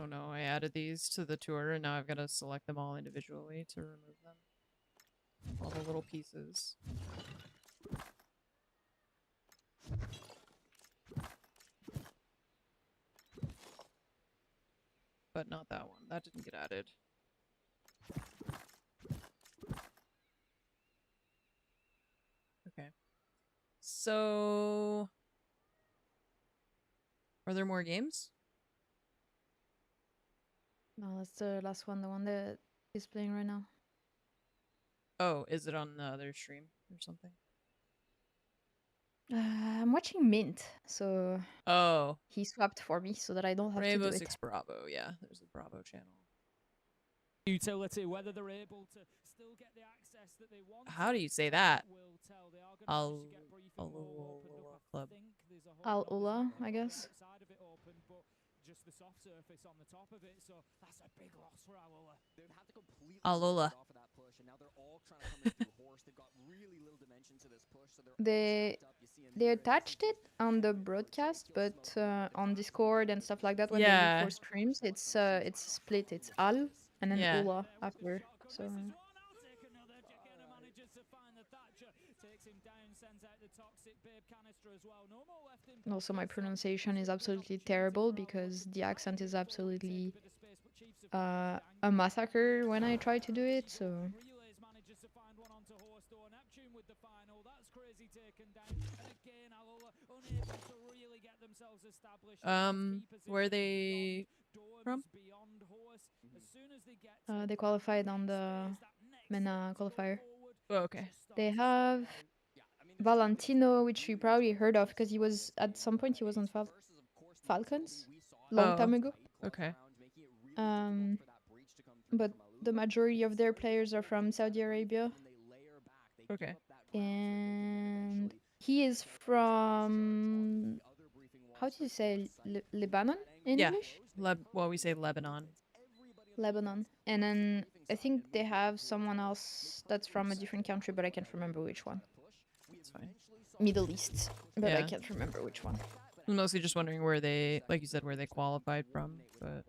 Oh no, I added these to the tour and now I've got to select them all individually to remove them. All the little pieces. But not that one. That didn't get added. Okay. So... Are there more games? No, that's the last one, the one that is playing right now. Oh, is it on the other stream or something? I'm watching Mint, so Oh, he swapped for me so that I don't have to Rainbow do it. Six Bravo. Yeah, there's a Bravo channel. Utility, whether they're able to still get the access that they want. How do you say that? Will tell. They are gonna manage to get briefing more opened up. Club. I think there's a whole Al lot of Ula, this I guess. outside of it open, but just the soft surface on the top of it, so that's a big loss for Alola. They would have to completely Alola. off of that push, and now they're all trying to come in through horse. They've got really little dimension to this push, so they're They attached it on the broadcast, but on Discord and stuff like that, when they Yeah. do for streams, it's split. It's Al and then Yeah. Ula after. So also my pronunciation is absolutely terrible because the accent is absolutely a massacre when I try to do it. So where are they from? they qualified on the MENA qualifier. Oh, okay. They have Valentino, which you probably heard of because he was at some point he was on Falcons long time ago. Okay. But the majority of their players are from Saudi Arabia. Okay. And he is from, how do you say, Lebanon in Yeah. English? Well, we say Lebanon. Lebanon. And then I think they have someone else that's from a different country, but I can't remember which one. That's fine. Middle East, but I Yeah. can't remember which one. I'm mostly just wondering where they, like you said, where they qualified from, but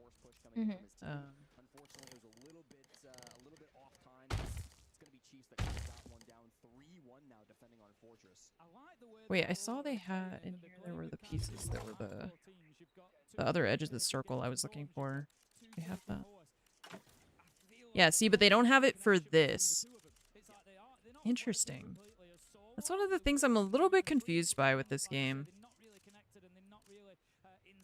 Unfortunately, it was a little bit off time. It's gonna be Chiefs that got one down 3-1 now, defending on Fortress. wait, I saw they had in here. There were the pieces that were the other edge of the circle I was looking for. They have that. Yeah, see, but they don't have it for this. Interesting. That's one of the things I'm a little bit confused by with this game.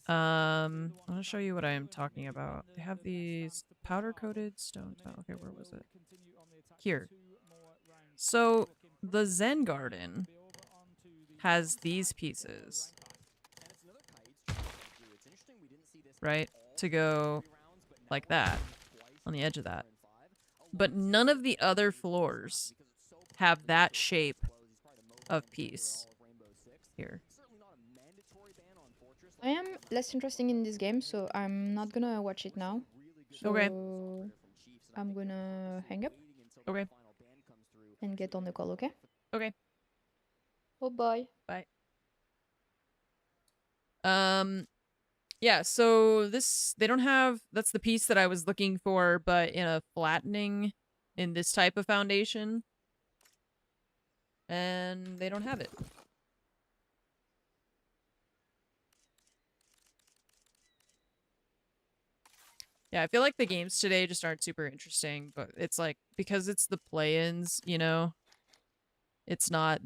I'm gonna show you what I am talking about. They have these powder-coated stone tile. Okay, where was it? Here. So, the Zen Garden has these pieces. Right? To go like that. On the edge of that. But none of the other floors have that shape of piece. Here. I am less interested in this game, so I'm not gonna watch it now. So Okay. I'm gonna hang up Okay. and get on the call, okay? Okay. Oh, bye. Bye. Yeah, so they don't have, that's the piece that I was looking for, but in a flattening in this type of foundation. And they don't have it. Yeah, I feel like the games today just aren't super interesting, but it's like, because it's the play-ins, you know, it's not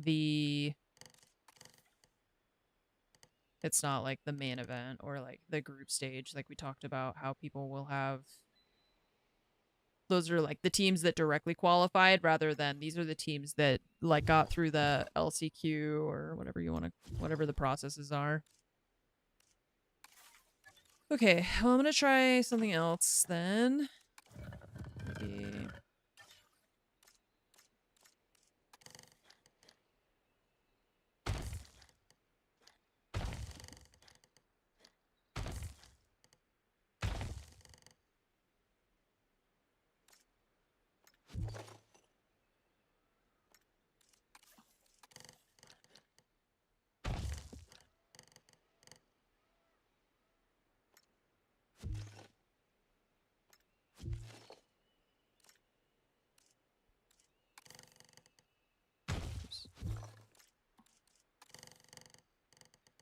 like the main event or like the group stage. Like we talked about how people will have, those are like the teams that directly qualified rather than these are the teams that like got through the LCQ or whatever you want to, whatever the processes are. Okay, well, I'm gonna try something else then. Maybe...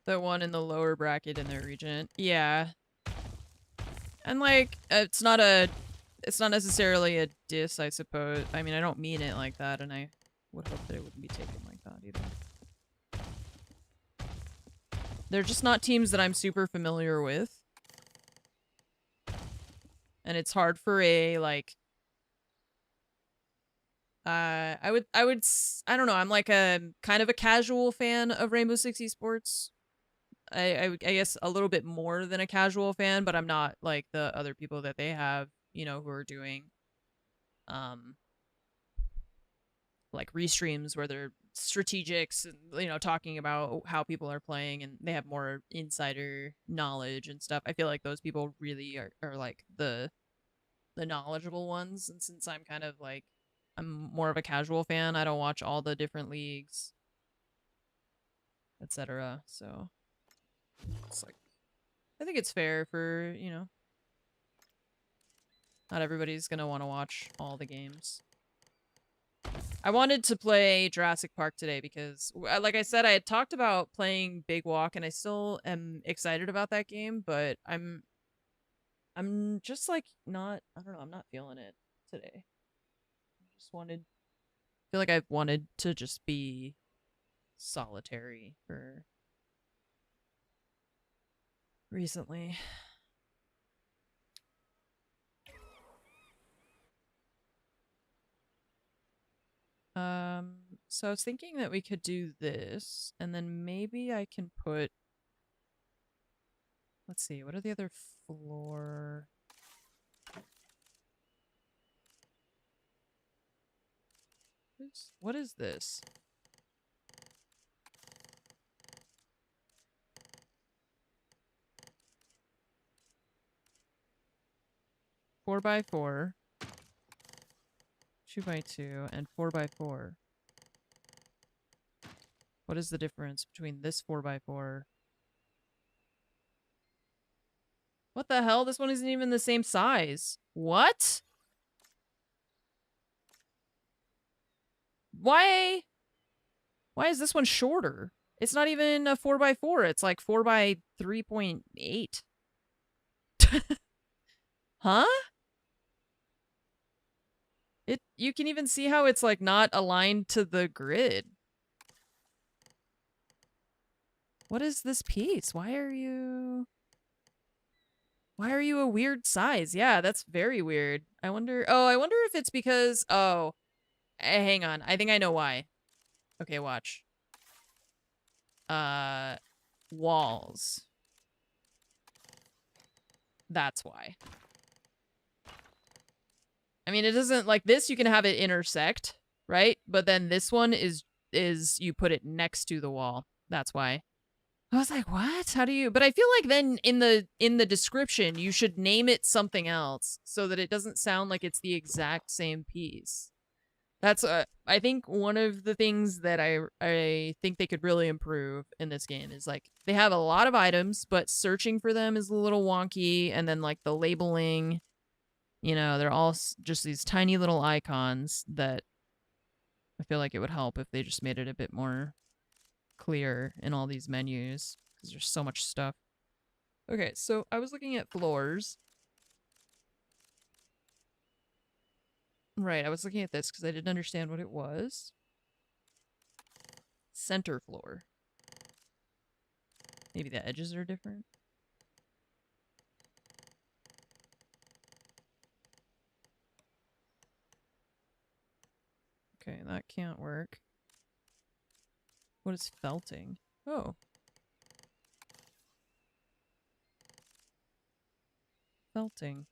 The one in the lower bracket in their region. Yeah. And like, it's not necessarily a diss, I suppose. I mean, I don't mean it like that, and I would hope that it wouldn't be taken like that either. They're just not teams that I'm super familiar with. And it's hard for a, like, I don't know, I'm like a kind of a casual fan of Rainbow Six Esports. I guess a little bit more than a casual fan, but I'm not like the other people that they have, you know, who are doing like restreams where they're strategics and, you know, talking about how people are playing and they have more insider knowledge and stuff. I feel like those people really are like the knowledgeable ones, and since I'm kind of like, I'm more of a casual fan, I don't watch all the different leagues, etc. So it's like, I think it's fair for, you know, not everybody's gonna want to watch all the games. I wanted to play Jurassic Park today because, like I said, I had talked about playing Big Walk, and I still am excited about that game, but I'm just like not, I don't know, I'm not feeling it today. I feel like I've wanted to just be solitary for recently. So I was thinking that we could do this, and then maybe I can put, let's see, what are the other floor? What is this? Four by 4, 2 by 2, and 4 by 4. What is the difference between this 4 by 4? What the hell? This one isn't even the same size. What? Why is this one shorter? It's not even a 4 by 4. It's like 4 by 3.8. Huh? You can even see how it's like not aligned to the grid. What is this piece? Why are you a weird size? Yeah, that's very weird. I wonder if it's because, hang on. I think I know why. Okay, watch. Walls. That's why. I mean, it doesn't, like, this you can have it intersect, right? But then this one is you put it next to the wall. That's why. I was like, what? How do you? But I feel like then in the description, you should name it something else so that it doesn't sound like it's the exact same piece. That's I think one of the things that I think they could really improve in this game is, like, they have a lot of items, but searching for them is a little wonky, and then, like, the labeling, you know, they're all just these tiny little icons that I feel like it would help if they just made it a bit more clear in all these menus, because there's so much stuff. Okay, so I was looking at floors. Right, I was looking at this because I didn't understand what it was. Center floor. Maybe the edges are different. Okay, that can't work. What is felting? Oh. Felting.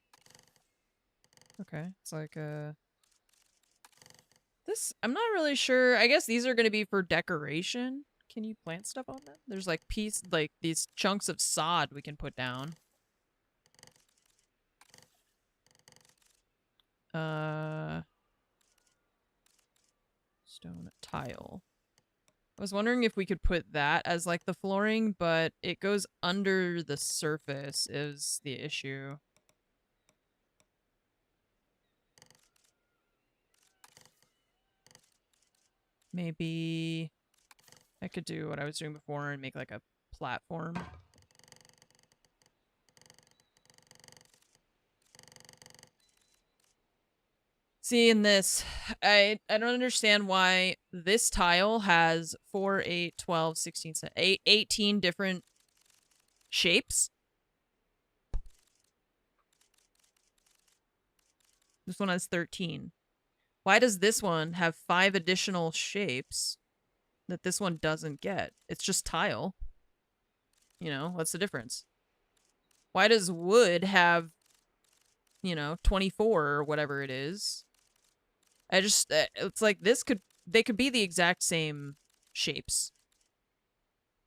Okay, it's like this, I'm not really sure. I guess these are going to be for decoration. Can you plant stuff on them? There's like these chunks of sod we can put down. Stone tile. I was wondering if we could put that as like the flooring, but it goes under the surface is the issue. Maybe I could do what I was doing before and make like a platform. See, in this, I don't understand why this tile has 4, 8, 12, 16, 18 different shapes. This one has 13. Why does this one have 5 additional shapes that this one doesn't get? It's just tile. You know, what's the difference? Why does wood have, you know, 24 or whatever it is? I just, it's like they could be the exact same shapes.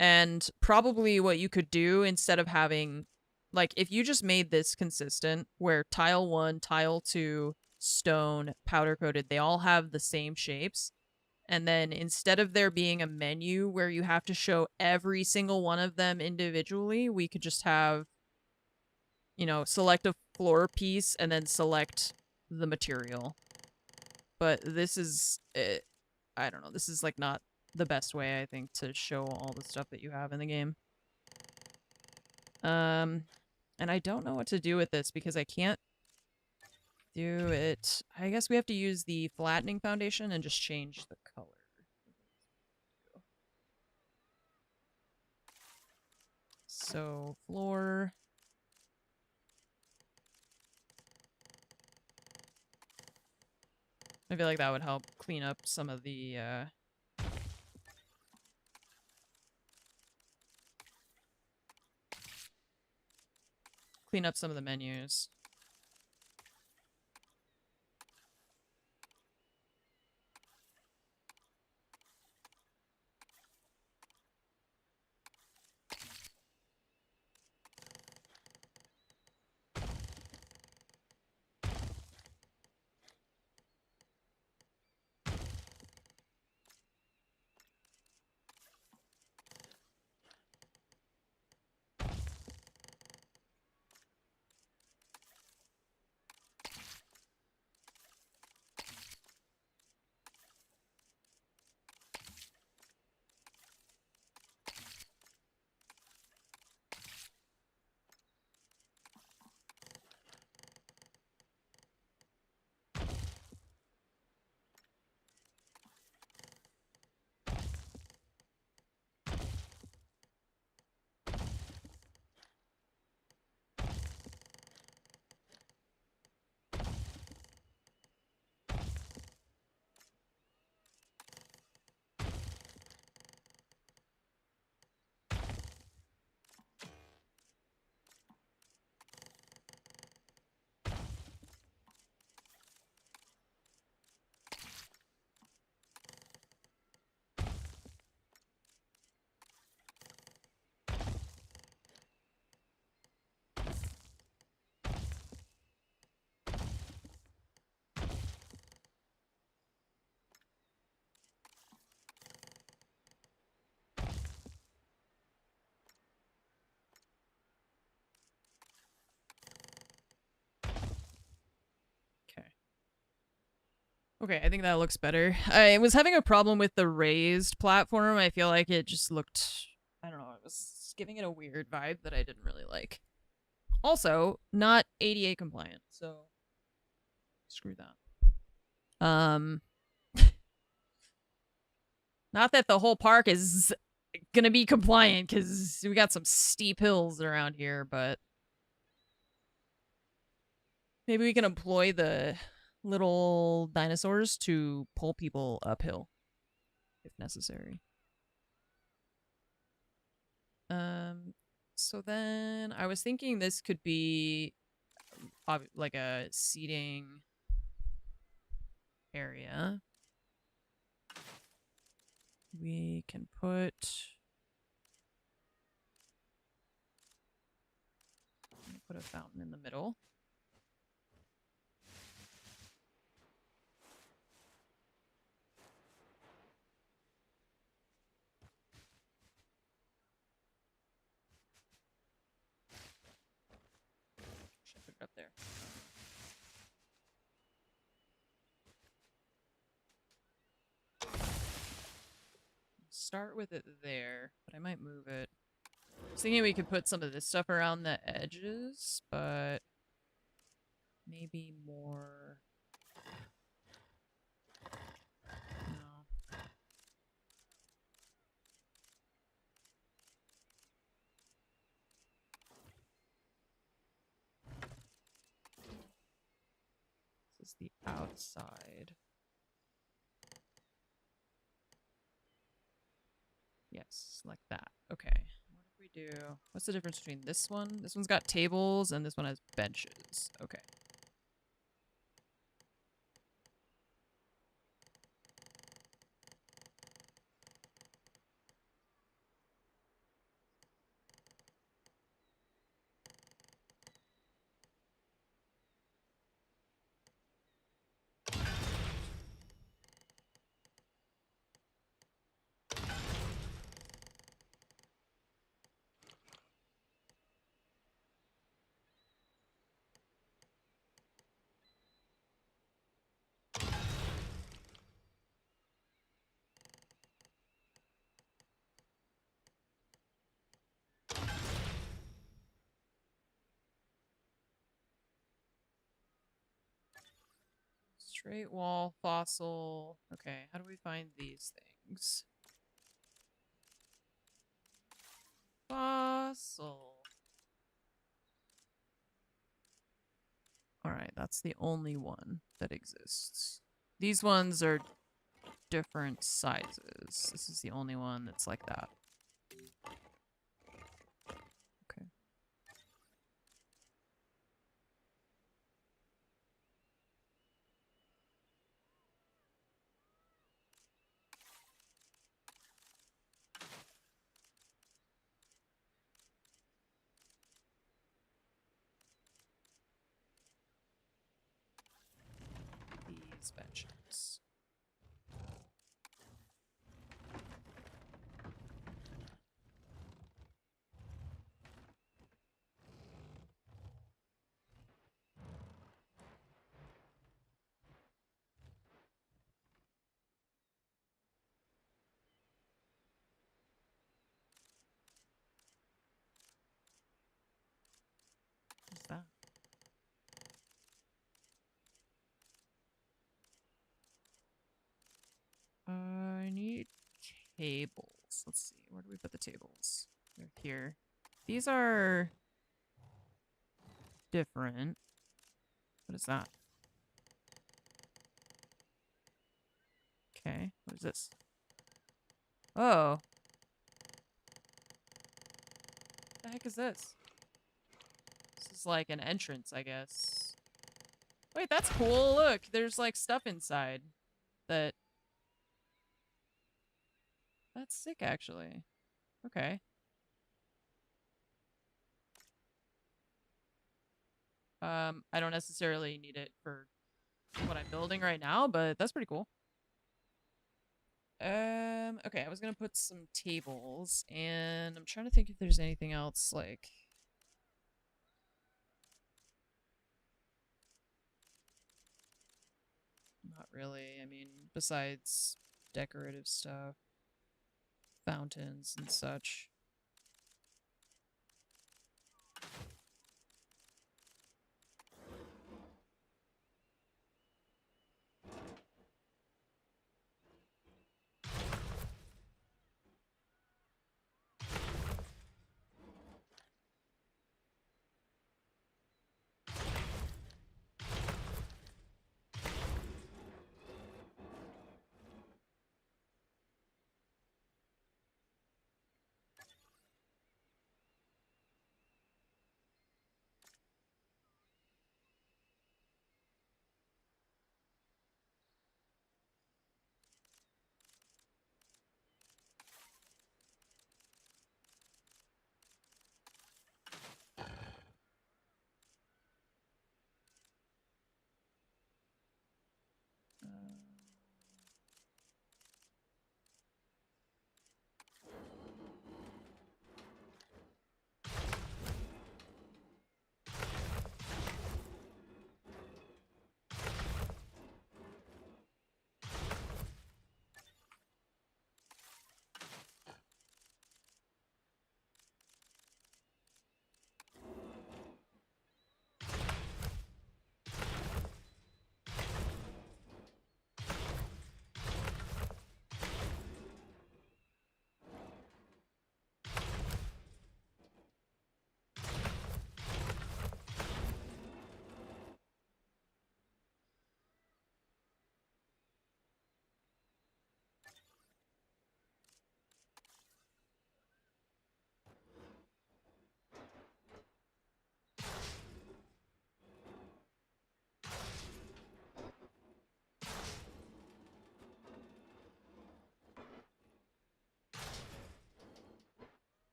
And probably what you could do instead of having, like, if you just made this consistent, where tile 1, tile 2, stone, powder coated, they all have the same shapes. And then instead of there being a menu where you have to show every single one of them individually, we could just have, you know, select a floor piece and then select the material. But this is, I don't know, this is like not the best way, I think, to show all the stuff that you have in the game. And I don't know what to do with this because I can't do it. I guess we have to use the flattening foundation and just change the color. So, floor. I feel like that would help clean up some of the, clean up some of the menus. Okay, I think that looks better. I was having a problem with the raised platform. I feel like it just looked, I don't know, it was giving it a weird vibe that I didn't really like. Also, not ADA compliant, so screw that. Not that the whole park is gonna be compliant, because we got some steep hills around here, but maybe we can employ the little dinosaurs to pull people uphill if necessary. So then I was thinking this could be like a seating area. We can put a fountain in the middle. Should put it up there. Start with it there, but I might move it was thinking we could put some of this stuff around the edges, but maybe more. No. This is the outside. Yes, like that. Okay. What if we do? What's the difference between this one? This one's got tables and this one has benches. Okay. Straight wall, fossil. Okay, how do we find these things? Fossil. Alright, that's the only one that exists. These ones are different sizes. This is the only one that's like that. Okay. These benches. What's that? I need tables. Let's see. Where do we put the tables? They're here. These are different. What is that? Okay. What is this? Oh. What the heck is this? This is like an entrance, I guess. Wait, that's cool. Look, there's like stuff inside that... That's sick, actually. Okay. I don't necessarily need it for what I'm building right now, but that's pretty cool. Okay, I was gonna put some tables, and I'm trying to think if there's anything else, like... Not really. I mean, besides decorative stuff, fountains and such.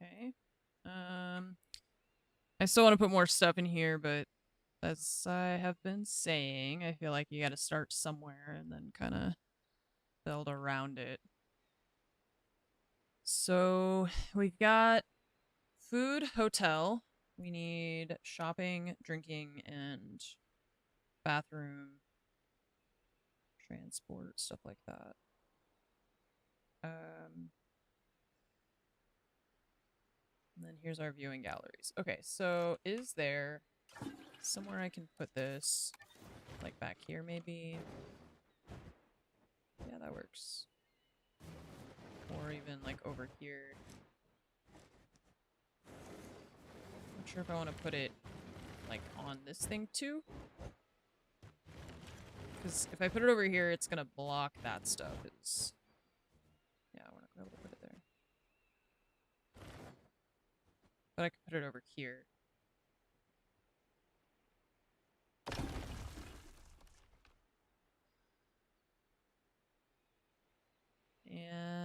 Okay. I still want to put more stuff in here, but as I have been saying, I feel like you got to start somewhere and then kind of build around it. So we've got food, hotel. We need shopping, drinking, and bathroom, transport, stuff like that. And then here's our viewing galleries. Okay, so is there somewhere I can put this? Like back here, maybe? Yeah, that works. Or even like over here. Not sure if I want to put it like on this thing too. Because if I put it over here, it's gonna block that stuff. Yeah, we're not gonna be able to put it there. But I could put it over here. And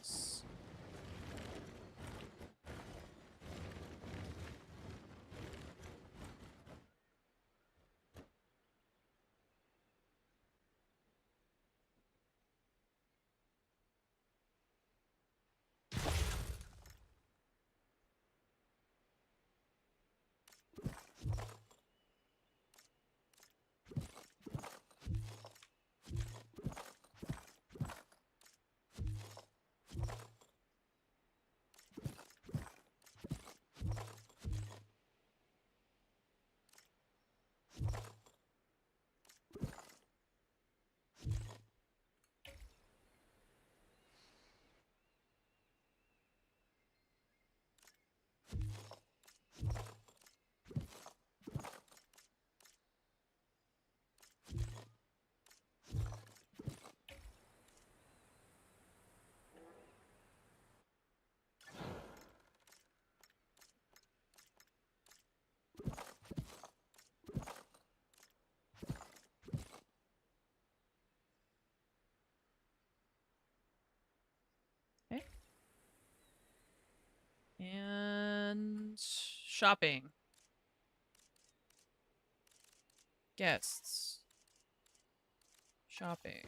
this. Okay. And shopping. Guests. Shopping.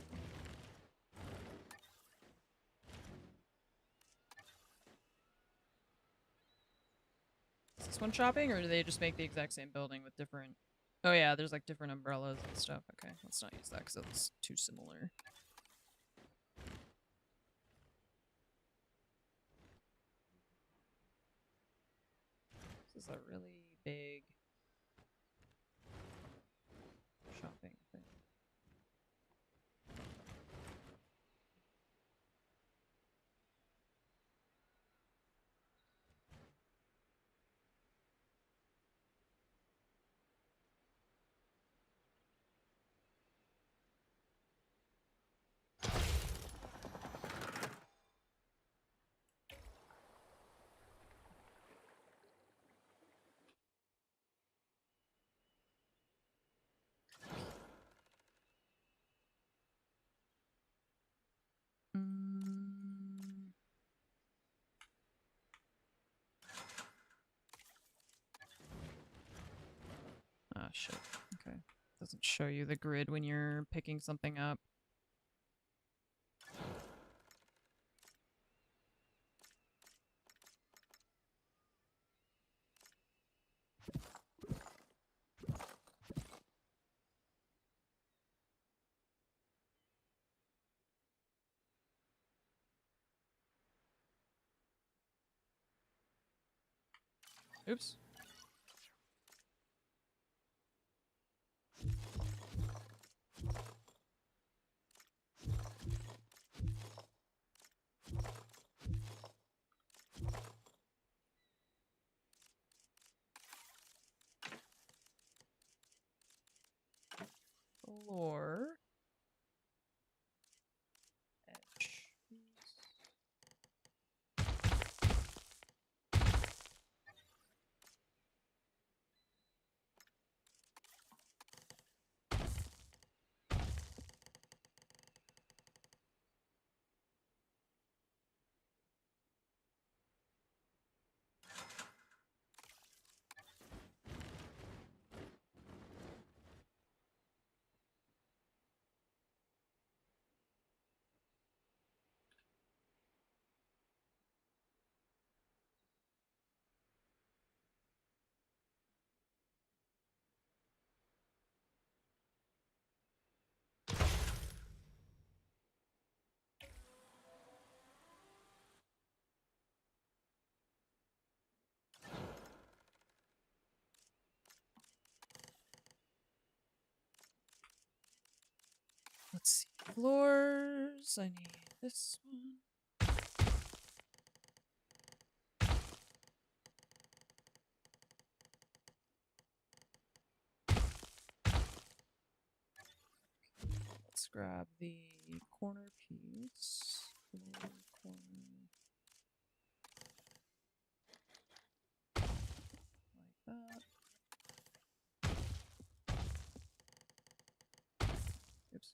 Is this one shopping, or do they just make the exact same building with different... Oh yeah, there's like different umbrellas and stuff. Okay, let's not use that because that's too similar. This is a really big shopping thing. Ah, shit. Okay. Doesn't show you the grid when you're picking something up. Oops. Floor. Edge. floors. I need this one. Let's grab the corner piece. Floor, corner. Like that. Oops.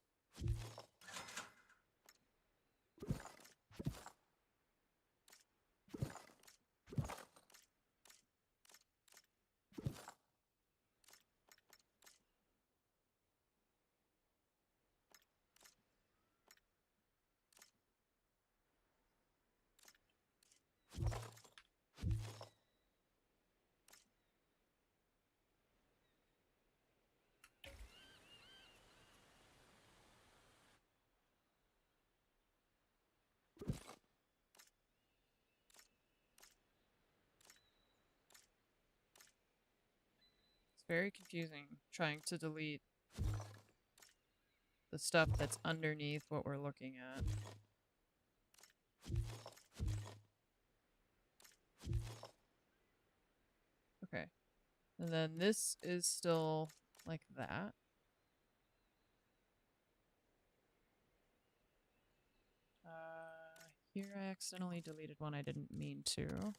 It's very confusing trying to delete the stuff that's underneath what we're looking at. Okay. And then this is still like that. Here I accidentally deleted one I didn't mean to.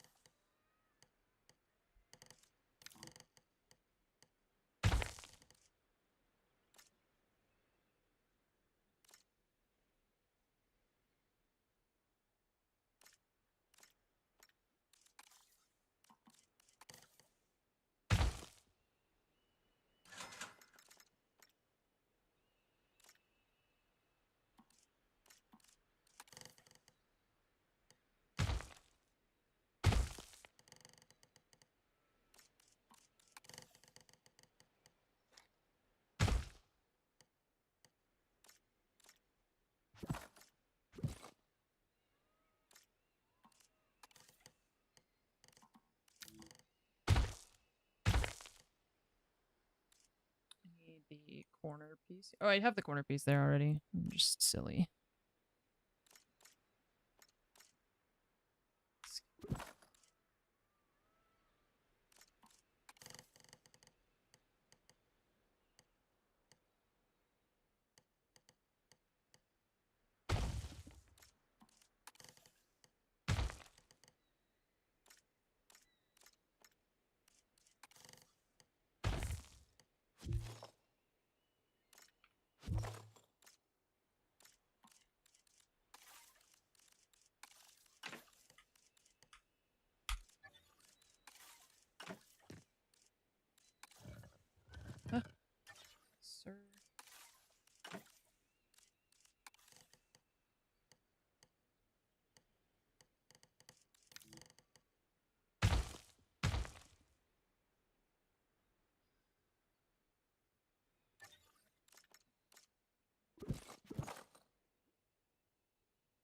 Need the corner piece. Oh, I have the corner piece there already. I'm just silly. Huh. Sir.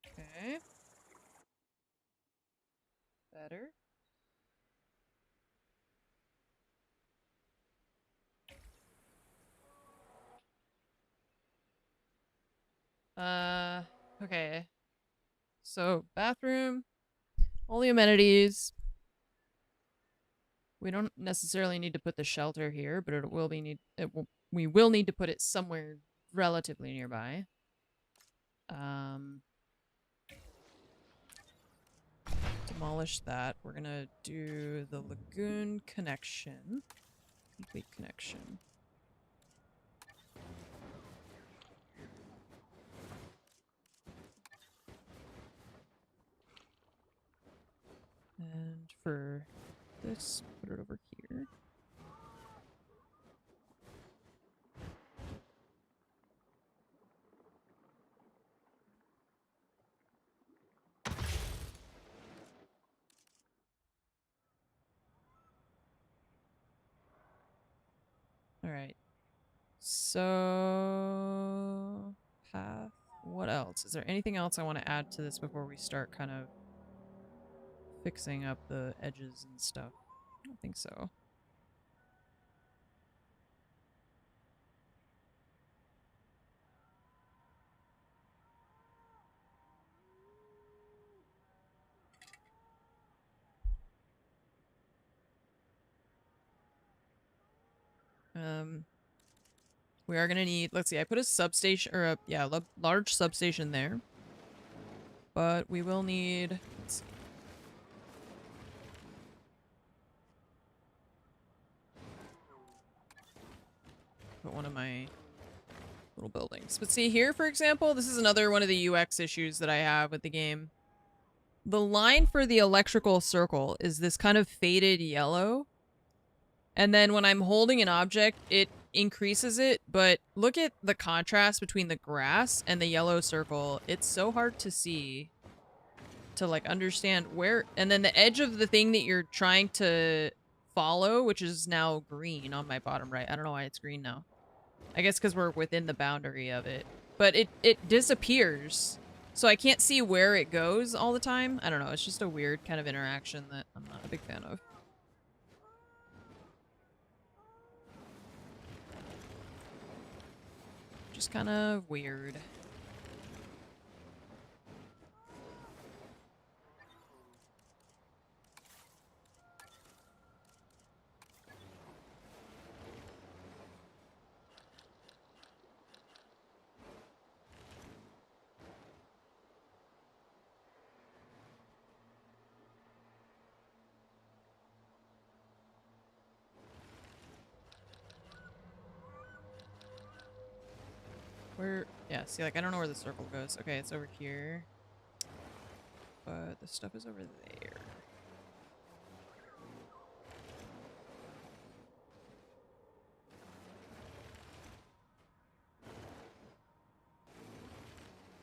Okay. Better. Okay. So, bathroom, only amenities. We don't necessarily need to put the shelter here, but we will need to put it somewhere relatively nearby. Demolish that. We're gonna do the lagoon connection. Complete connection. And for this, put it over here. All right. So, path. What else? Is there anything else I want to add to this before we start kind of fixing up the edges and stuff? I don't think so. We are gonna need, let's see, I put a substation, or a, yeah, large substation there. But we will need, let's see. Put one of my little buildings. But see here, for example, this is another one of the UX issues that I have with the game. The line for the electrical circle is this kind of faded yellow. And then when I'm holding an object, it increases it. But look at the contrast between the grass and the yellow circle. It's so hard to see, to like understand where, and then the edge of the thing that you're trying to follow, which is now green on my bottom right. I don't know why it's green now. I guess because we're within the boundary of it. But it disappears. So I can't see where it goes all the time. I don't know. It's just a weird kind of interaction that I'm not a big fan of. Just kind of weird. Where, yeah, see, like, I don't know where the circle goes. Okay, it's over here. But the stuff is over there.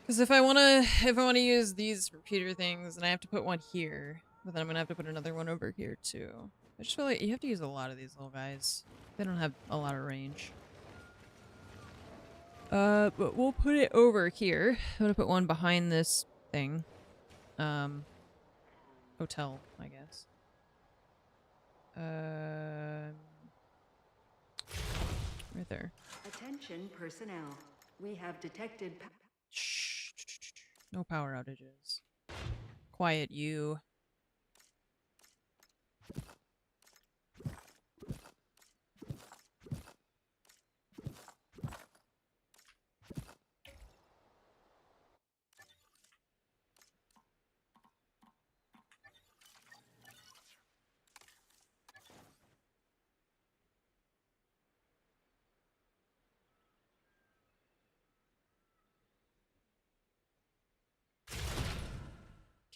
Because if I wanna use these repeater things, then I have to put one here. But then I'm gonna have to put another one over here too. I just feel like you have to use a lot of these little guys. They don't have a lot of range. But we'll put it over here. I'm gonna put one behind this thing. Hotel, I guess. Right there. Attention personnel. We have detected Shh. No power outages. Quiet you.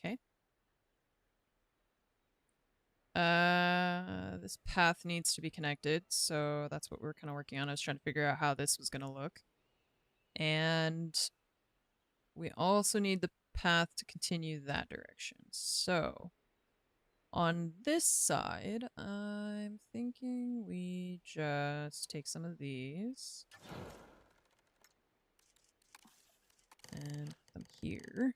Okay. This path needs to be connected, so that's what we're kind of working on. I was trying to figure out how this was going to look. And we also need the path to continue that direction. So, on this side, I'm thinking we just take some of these and put them here.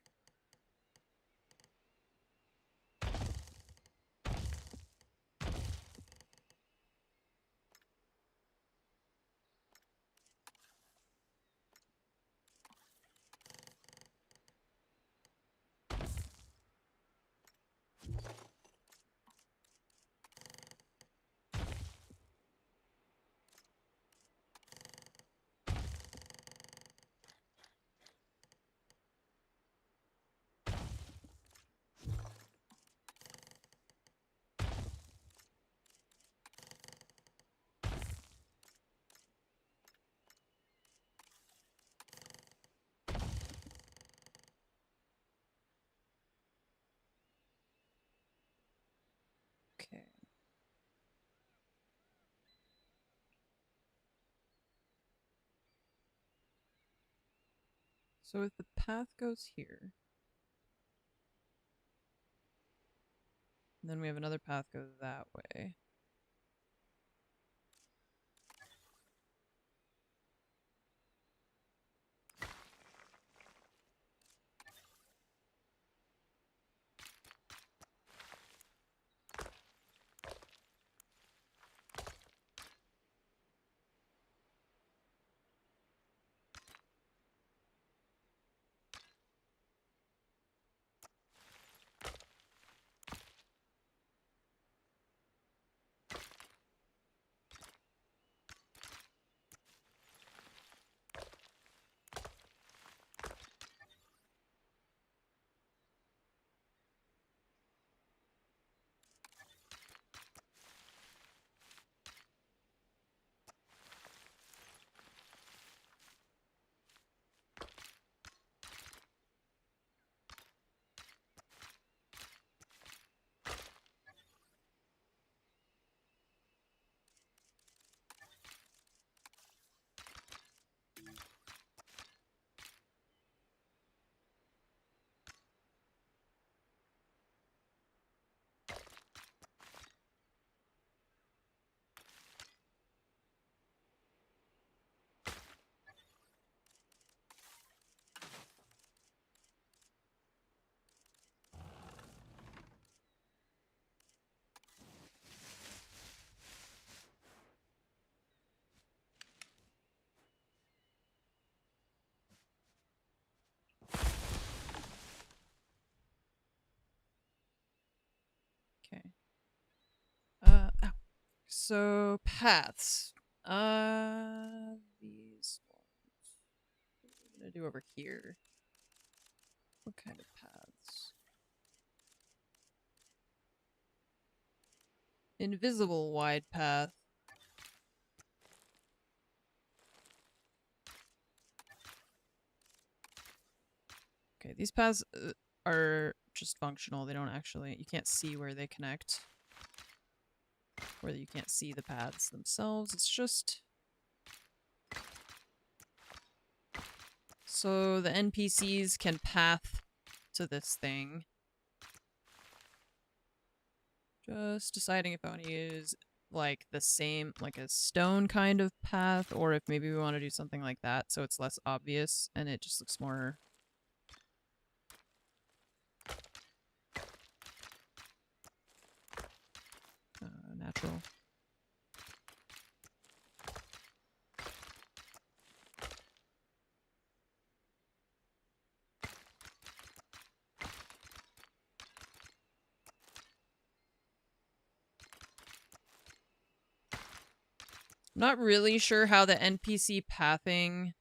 Okay. So if the path goes here, and then we have another path go that way. So paths. These ones. What are we gonna do over here? What kind of paths? Invisible wide path. Okay, these paths are just functional. They don't actually, you can't see where they connect. Or you can't see the paths themselves. It's just... So the NPCs can path to this thing. Just deciding if I want to use like the same, like a stone kind of path, or if maybe we want to do something like that so it's less obvious and it just looks more... natural. Not really sure how the NPC pathing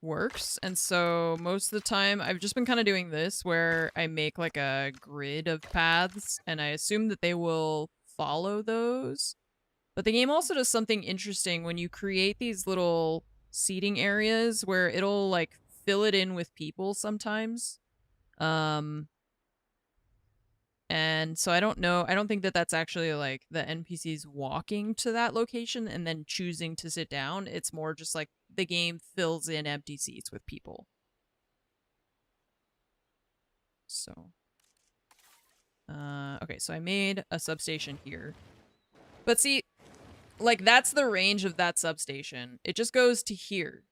works, and so most of the time I've just been kind of doing this where I make like a grid of paths and I assume that they will follow those. But the game also does something interesting when you create these little seating areas where it'll like fill it in with people sometimes. And so I don't know, I don't think that that's actually like the NPCs walking to that location and then choosing to sit down. It's more just like the game fills in empty seats with people. So, okay, so I made a substation here. But see, like that's the range of that substation. It just goes to here.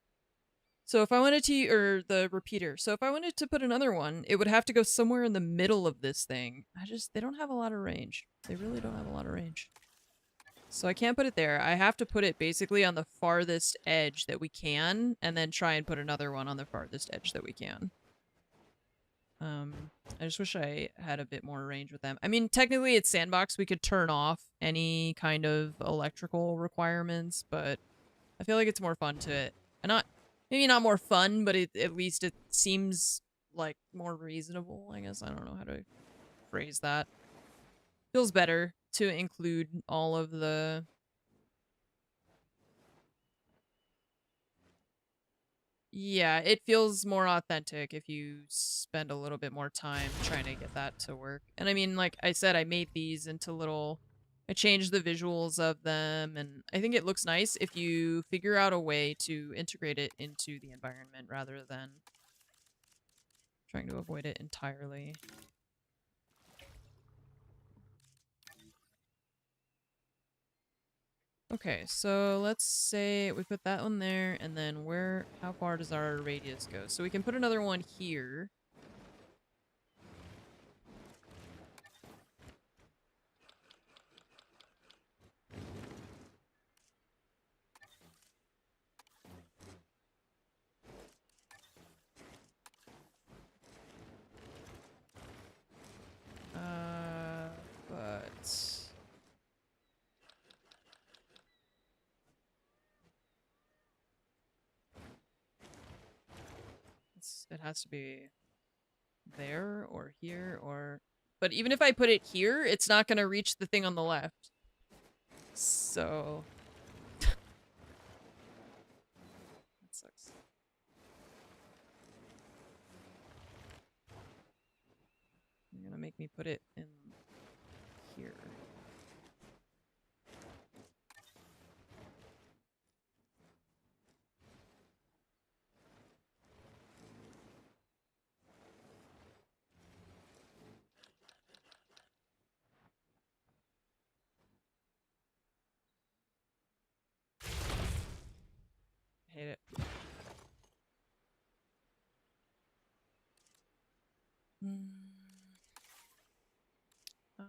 So if I wanted to, or the repeater. So if I wanted to put another one, it would have to go somewhere in the middle of this thing. They don't have a lot of range. They really don't have a lot of range. So I can't put it there. I have to put it basically on the farthest edge that we can, and then try and put another one on the farthest edge that we can. I just wish I had a bit more range with them. I mean, technically it's sandbox. We could turn off any kind of electrical requirements, but I feel like it's more fun to, maybe not more fun, but at least it seems like more reasonable, I guess. I don't know how to phrase that. Feels better to include all of the... Yeah, it feels more authentic if you spend a little bit more time trying to get that to work. And I mean, like I said, I made these into little... I changed the visuals of them, and I think it looks nice if you figure out a way to integrate it into the environment rather than trying to avoid it entirely. Okay, so let's say we put that one there, and then how far does our radius go? So we can put another one here. But... it has to be there or here or... But even if I put it here, it's not going to reach the thing on the left. So... that sucks. You're going to make me put it in here. Hate it. I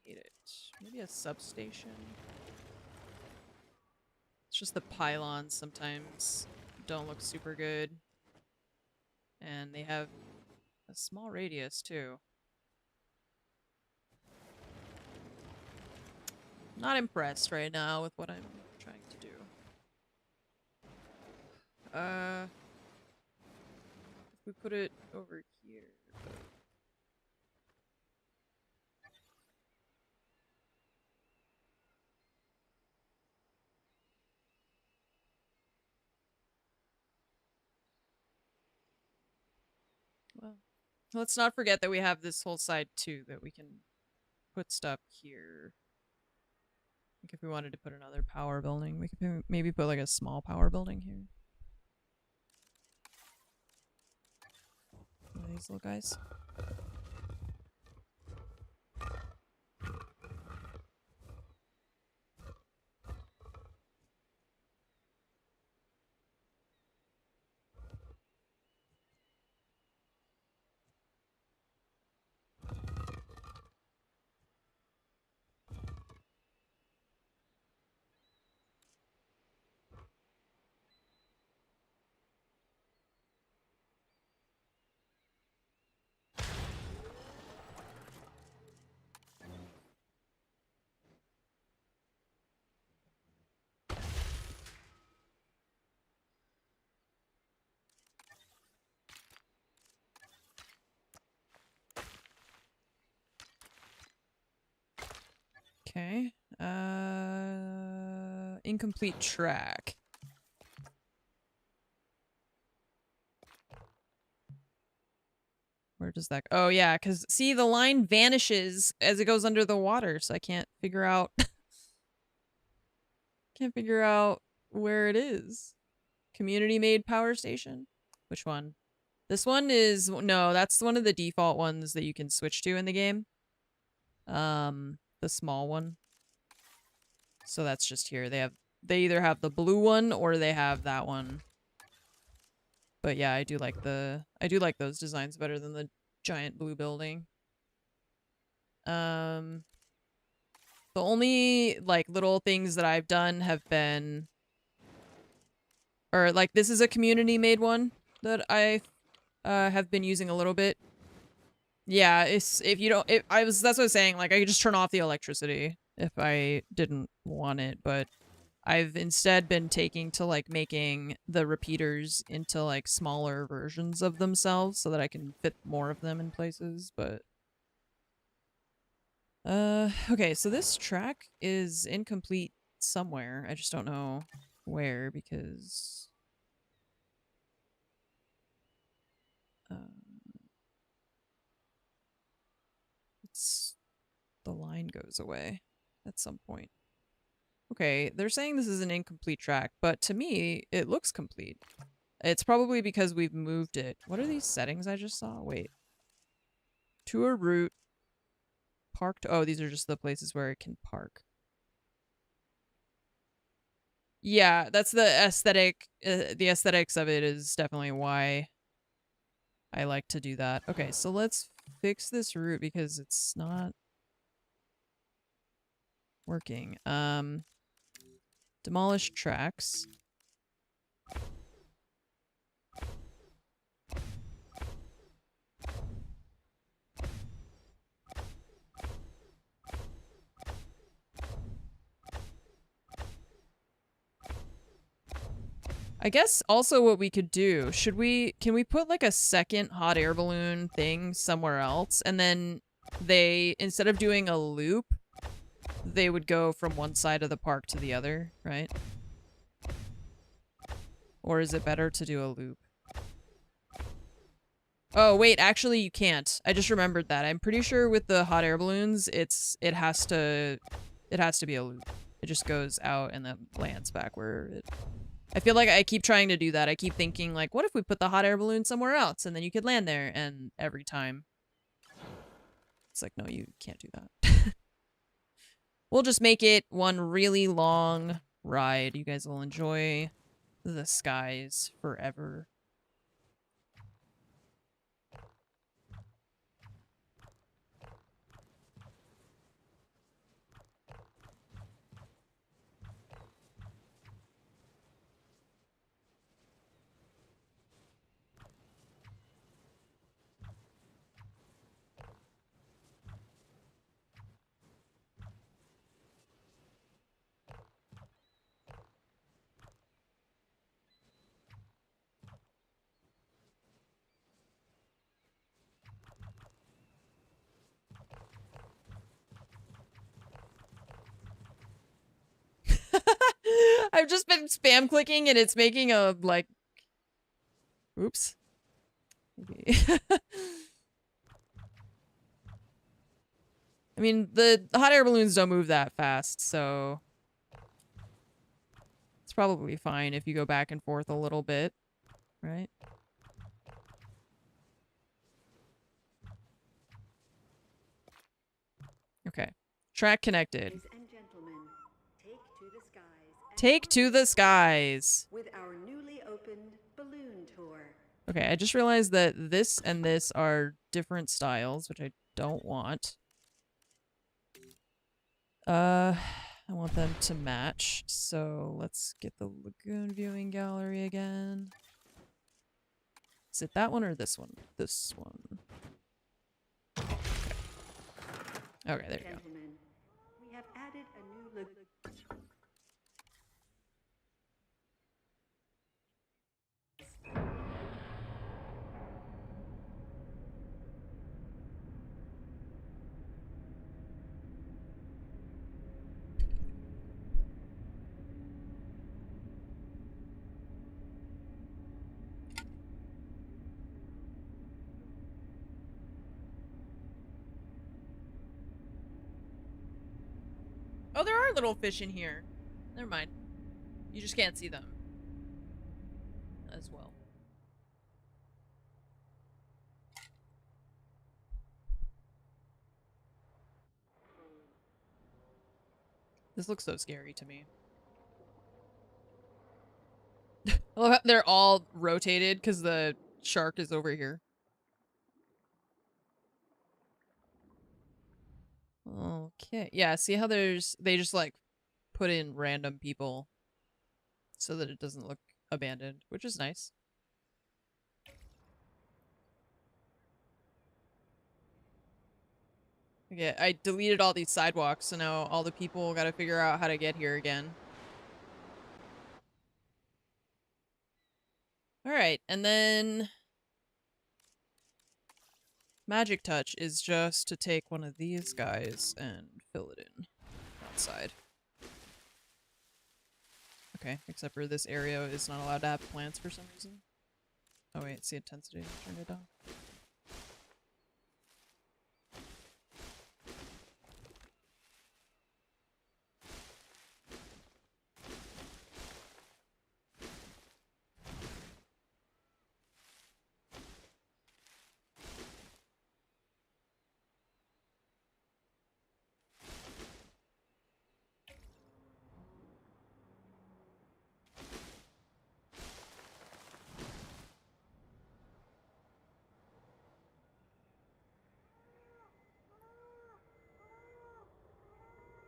hate it. Maybe a substation. It's just the pylons sometimes don't look super good. And they have a small radius too. Not impressed right now with what I'm trying to do. If we put it over here. Well, let's not forget that we have this whole side too that we can put stuff here. Like if we wanted to put another power building, we could maybe put like a small power building here. One of these little guys. Okay. Incomplete track. Where does that go? Oh, yeah, because, see, the line vanishes as it goes under the water, so I can't figure out... can't figure out where it is. Community-made power station? Which one? This one is... No, that's one of the default ones that you can switch to in the game. The small one. So that's just here. They either have the blue one or they have that one. But yeah, I do like those designs better than the giant blue building. The only like little things that I've done have been, or like this is a community made one that I have been using a little bit. Yeah, that's what I was saying, like I could just turn off the electricity if I didn't want it, but I've instead been taking to like making the repeaters into like smaller versions of themselves so that I can fit more of them in places, but okay, so this track is incomplete somewhere. I just don't know where because the line goes away at some point. Okay, they're saying this is an incomplete track, but to me, it looks complete. It's probably because we've moved it. What are these settings I just saw? Wait. Tour route. Parked. Oh, these are just the places where it can park. Yeah, that's the aesthetic. The aesthetics of it is definitely why I like to do that. Okay, so let's fix this route because it's not working. Demolish tracks. I guess also what we could do, can we put like a second hot air balloon thing somewhere else? And then instead of doing a loop, they would go from one side of the park to the other, right? Or is it better to do a loop? Oh, wait, actually you can't. I just remembered that. I'm pretty sure with the hot air balloons, it has to be a loop. It just goes out and then lands back where it... I feel like I keep trying to do that. I keep thinking, like, what if we put the hot air balloon somewhere else and then you could land there? And every time, it's like, no, you can't do that. We'll just make it one really long ride. You guys will enjoy the skies forever. I've just been spam clicking and it's making a like. Oops. I mean, the hot air balloons don't move that fast, so it's probably fine if you go back and forth a little bit, right? Okay. Track connected. Ladies and gentlemen, take to the skies. and Take to the skies. With our newly opened balloon tour. Okay, I just realized that this and this are different styles, which I don't want. I want them to match, so let's get the lagoon viewing gallery again. Is it that one or this one? This one. Okay, there you go. Gentlemen, we have added a new lagoon. Oh, there are little fish in here. Never mind. You just can't see them. As well. This looks so scary to me. I love how they're all rotated because the shark is over here. Okay. Yeah, see how they just like put in random people so that it doesn't look abandoned, which is nice. Okay, I deleted all these sidewalks, so now all the people gotta figure out how to get here again. Alright, and then magic touch is just to take one of these guys and fill it in outside. Okay, except for this area is not allowed to have plants for some reason. Oh wait, it's the intensity. Turn it down.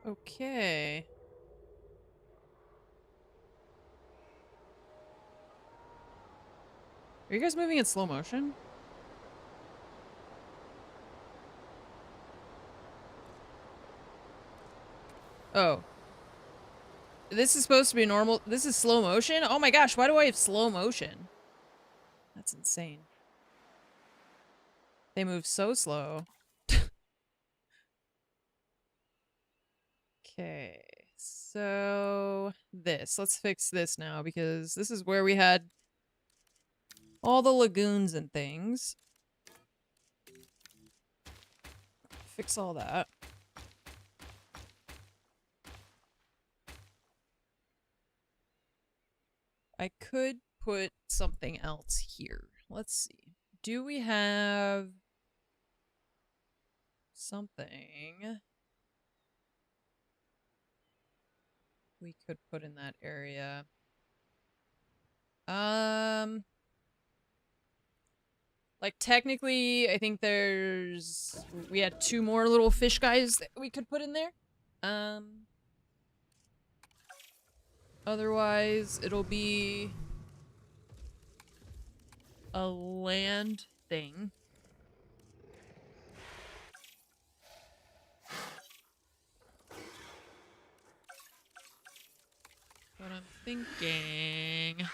Okay. Are you guys moving in slow motion? Oh. This is supposed to be normal. This is slow motion? Oh my gosh, why do I have slow motion? That's insane. They move so slow. Okay, so this. Let's fix this now because this is where we had all the lagoons and things. Fix all that. I could put something else here. Let's see. Do we have something we could put in that area? Like technically, I think we had 2 more little fish guys that we could put in there. Otherwise, it'll be a land thing. But I'm thinking...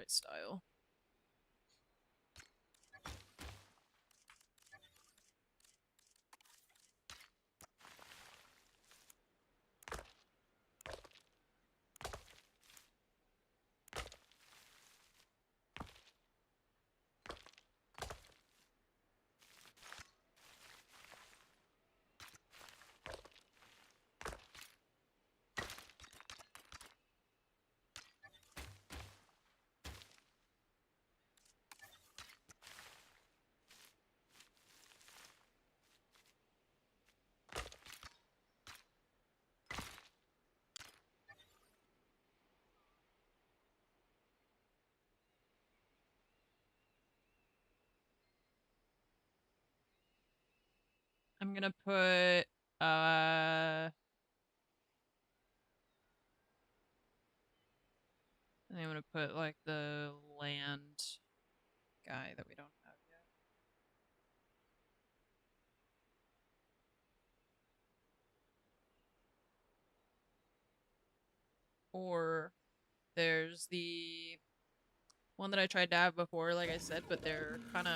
right style. I'm gonna put I'm gonna put like the land guy that we don't have yet. Or there's the one that I tried to have before, like I said, but they're kind of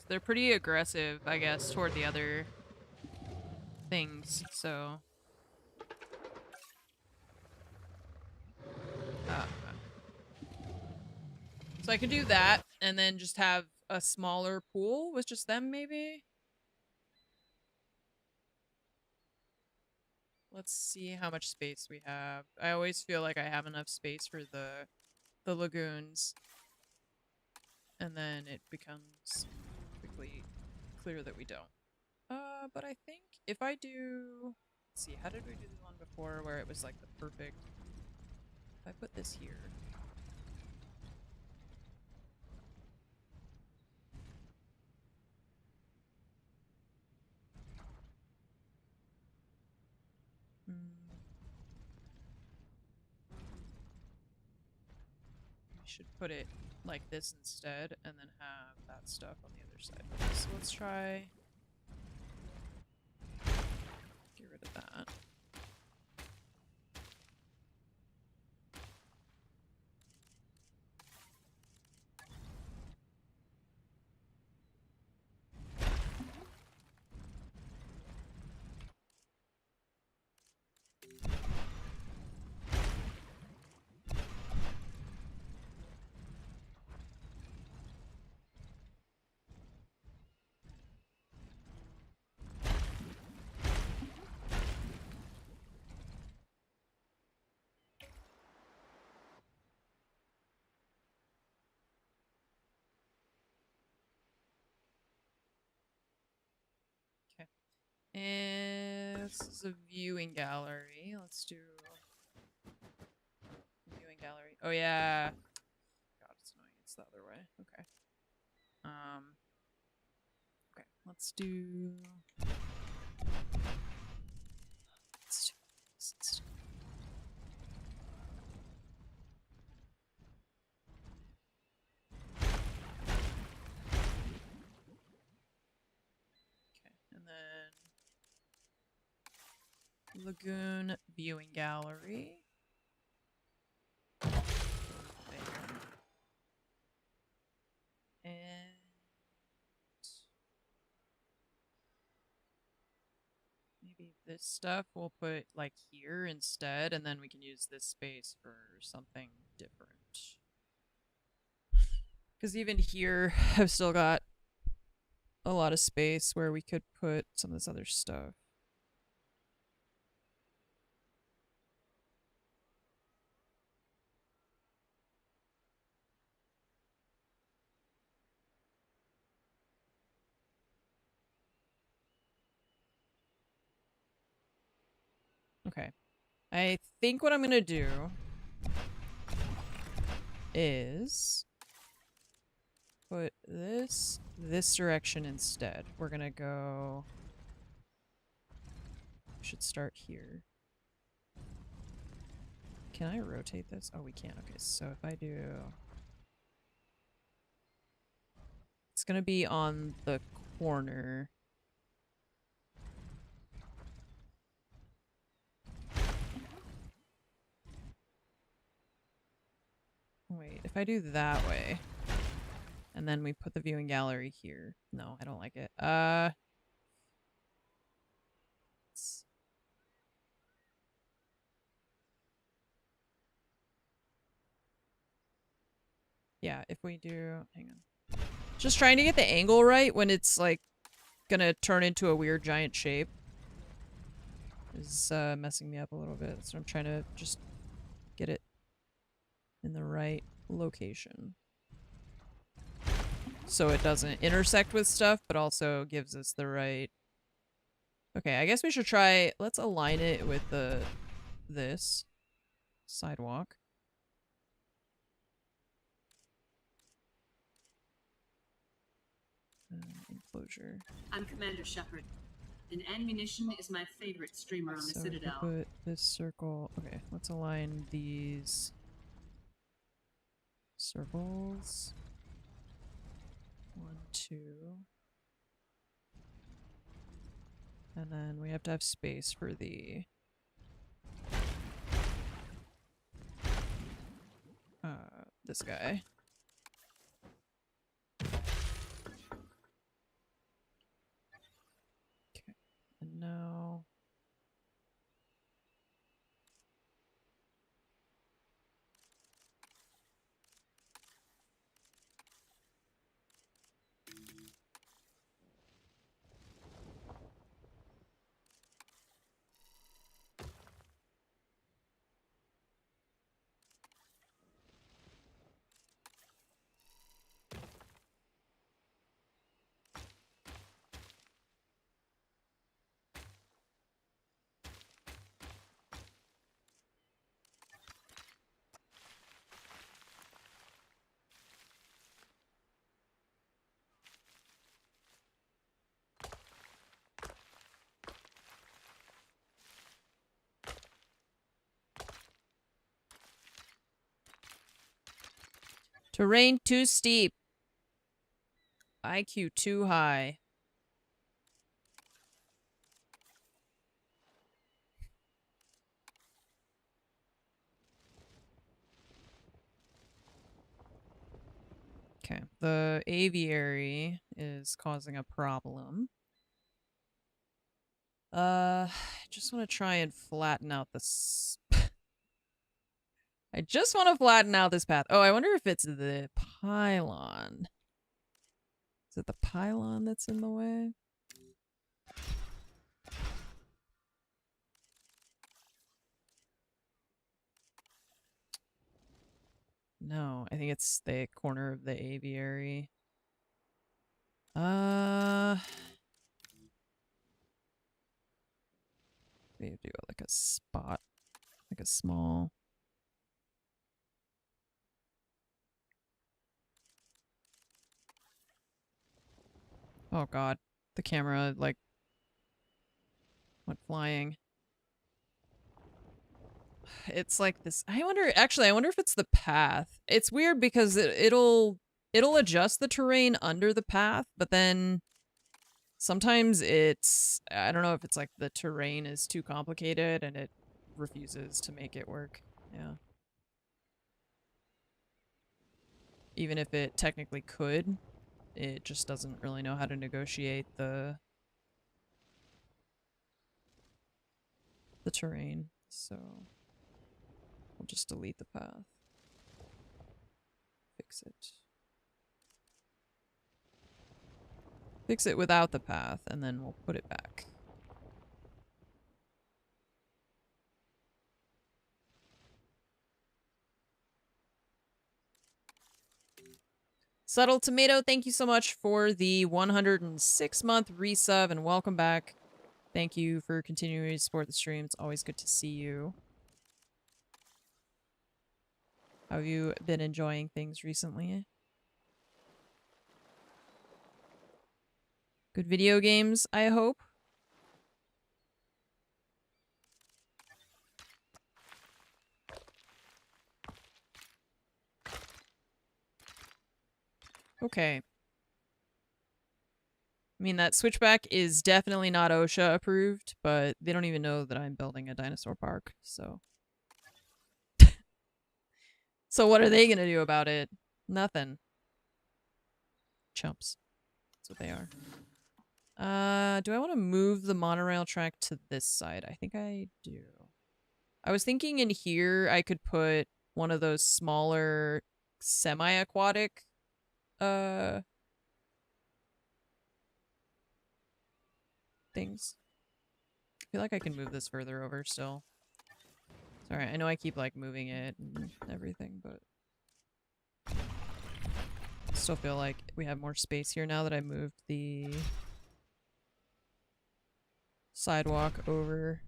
they're pretty aggressive, I guess, toward the other things. So so I could do that and then just have a smaller pool with just them, maybe. Let's see how much space we have. I always feel like I have enough space for the lagoons. And then it becomes quickly clear that we don't. But I think if I do... Let's see, how did we do the one before where it was like the perfect... If I put this here... We should put it like this instead, and then have that stuff on the other side. So let's try... Get rid of that. And this is a viewing gallery. Let's do viewing gallery. Oh yeah. God, it's annoying. It's the other way. Okay. Okay. Let's do this instead. Okay, and then lagoon viewing gallery. There. And maybe this stuff we'll put like here instead, and then we can use this space for something different. Because even here, I've still got a lot of space where we could put some of this other stuff. Okay. I think what I'm gonna do is put this direction instead. We're gonna go... We should start here. Can I rotate this? Oh, we can. Okay, so if I do... It's gonna be on the corner. Wait, if I do that way, and then we put the viewing gallery here. No, I don't like it. Yeah, if we do, hang on. Just trying to get the angle right when it's like gonna turn into a weird giant shape is messing me up a little bit. So I'm trying to just get it in the right location. So it doesn't intersect with stuff, but also gives us the right... Okay, I guess we should try... Let's align it with this sidewalk. Enclosure. I'm Commander Shepard. And Munition is my favorite streamer on the So Citadel. put this circle... Okay, let's align these circles. 1, 2. And then we have to have space for the... this guy. Okay, and now... Terrain too steep. IQ too high. Okay, the aviary is causing a problem. I just want to try and flatten out this. I just want to flatten out this path. Oh, I wonder if it's the pylon. Is it the pylon that's in the way? No, I think it's the corner of the aviary. We have to go like a spot, like a small. Oh god, the camera like went flying. It's like this. I wonder if it's the path. It's weird because it'll adjust the terrain under the path, but then sometimes I don't know if it's like the terrain is too complicated and it refuses to make it work. Yeah. Even if it technically could, it just doesn't really know how to negotiate the terrain. So we'll just delete the path. Fix it. Fix it without the path, and then we'll put it back. Subtle Tomato, thank you so much for the 106-month resub, and welcome back. Thank you for continuing to support the stream. It's always good to see you. How have you been enjoying things recently? Good video games, I hope. Okay. I mean, that switchback is definitely not OSHA approved, but they don't even know that I'm building a dinosaur park, so. So what are they gonna do about it? Nothing. Chumps. That's what they are. Do I want to move the monorail track to this side? I think I do. I was thinking in here I could put one of those smaller semi-aquatic things. I feel like I can move this further over still. Sorry, I know I keep like moving it and everything, but I still feel like we have more space here now that I moved the sidewalk over.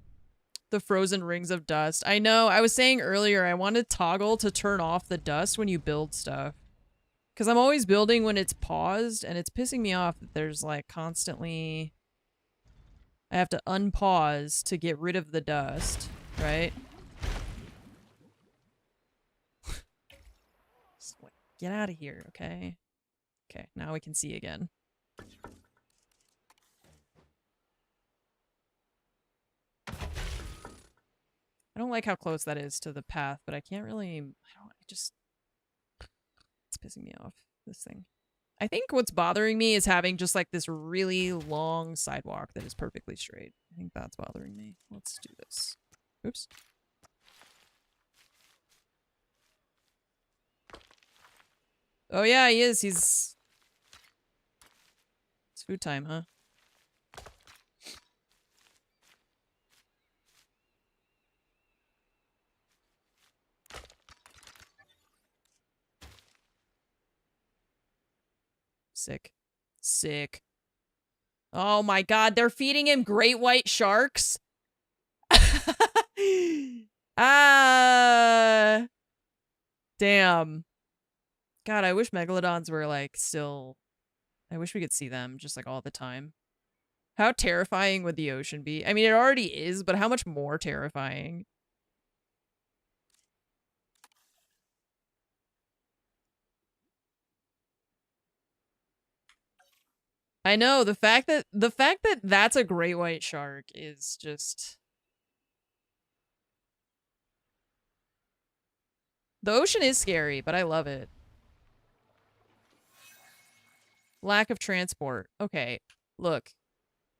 The frozen rings of dust. I know, I was saying earlier I want to toggle to turn off the dust when you build stuff. Because I'm always building when it's paused, and it's pissing me off that there's like constantly... I have to unpause to get rid of the dust, right? Get out of here, okay? Okay, now we can see again. I don't like how close that is to the path, but I can't really... it's pissing me off, this thing. I think what's bothering me is having just like this really long sidewalk that is perfectly straight. I think that's bothering me. Let's do this. Oops. Oh yeah, he is. It's food time, huh? Sick. Sick. Oh my god, they're feeding him great white sharks? Ah. Damn. God, I wish megalodons were like still... I wish we could see them just like all the time. How terrifying would the ocean be? I mean, it already is, but how much more terrifying? I know, the fact that that's a great white shark is just... The ocean is scary, but I love it. Lack of transport. Okay, look.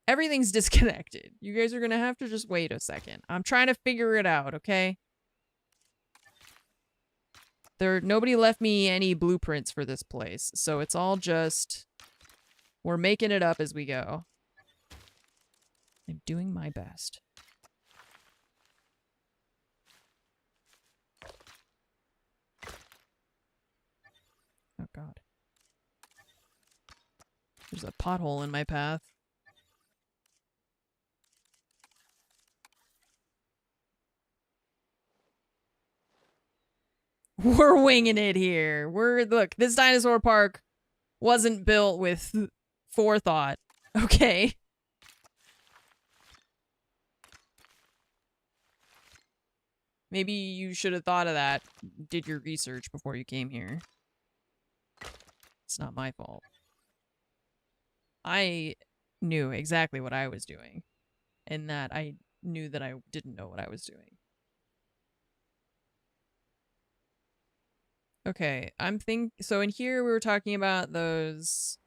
Everything's disconnected. You guys are gonna have to just wait a second. I'm trying to figure it out, okay? Nobody left me any blueprints for this place, so it's all just... We're making it up as we go. I'm doing my best. Oh god. There's a pothole in my path. We're winging it here. Look, this dinosaur park wasn't built with forethought. Okay. Maybe you should have thought of that. Did your research before you came here. It's not my fault. I knew exactly what I was doing. And that I knew that I didn't know what I was doing. Okay, so in here we were talking about those...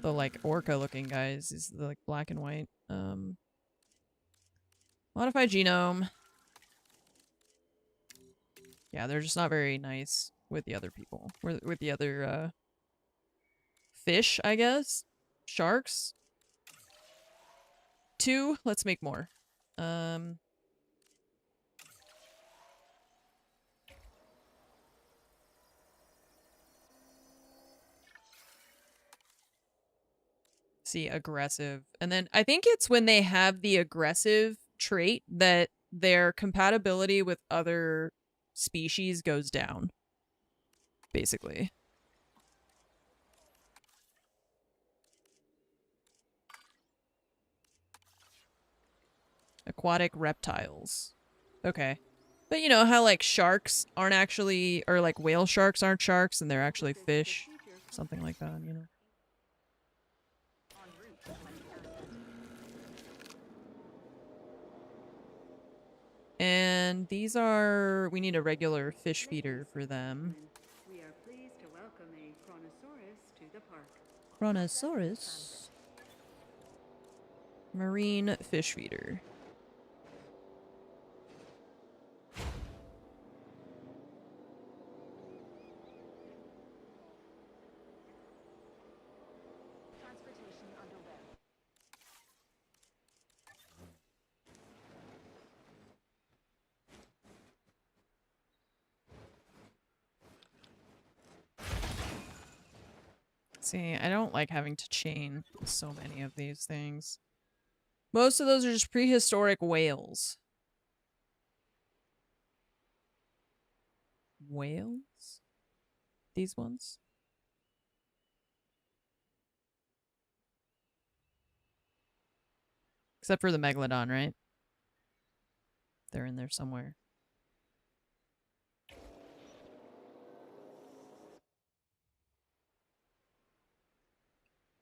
The, like, orca-looking guys. These are, like, black and white. Modified genome. Yeah, they're just not very nice with the other people. With the other, fish, I guess? Sharks? 2? Let's make more. See, aggressive. And then I think it's when they have the aggressive trait that their compatibility with other species goes down. Basically. Aquatic reptiles. Okay. But you know how like sharks aren't actually, or like whale sharks aren't sharks and they're actually fish? Something like that, you know? And then these are... We need a regular fish feeder for them. We are pleased to welcome a Chronosaurus to the park. Chronosaurus. Marine fish feeder. Transportation underway. See, I don't like having to chain so many of these things. Most of those are just prehistoric whales. Whales? These ones? Except for the Megalodon, right? They're in there somewhere.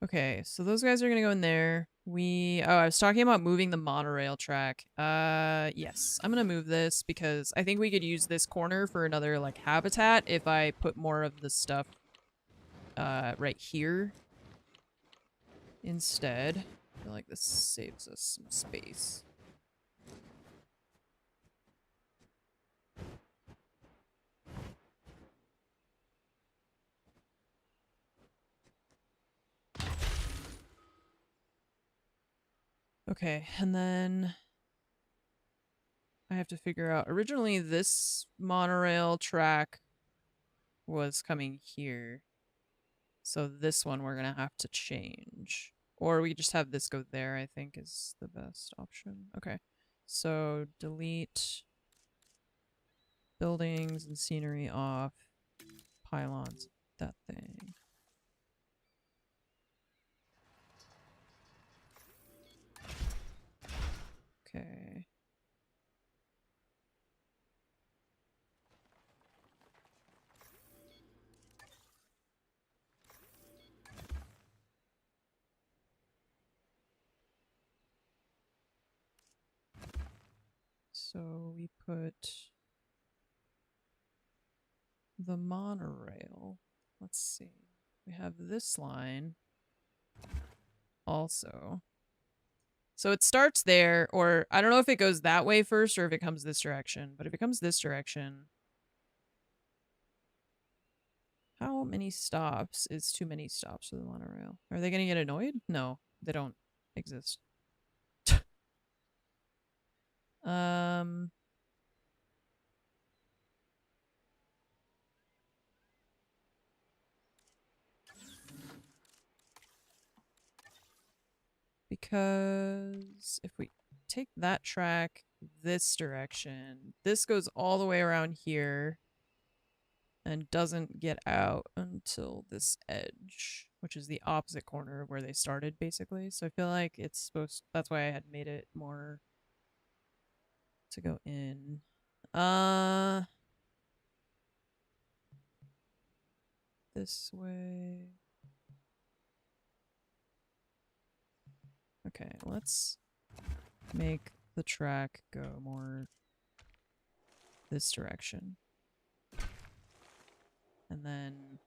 Okay, so those guys are gonna go in there. I was talking about moving the monorail track. Yes, I'm gonna move this because I think we could use this corner for another, like, habitat if I put more of the stuff, right here instead. I feel like this saves us some space. Okay, and then I have to figure out... Originally, this monorail track was coming here. So this one we're gonna have to change. Or we just have this go there, I think is the best option. Okay, so delete buildings and scenery off. Pylons, that thing. Okay. So we put the monorail. Let's see. We have this line also. So it starts there, or I don't know if it goes that way first or if it comes this direction. But if it comes this direction, how many stops is too many stops for the monorail? Are they going to get annoyed? No, they don't exist. Because if we take that track this direction, this goes all the way around here and doesn't get out until this edge, which is the opposite corner of where they started, basically. So I feel like it's supposed... That's why I had made it more to go in. This way. Okay, let's make the track go more this direction. And then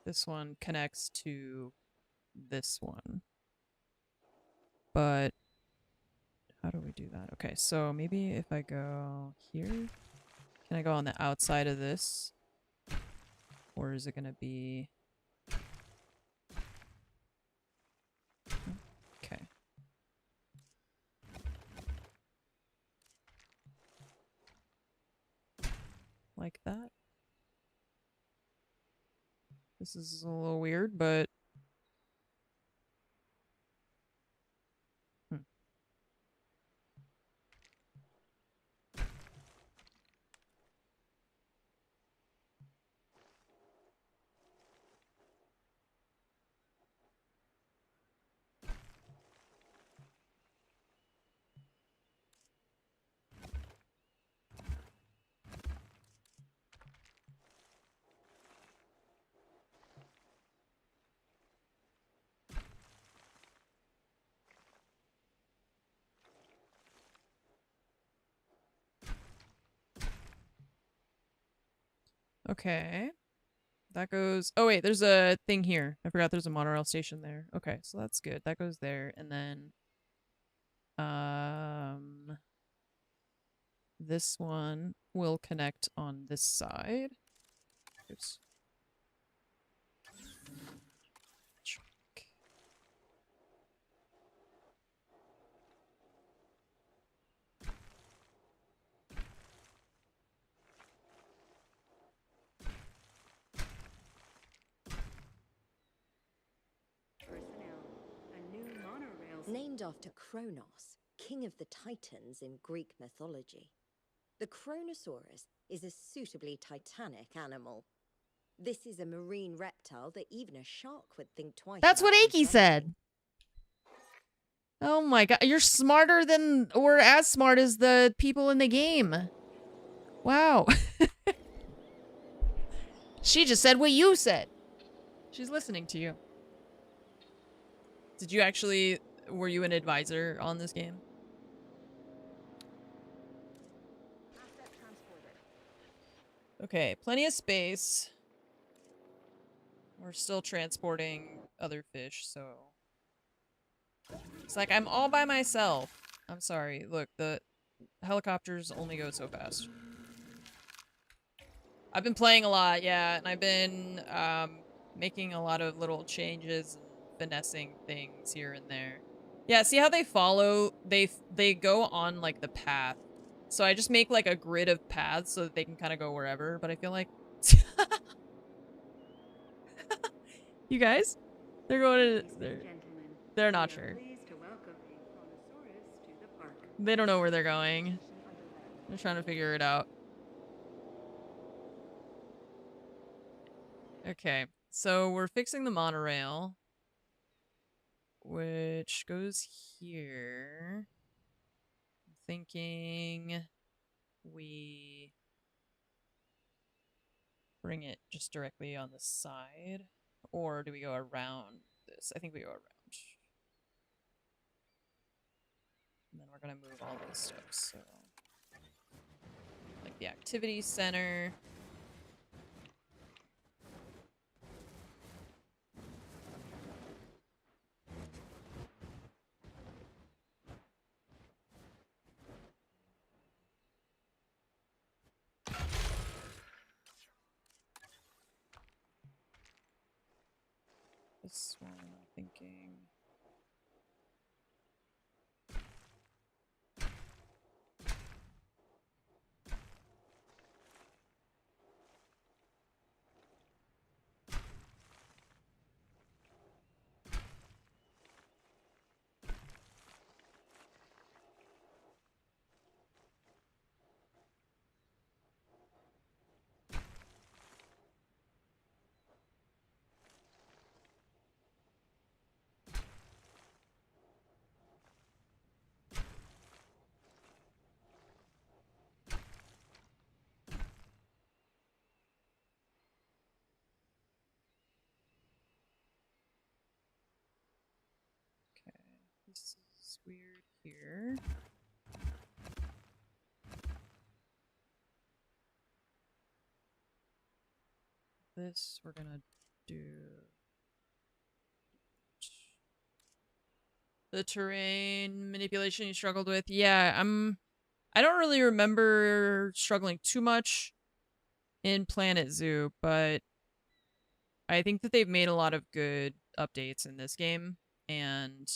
this one connects to this one. But how do we do that? Okay, so maybe if I go here, can I go on the outside of this? Or is it gonna be... Okay. Like that? This is a little weird, but... Okay. That goes... Oh, wait, there's a thing here. I forgot there's a monorail station there. Okay, so that's good. That goes there, and then... This one will connect on this side. Oops. Personnel. A new monorail. Named after Kronos, king of the Titans in Greek mythology. The Kronosaurus is a suitably titanic animal. This is a marine reptile that even a shark would think twice. That's what about Aki said. Oh my god, you're smarter than, or as smart as the people in the game. Wow. She just said what you said. She's listening to you. Did you actually, were you an advisor on this game? Asset transported. Okay, plenty of space. We're still transporting other fish, so... It's like I'm all by myself. I'm sorry. Look, the helicopters only go so fast. I've been playing a lot, yeah, and I've been making a lot of little changes and finessing things here and there. Yeah, see how they follow? They go on like the path. So I just make like a grid of paths so that they can kind of go wherever, but I feel like you guys? They're going to they're not sure. They don't know where they're going. They're trying to figure it out. Okay, so we're fixing the monorail, which goes here. I'm thinking we bring it just directly on the side, or do we go around this? I think we go around. And then we're gonna move all those stuff, so... Like the activity center. This one, I'm thinking... This is weird here. This we're gonna do. The terrain manipulation you struggled with. Yeah, I don't really remember struggling too much in Planet Zoo, but I think that they've made a lot of good updates in this game, and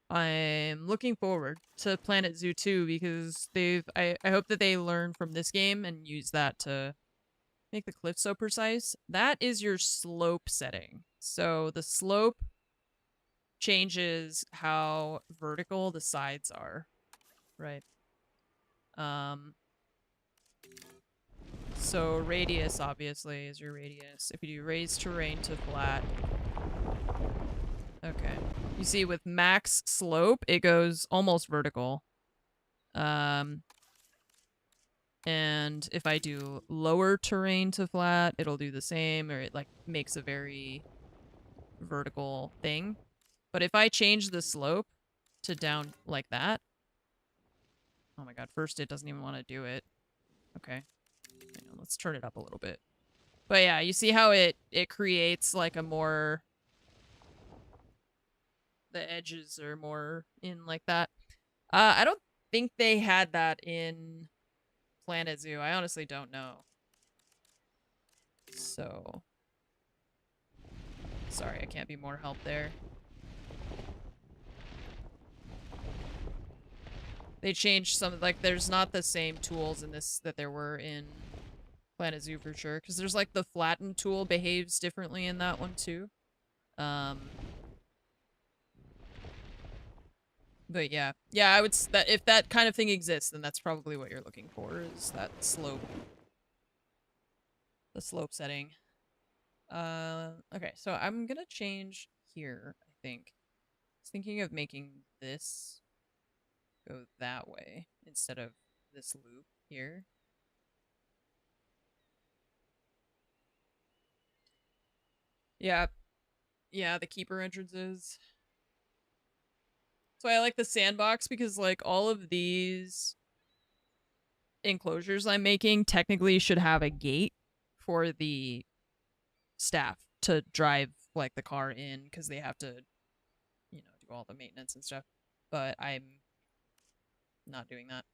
I'm looking forward to Planet Zoo 2 because I hope that they learn from this game and use that to make the cliff so precise. That is your slope setting. So the slope changes how vertical the sides are, right? So radius obviously is your radius. If you do raise terrain to flat, okay. You see with max slope, it goes almost vertical. And if I do lower terrain to flat, it'll do the same, or it like makes a very vertical thing. But if I change the slope to down like that, Oh my god, first it doesn't even want to do it. Okay. Hang on, let's turn it up a little bit. But yeah, you see how it creates like a more... The edges are more in like that. I don't think they had that in Planet Zoo. I honestly don't know. So... Sorry, I can't be more help there. They changed some, like, there's not the same tools in this that there were in Planet Zoo for sure. Because there's, like, the flatten tool behaves differently in that one, too. But yeah. Yeah, I would, that if that kind of thing exists, then that's probably what you're looking for, is that slope. The slope setting. Okay, so I'm gonna change here, I think. I was thinking of making this go that way instead of this loop here. Yeah. Yeah, the keeper entrances. So I like the sandbox because, like, all of these enclosures I'm making technically should have a gate for the staff to drive, like, the car in because they have to, you know, do all the maintenance and stuff. But I'm not doing that.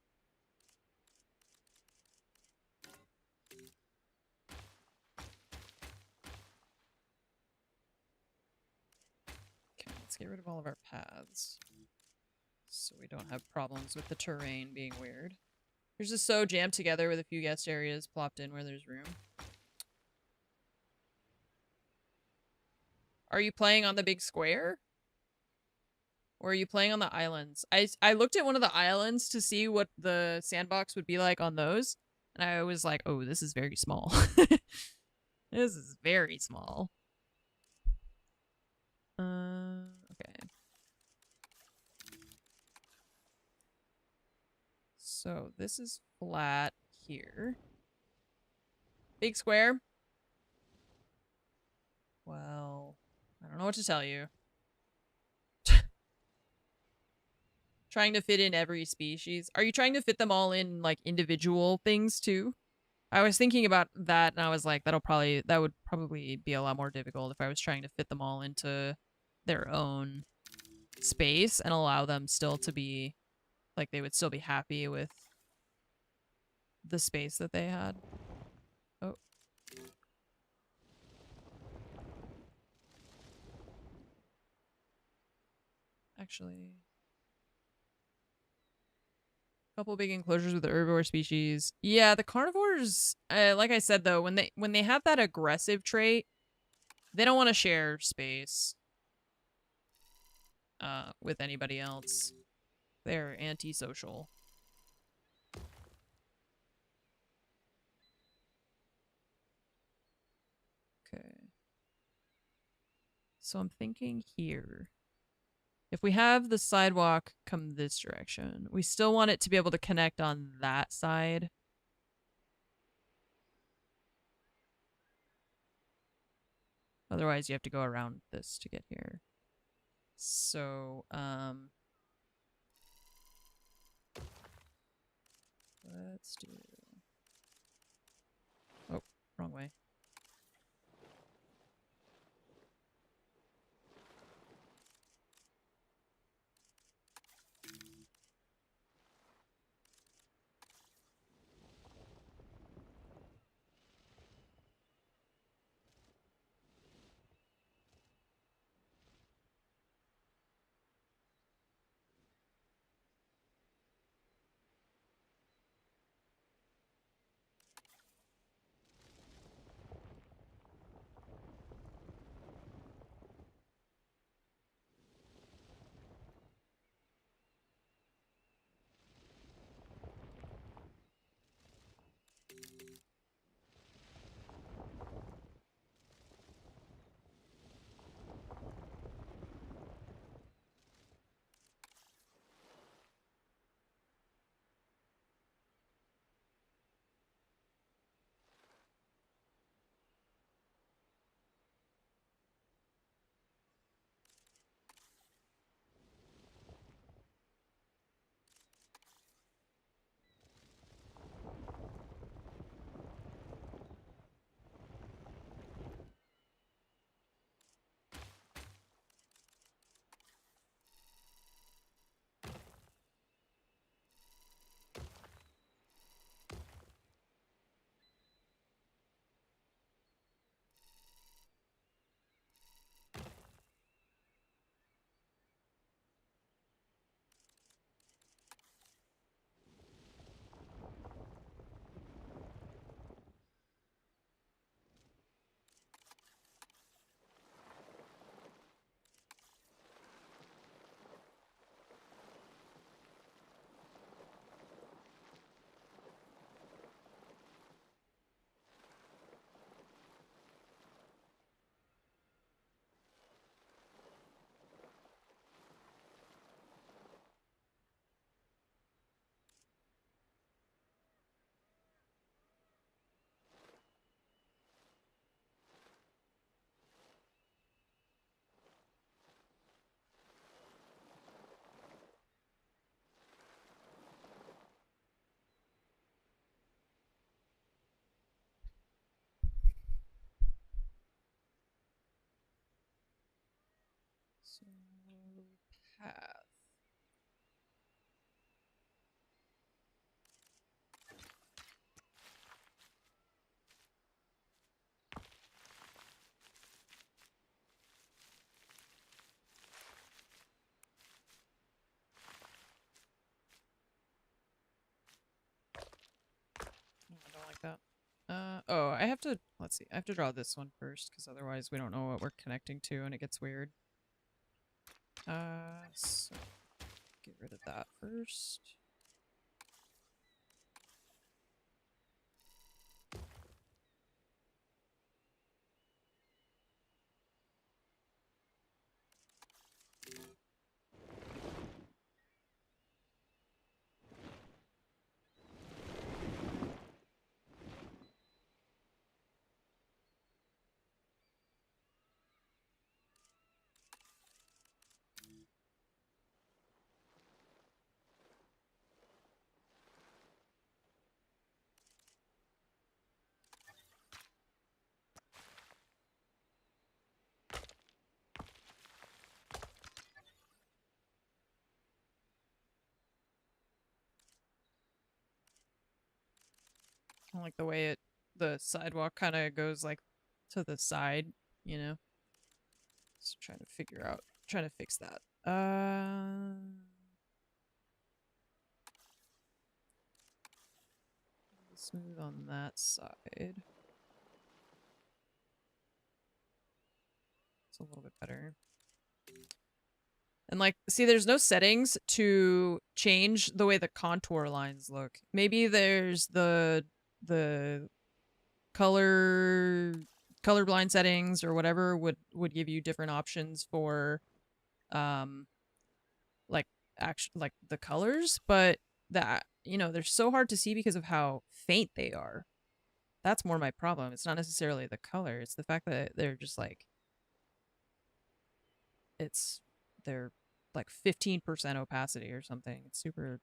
Okay, let's get rid of all of our paths. So we don't have problems with the terrain being weird. Here's just so jammed together with a few guest areas plopped in where there's room. Are you playing on the big square? Or are you playing on the islands? I looked at one of the islands to see what the sandbox would be like on those. And I was like, oh, this is very small. This is very small. Okay. So this is flat here. Big square. Well, I don't know what to tell you. Trying to fit in every species. Are you trying to fit them all in, like, individual things, too? I was thinking about that, and I was like, that would probably be a lot more difficult if I was trying to fit them all into their own space and allow them still to be, like, they would still be happy with the space that they had. Oh. Actually... Couple big enclosures with the herbivore species. Yeah, the carnivores, like I said though, when they have that aggressive trait, they don't want to share space with anybody else. They're antisocial. Okay. So I'm thinking here. If we have the sidewalk come this direction, we still want it to be able to connect on that side. Otherwise, you have to go around this to get here. So, let's do... Oh, wrong way. So, path. I don't like that. Oh, I have to, let's see, I have to draw this one first, because otherwise we don't know what we're connecting to and it gets weird. So, get rid of that first. I like the way the sidewalk kind of goes like to the side, you know? Just trying to figure out, trying to fix that. Smooth on that side. It's a little bit better. And like, see, there's no settings to change the way the contour lines look. Maybe there's the colorblind settings or whatever would give you different options for like like the colors, but that, you know, they're so hard to see because of how faint they are. That's more my problem. It's not necessarily the color, it's the fact that they're just like they're like 15% opacity or something. It's super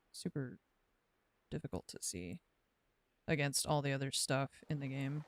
difficult to see against all the other stuff in the game.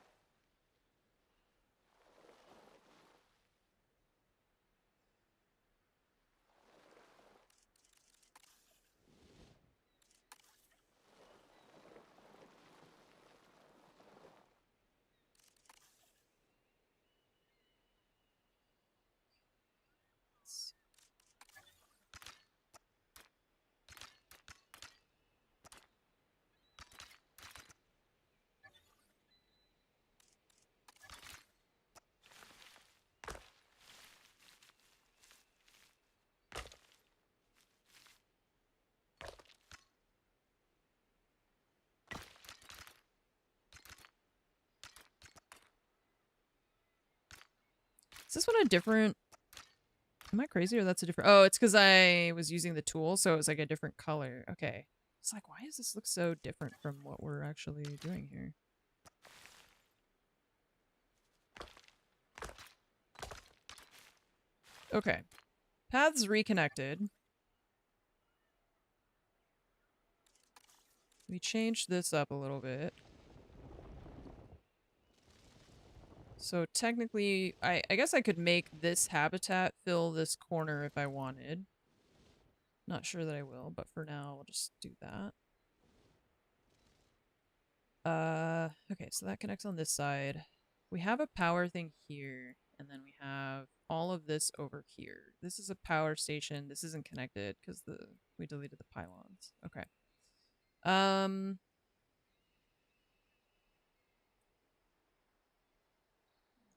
Is this one a different... Am I crazy or that's a different... Oh, it's because I was using the tool, so it was like a different color. Okay. It's like, why does this look so different from what we're actually doing here? Okay. Paths reconnected. We changed this up a little bit. So technically, I guess I could make this habitat fill this corner if I wanted. Not sure that I will, but for now, I'll just do that. Okay, so that connects on this side. We have a power thing here, and then we have all of this over here. This is a power station. This isn't connected because we deleted the pylons. Okay.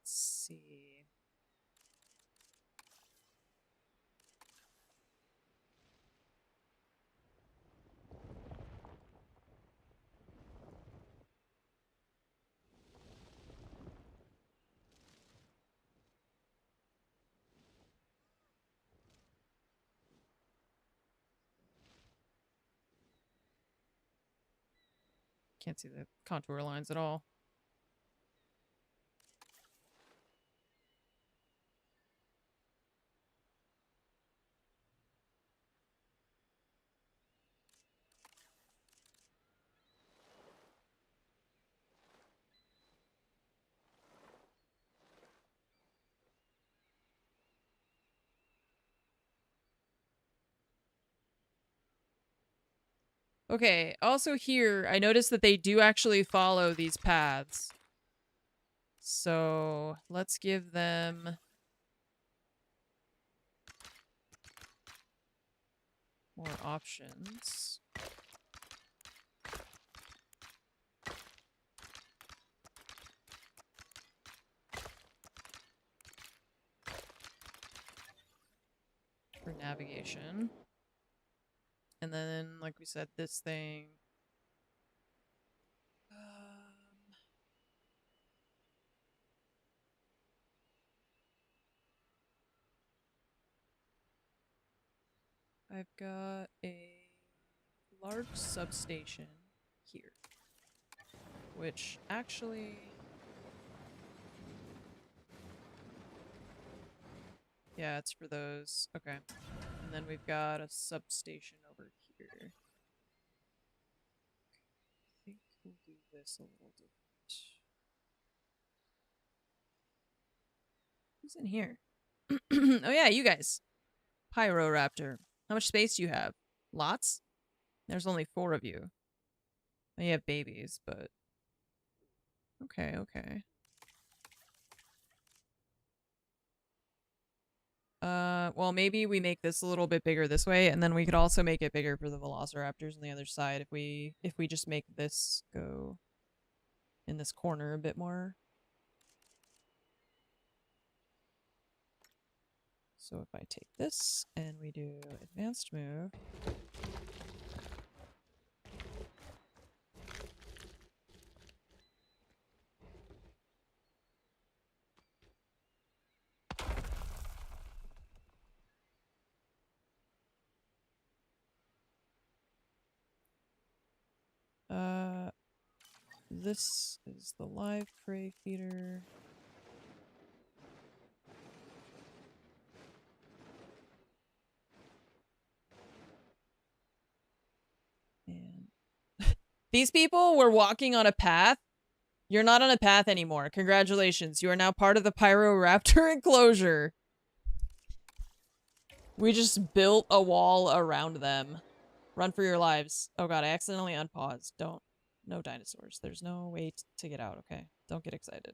Let's see. Can't see the contour lines at all. Okay, also here, I noticed that they do actually follow these paths. So, let's give them more options. For navigation. And then, like we said, this thing. I've got a large substation here. Which actually... Yeah, it's for those. Okay. And then we've got a substation over here. I think we'll do this a little different. Who's in here? Oh yeah, you guys. Pyroraptor. How much space do you have? Lots? There's only 4 of you. You have babies, but... Okay, okay. Well, maybe we make this a little bit bigger this way, and then we could also make it bigger for the velociraptors on the other side if we just make this go in this corner a bit more. So if I take this and we do advanced move. This is the live prey feeder. And these people were walking on a path. You're not on a path anymore. Congratulations. You are now part of the Pyroraptor enclosure. We just built a wall around them. Run for your lives. Oh god, I accidentally unpaused. Don't. No dinosaurs. There's no way to get out, okay? Don't get excited.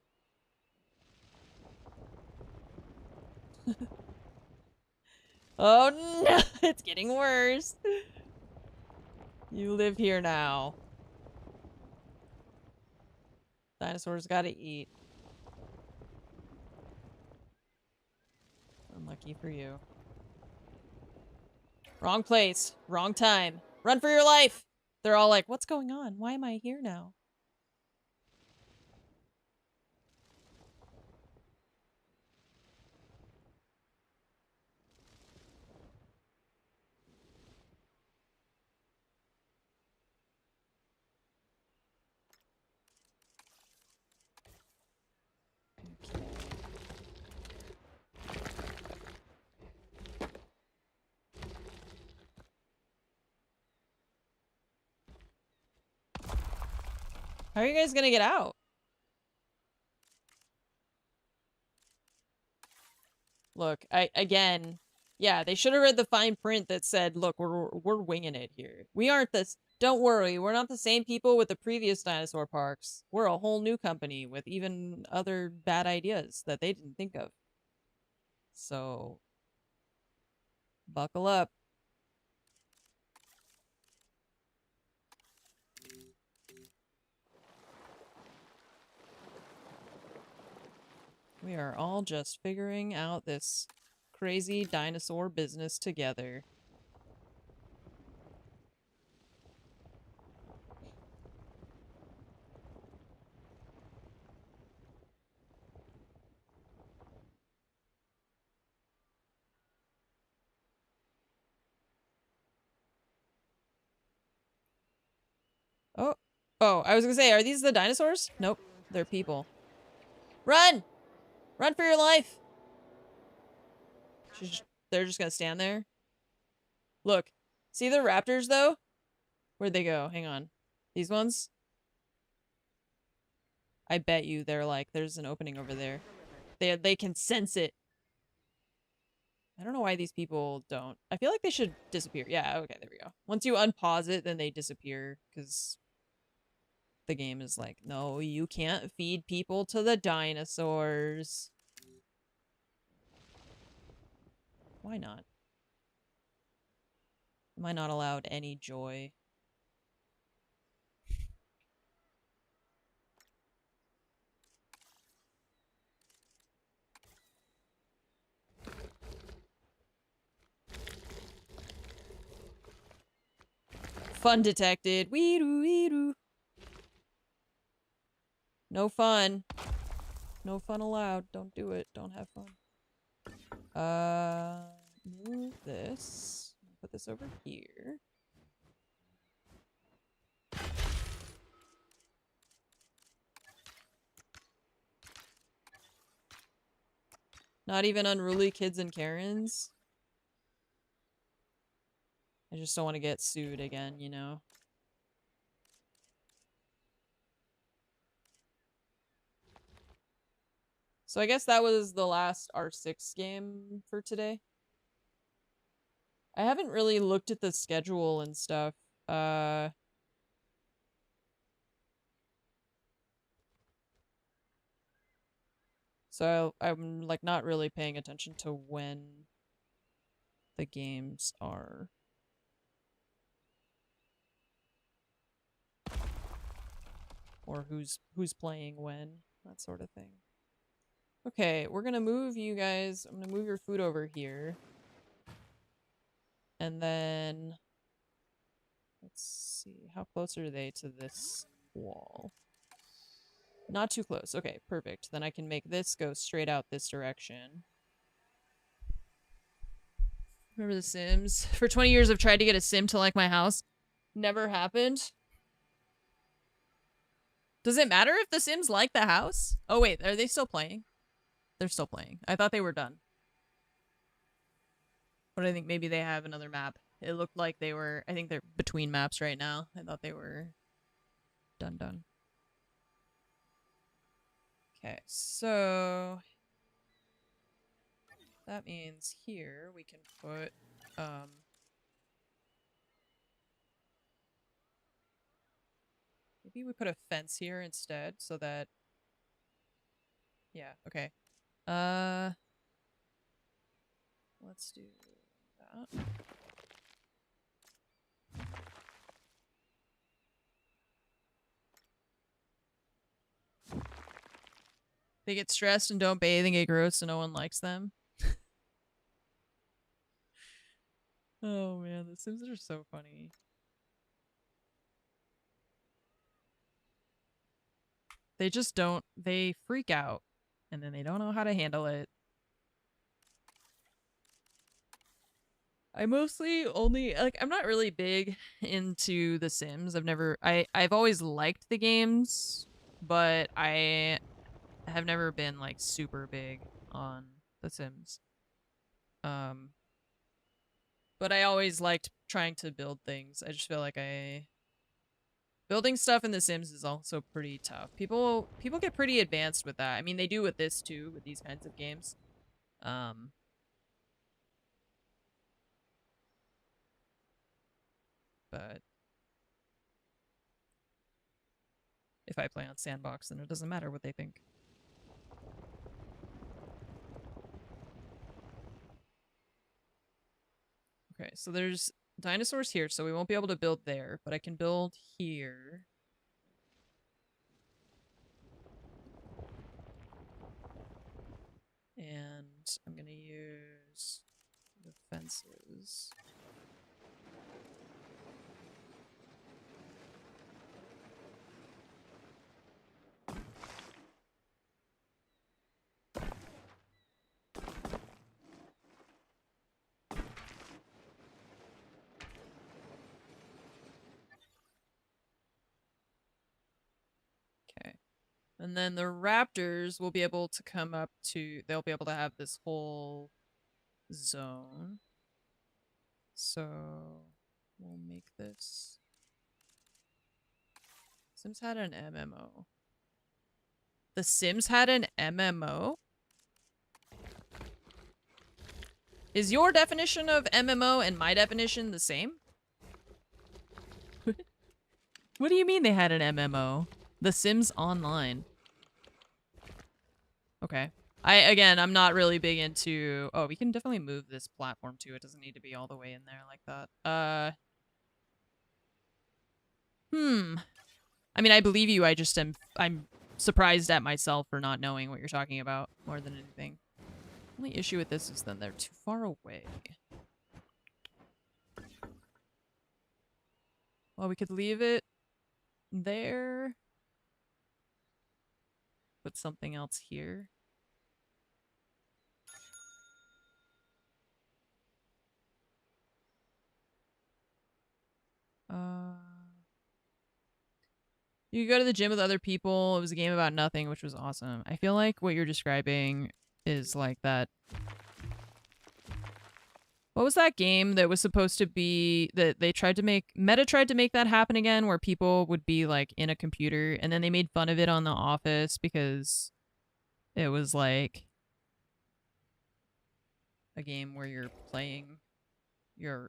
Oh no! It's getting worse. You live here now. Dinosaurs gotta eat. Unlucky for you. Wrong place. Wrong time. Run for your life! They're all like, what's going on? Why am I here now? Okay. How are you guys gonna get out? Look, again, yeah, they should have read the fine print that said, look, we're winging it here. We aren't this, don't worry, we're not the same people with the previous dinosaur parks. We're a whole new company with even other bad ideas that they didn't think of. So, buckle up. We are all just figuring out this crazy dinosaur business together. Oh, I was gonna say, are these the dinosaurs? Nope, they're people. Run! Run for your life! They're just gonna stand there. Look, see the raptors though? Where'd they go? Hang on. These ones? I bet you they're like, there's an opening over there. They can sense it. I don't know why these people don't. I feel like they should disappear. Yeah, okay, there we go. Once you unpause it, then they disappear because the game is like, no, you can't feed people to the dinosaurs. Why not? Am I not allowed any joy? Fun detected. Weedoo, weedoo. No fun. No fun allowed. Don't do it. Don't have fun. Move this. Put this over here. Not even unruly kids and Karens. I just don't want to get sued again, you know? So I guess that was the last R6 game for today. I haven't really looked at the schedule and stuff. So I'm like not really paying attention to when the games are. Or who's playing when, that sort of thing. Okay, we're gonna move you guys. I'm gonna move your food over here. And then let's see, how close are they to this wall? Not too close. Okay, perfect. Then I can make this go straight out this direction. Remember The Sims? For 20 years I've tried to get a sim to like my house. Never happened. Does it matter if the Sims like the house? Oh wait, are they still playing? They're still playing. I thought they were done. But I think maybe they have another map. It looked like they were, I think they're between maps right now. I thought they were done. Okay, so that means here we can put, maybe we put a fence here instead so that, yeah, okay. Let's do that. They get stressed and don't bathe and get gross so no one likes them. Oh man, the Sims are so funny. They just don't, they freak out and then they don't know how to handle it. I mostly only, like, I'm not really big into The Sims. I've always liked the games, but I have never been, like, super big on The Sims. But I always liked trying to build things. I just feel like building stuff in The Sims is also pretty tough. People get pretty advanced with that. I mean, they do with this too, with these kinds of games. But if I play on Sandbox, then it doesn't matter what they think. Okay, so there's dinosaurs here, so we won't be able to build there, but I can build here. And I'm gonna use the fences. Okay. And then the raptors will be able to come up to, they'll be able to have this whole zone. So we'll make this. Sims had an MMO. The Sims had an MMO? Is your definition of MMO and my definition the same? What do you mean they had an MMO? The Sims Online. Okay. I'm not really big into... Oh, we can definitely move this platform too. It doesn't need to be all the way in there like that. I mean, I believe you. I'm surprised at myself for not knowing what you're talking about more than anything. Only issue with this is then they're too far away. Well, we could leave it there. Put something else here. You could go to the gym with other people. It was a game about nothing, which was awesome. I feel like what you're describing is like that. What was that game that was supposed to be that they tried to make? Meta tried to make that happen again, where people would be like in a computer, and then they made fun of it on The Office because it was like a game where you're playing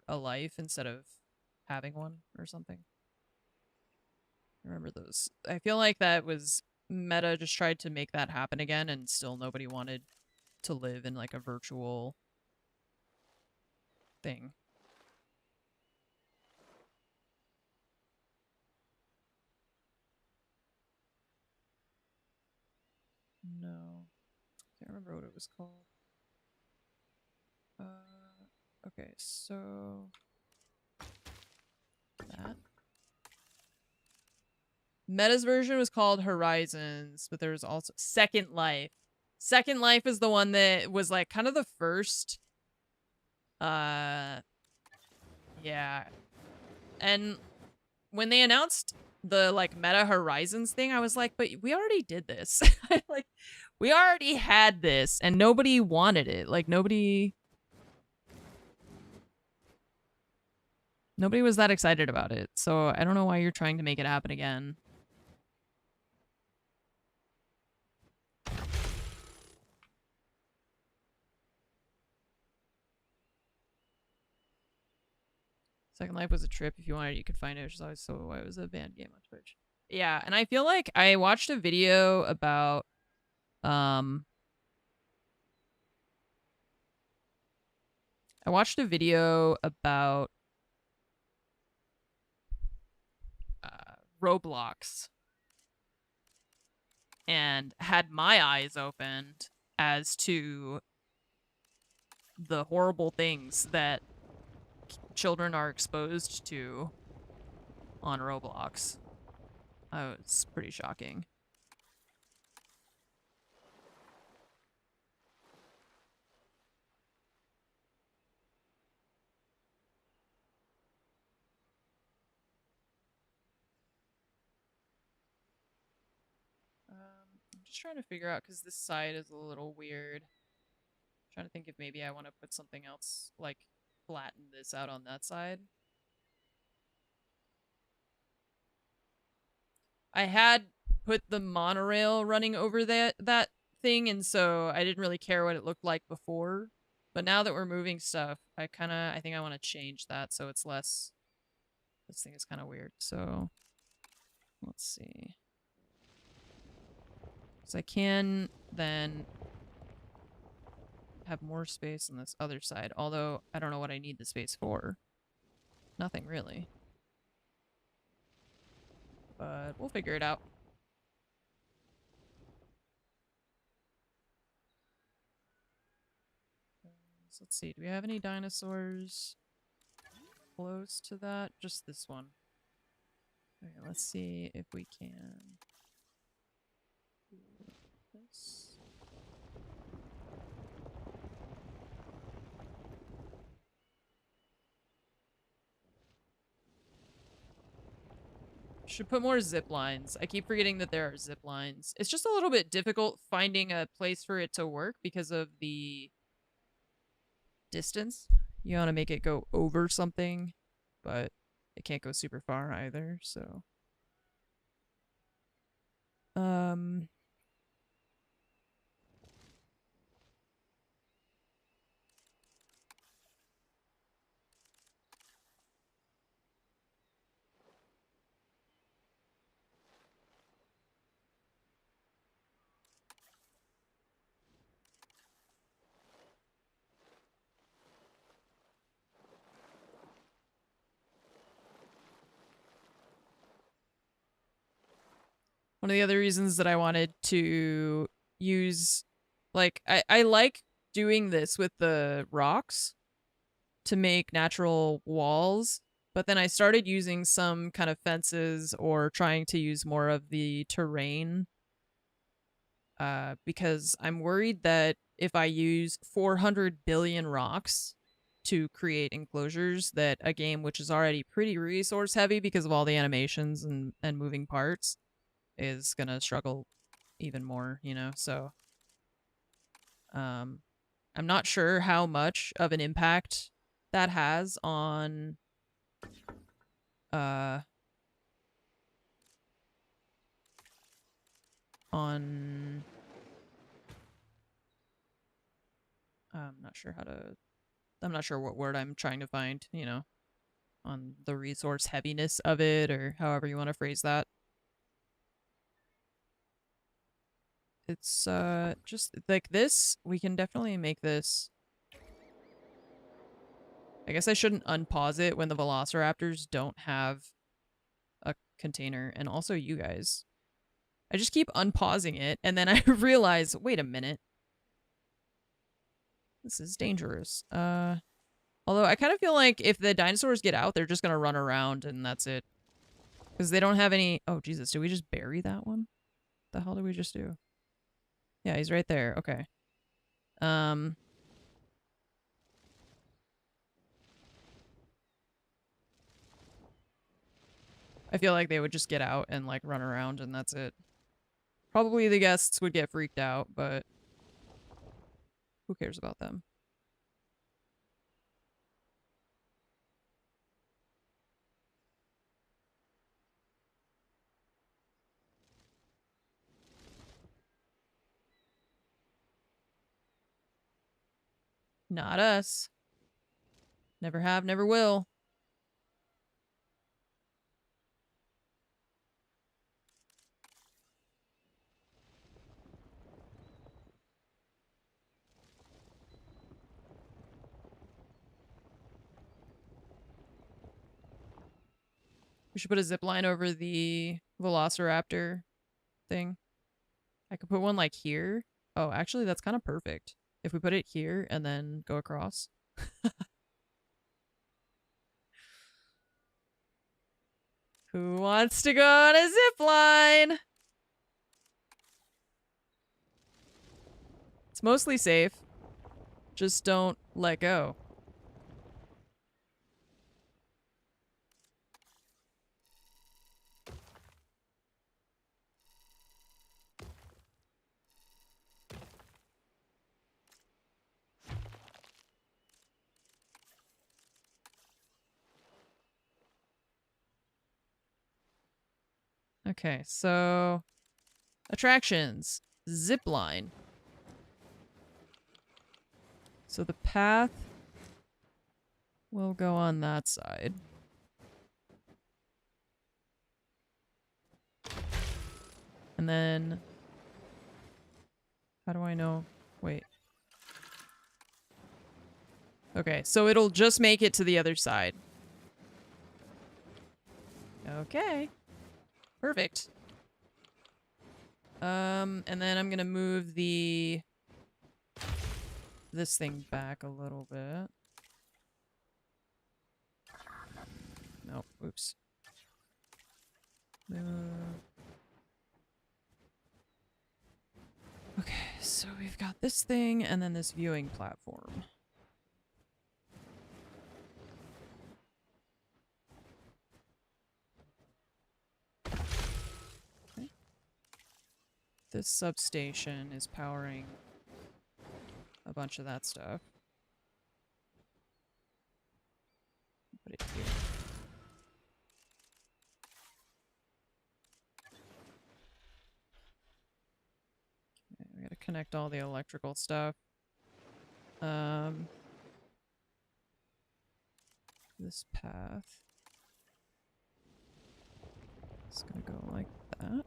a life instead of having one or something. Remember those? I feel like that was Meta just tried to make that happen again, and still nobody wanted to live in like a virtual thing. No. Can't remember what it was called. Okay, so that. Meta's version was called Horizons, but there was also Second Life. Second Life is the one that was like kind of the first. Yeah. And when they announced the like Meta Horizons thing, I was like, but we already did this. Like, we already had this and nobody wanted it. Like, nobody was that excited about it. So I don't know why you're trying to make it happen again. Second Life was a trip. If you wanted, you could find it. Which is always so why it was a banned game on Twitch. Yeah, and I feel like I watched a video about Roblox and had my eyes opened as to the horrible things that children are exposed to on Roblox. Oh, it's pretty shocking. I'm just trying to figure out because this side is a little weird. I'm trying to think if maybe I want to put something else, like flatten this out on that side. I had put the monorail running over that thing, and so I didn't really care what it looked like before. But now that we're moving stuff, I think I want to change that so it's less. This thing is kind of weird. So let's see. So I can then have more space on this other side, although I don't know what I need the space for. Nothing really. But we'll figure it out. So let's see, do we have any dinosaurs close to that? Just this one. Okay, let's see if we can do this. Should put more zip lines. I keep forgetting that there are zip lines. It's just a little bit difficult finding a place for it to work because of the distance. You want to make it go over something, but it can't go super far either, so. one of the other reasons that I wanted to use, like, I like doing this with the rocks to make natural walls, but then I started using some kind of fences or trying to use more of the terrain because I'm worried that if I use 400 billion rocks to create enclosures, that a game which is already pretty resource heavy because of all the animations and moving parts is gonna struggle even more, you know? So I'm not sure how much of an impact that has on I'm I'm not sure what word I'm trying to find, you know, on the resource heaviness of it, or however you want to phrase that. It's just like this, we can definitely make this. I guess I shouldn't unpause it when the velociraptors don't have a container, and also you guys. I just keep unpausing it, and then I realize, wait a minute. This is dangerous. Although I kind of feel like if the dinosaurs get out, they're just gonna run around and that's it. Because they don't have any... Oh, Jesus, did we just bury that one? The hell did we just do? Yeah, he's right there. Okay. I feel like they would just get out and, like, run around and that's it. Probably the guests would get freaked out, but who cares about them? Not us. Never have, never will. We should put a zip line over the velociraptor thing. I could put one like here. Oh, actually, that's kind of perfect. If we put it here and then go across. Who wants to go on a zip line? It's mostly safe. Just don't let go. Okay, so attractions. Zip line. So the path will go on that side. And then... How do I know? Wait. Okay, so it'll just make it to the other side. Okay. Perfect. And then I'm gonna move this thing back a little bit. Nope, oops. Okay, so we've got this thing and then this viewing platform. Okay. This substation is powering a bunch of that stuff. Put it here. Okay, we gotta connect all the electrical stuff. This path is gonna go like that.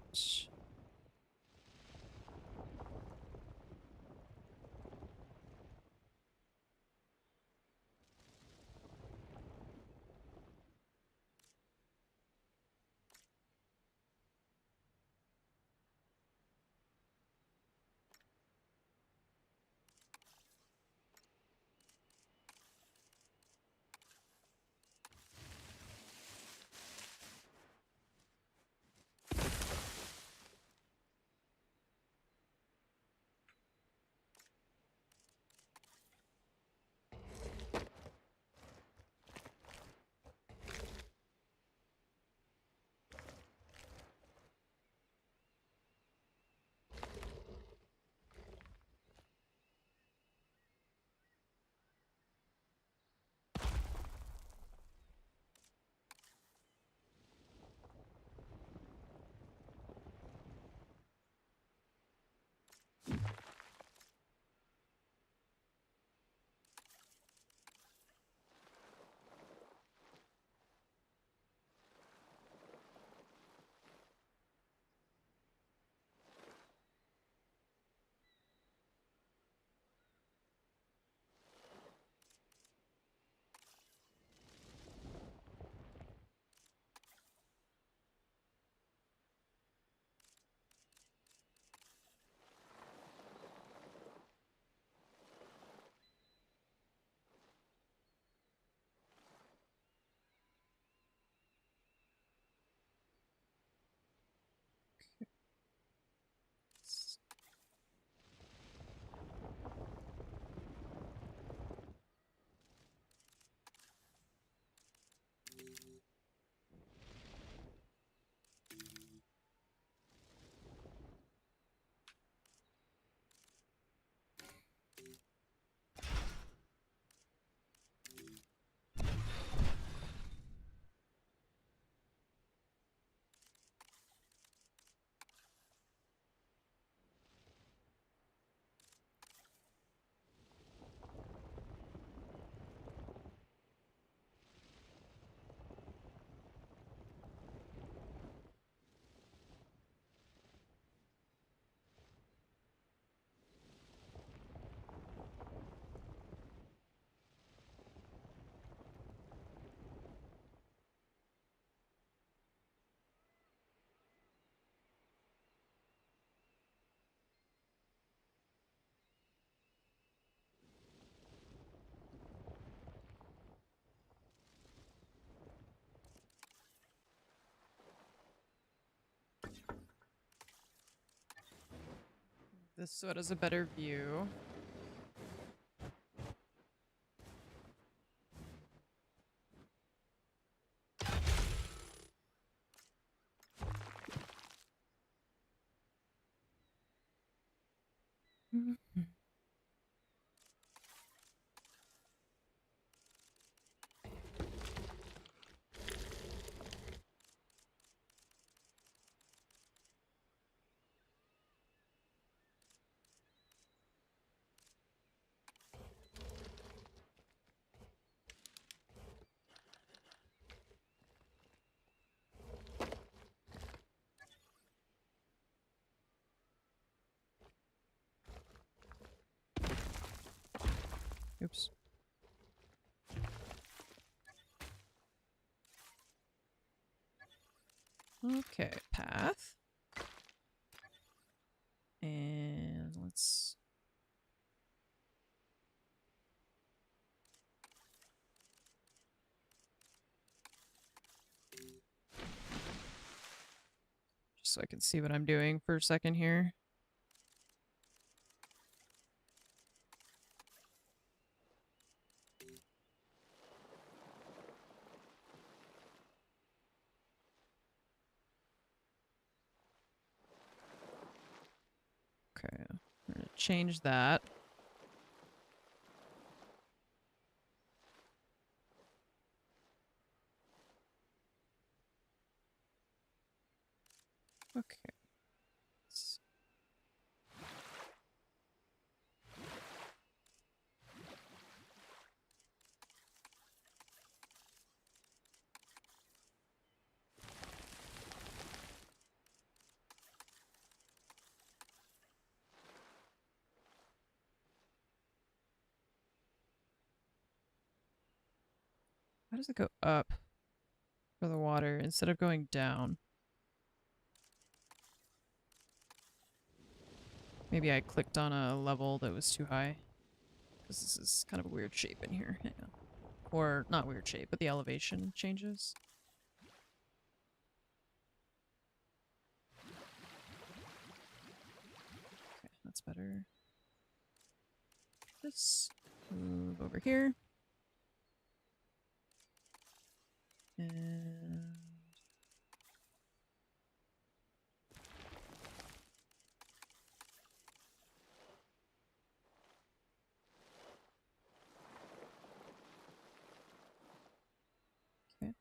This SWAT has a better view. Oops. Okay, path. And let's... Just so I can see what I'm doing for a second here. Okay, we're gonna change that. Okay. How does it go up for the water instead of going down? Maybe I clicked on a level that was too high. Because this is kind of a weird shape in here. Hang on. Or, not weird shape, but the elevation changes. Okay, that's better. Let's move over here. And... okay.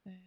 And...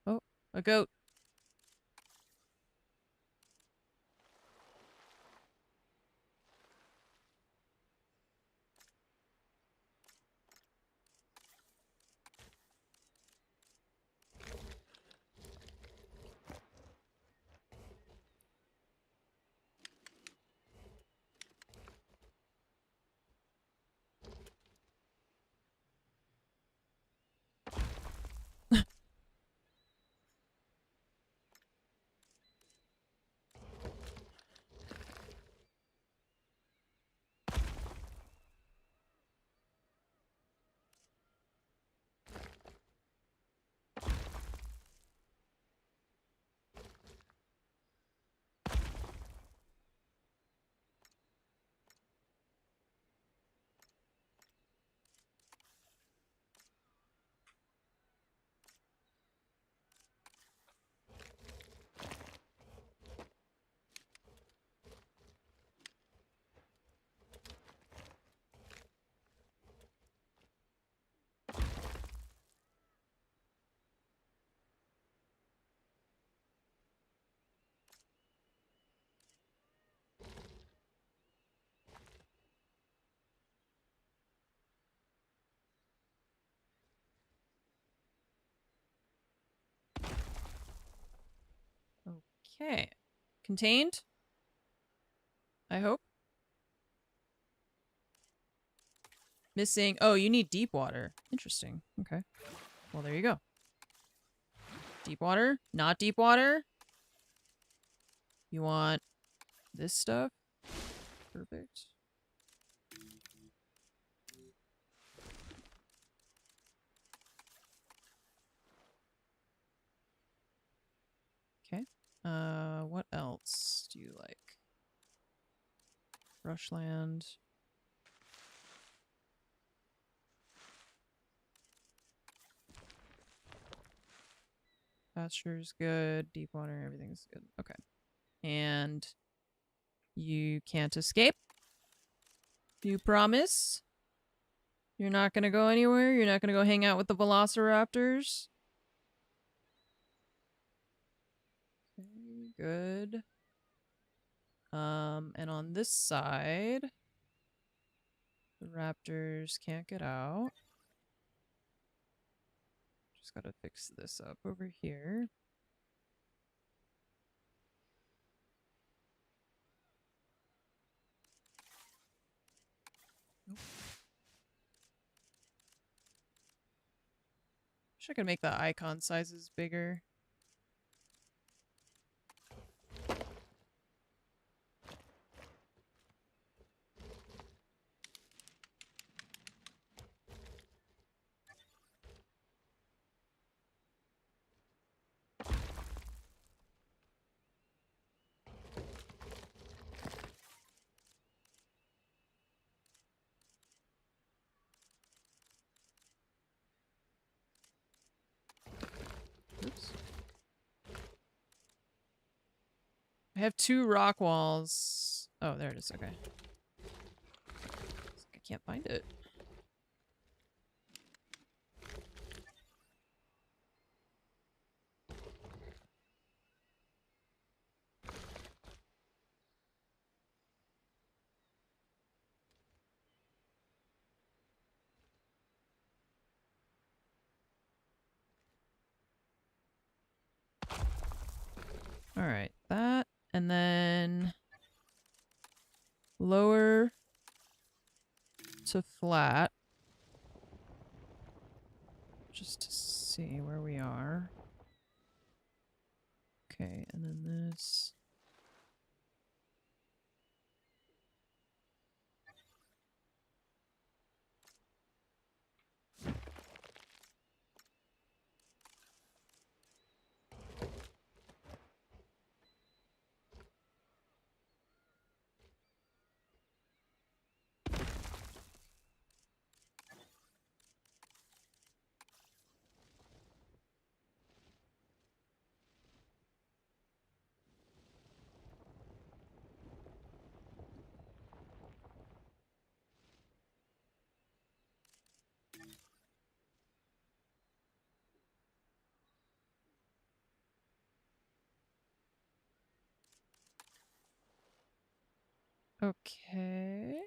oh, a goat. Okay. Contained? I hope. Missing. Oh, you need deep water. Interesting. Okay. Well, there you go. Deep water? Not deep water? You want this stuff? Perfect. Okay. What else do you like? Brushland. Pasture's good. Deep water, everything's good. Okay. And you can't escape? You promise? You're not gonna go anywhere? You're not gonna go hang out with the velociraptors? Okay, good. And on this side, the raptors can't get out. Just gotta fix this up over here. Nope. Wish I could make the icon sizes bigger. Oops. I have 2 rock walls. Oh, there it is. Okay. I can't find it. All right, that, and then lower to flat, just to see where we are. Okay, and then this. Okay.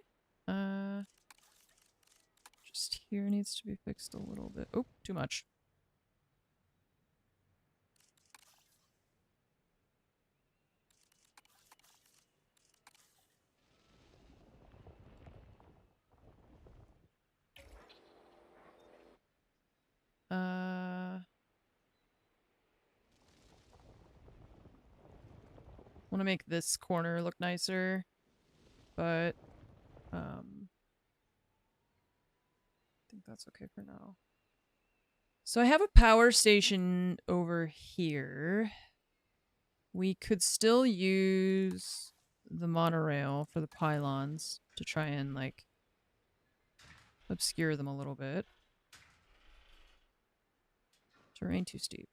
Just here needs to be fixed a little bit. Oh, too much. Want to make this corner look nicer, but I think that's okay for now. So I have a power station over here. We could still use the monorail for the pylons to try and, like, obscure them a little bit. Terrain too steep.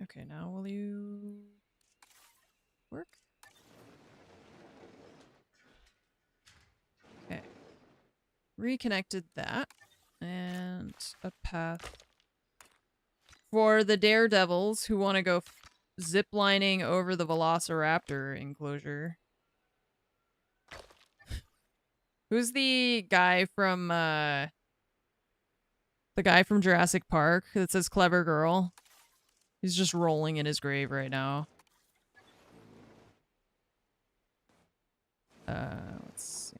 Okay, now will you work? Okay. Reconnected that. And a path for the daredevils who want to go ziplining over the Velociraptor enclosure. Who's the guy from Jurassic Park that says clever girl? He's just rolling in his grave right now. Let's see.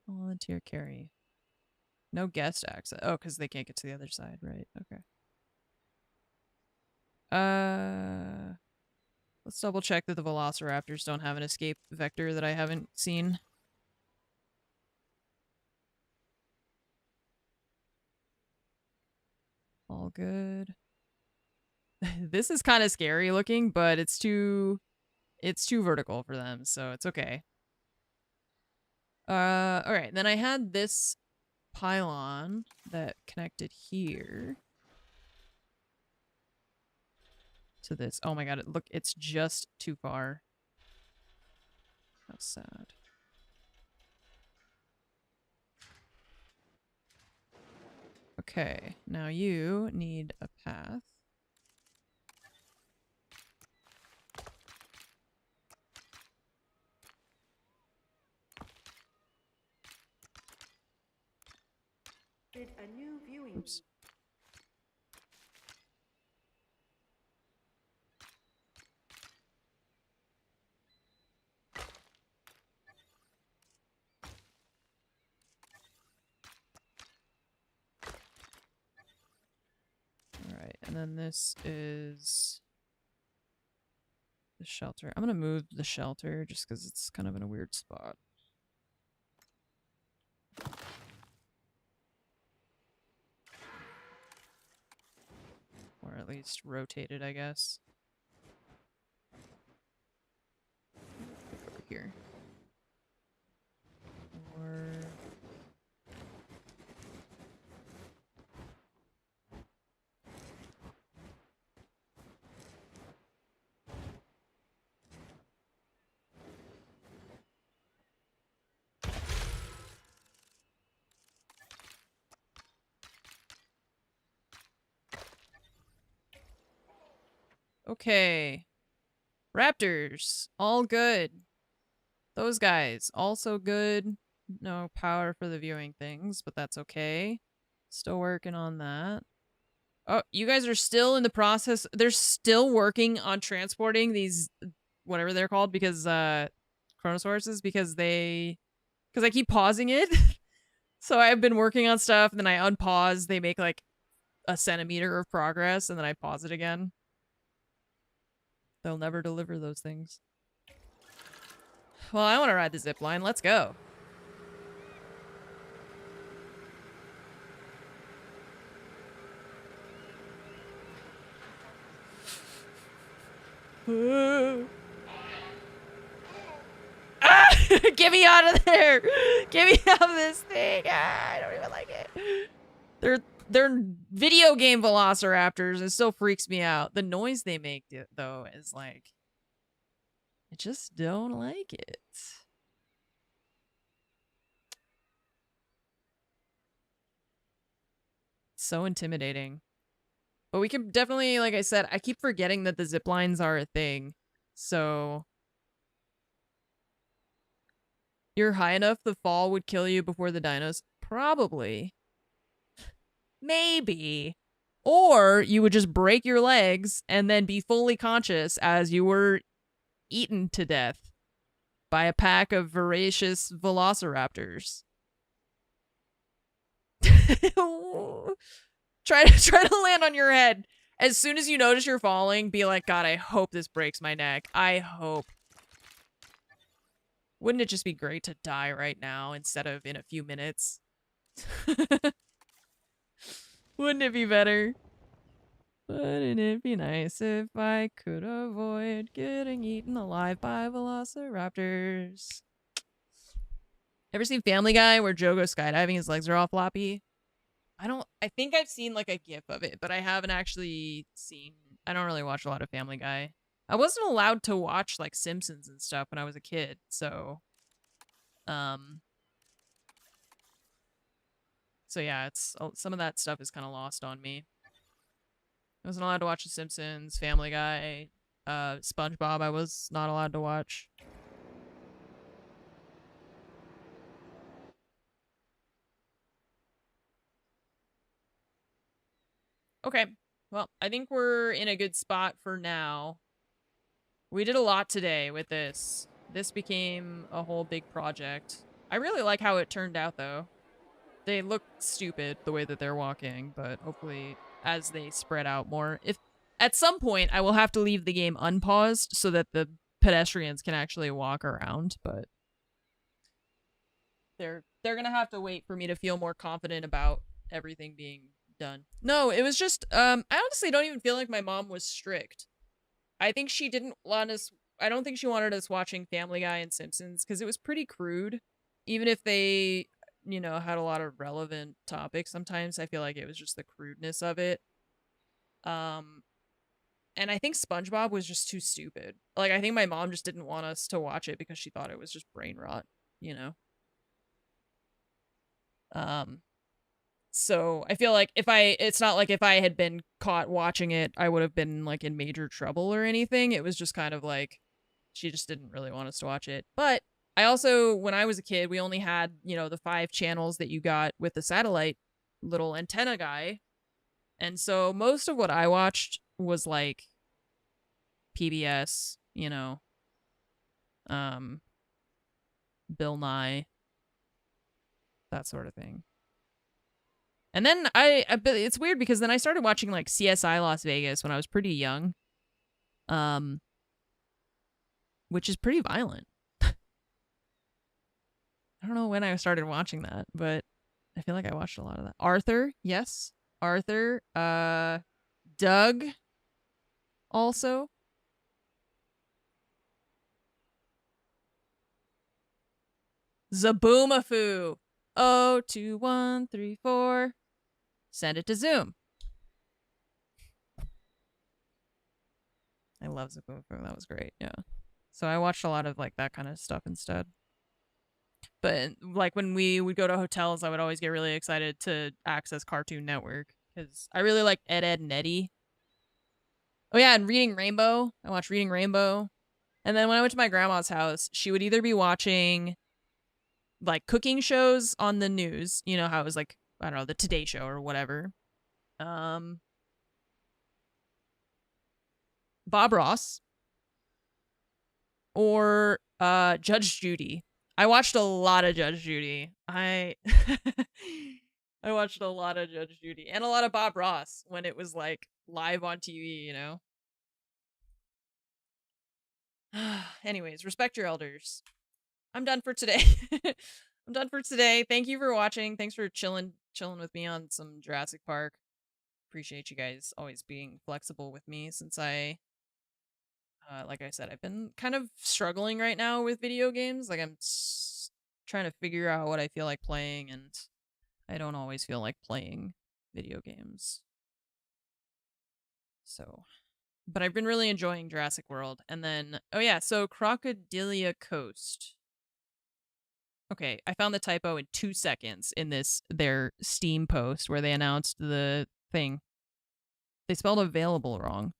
Volunteer carry. No guest access. Oh, because they can't get to the other side, right? Okay. Let's double check that the Velociraptors don't have an escape vector that I haven't seen. All good. This is kind of scary looking, but it's too vertical for them, so it's okay. Alright, then I had this pylon that connected here to this. Oh my god, look, it's just too far. How sad. Okay, now you need a path. A new viewing. Oops. Alright, and then this is the shelter. I'm gonna move the shelter just because it's kind of in a weird spot. Or at least rotate it, I guess. Over here. Or... Okay. Raptors. All good. Those guys. Also good. No power for the viewing things, but that's okay. Still working on that. Oh, you guys are still in the process. They're still working on transporting these, whatever they're called, because, Chronosauruses, because I keep pausing it. So I've been working on stuff, and then I unpause. They make, like, a centimeter of progress, and then I pause it again. They'll never deliver those things. Well, I want to ride the zip line. Let's go. Ah! Get me out of there! Get me out of this thing! Ah, I don't even like it. They're video game velociraptors. It still freaks me out. The noise they make, though, is like... I just don't like it. So intimidating. But we can definitely, like I said, I keep forgetting that the zip lines are a thing. So... You're high enough the fall would kill you before the dinos? Probably. Maybe. Or you would just break your legs and then be fully conscious as you were eaten to death by a pack of voracious velociraptors. Try to land on your head. As soon as you notice you're falling, be like, God, I hope this breaks my neck. I hope. Wouldn't it just be great to die right now instead of in a few minutes? Wouldn't it be better? Wouldn't it be nice if I could avoid getting eaten alive by velociraptors? Ever seen Family Guy where Joe goes skydiving, his legs are all floppy? I think I've seen like a gif of it, but I haven't actually seen, I don't really watch a lot of Family Guy. I wasn't allowed to watch like Simpsons and stuff when I was a kid, so so yeah, it's some of that stuff is kind of lost on me. I wasn't allowed to watch The Simpsons, Family Guy, SpongeBob I was not allowed to watch. Okay, well, I think we're in a good spot for now. We did a lot today with this. This became a whole big project. I really like how it turned out, though. They look stupid the way that they're walking, but hopefully as they spread out more. If at some point I will have to leave the game unpaused so that the pedestrians can actually walk around, but they're gonna have to wait for me to feel more confident about everything being done. No, it was just I honestly don't even feel like my mom was strict. I think she didn't want us, I don't think she wanted us watching Family Guy and Simpsons because it was pretty crude. Even if they, you know, had a lot of relevant topics, sometimes I feel like it was just the crudeness of it. And I think SpongeBob was just too stupid. Like, I think my mom just didn't want us to watch it because she thought it was just brain rot, you know? So I feel like it's not like if I had been caught watching it, I would have been like in major trouble or anything. It was just kind of like, she just didn't really want us to watch it. But I also, when I was a kid, we only had, you know, the 5 channels that you got with the satellite little antenna guy. And so most of what I watched was like PBS, you know, Bill Nye, that sort of thing. And then it's weird because then I started watching like CSI Las Vegas when I was pretty young. Which is pretty violent. I don't know when I started watching that, but I feel like I watched a lot of that. Arthur, yes. Arthur, Doug also. Zaboomafoo. 02134. Send it to Zoom. I love Zaboomafoo. That was great. Yeah. So I watched a lot of like that kind of stuff instead. But like when we would go to hotels, I would always get really excited to access Cartoon Network because I really like Ed, Edd, and Eddy. Oh yeah, and Reading Rainbow. I watched Reading Rainbow. And then when I went to my grandma's house, she would either be watching like cooking shows on the news, you know how it was like, I don't know, the Today Show or whatever. Bob Ross. Or Judge Judy. I watched a lot of Judge Judy. I watched a lot of Judge Judy and a lot of Bob Ross when it was like live on TV, you know. Anyways, respect your elders. I'm done for today. I'm done for today. Thank you for watching. Thanks for chilling with me on some Jurassic Park. Appreciate you guys always being flexible with me since I like I said, I've been kind of struggling right now with video games. Like I'm trying to figure out what I feel like playing, and I don't always feel like playing video games. So, but I've been really enjoying Jurassic World. And then, oh yeah, so Crocodilia Coast. Okay, I found the typo in 2 seconds in their Steam post where they announced the thing. They spelled available wrong.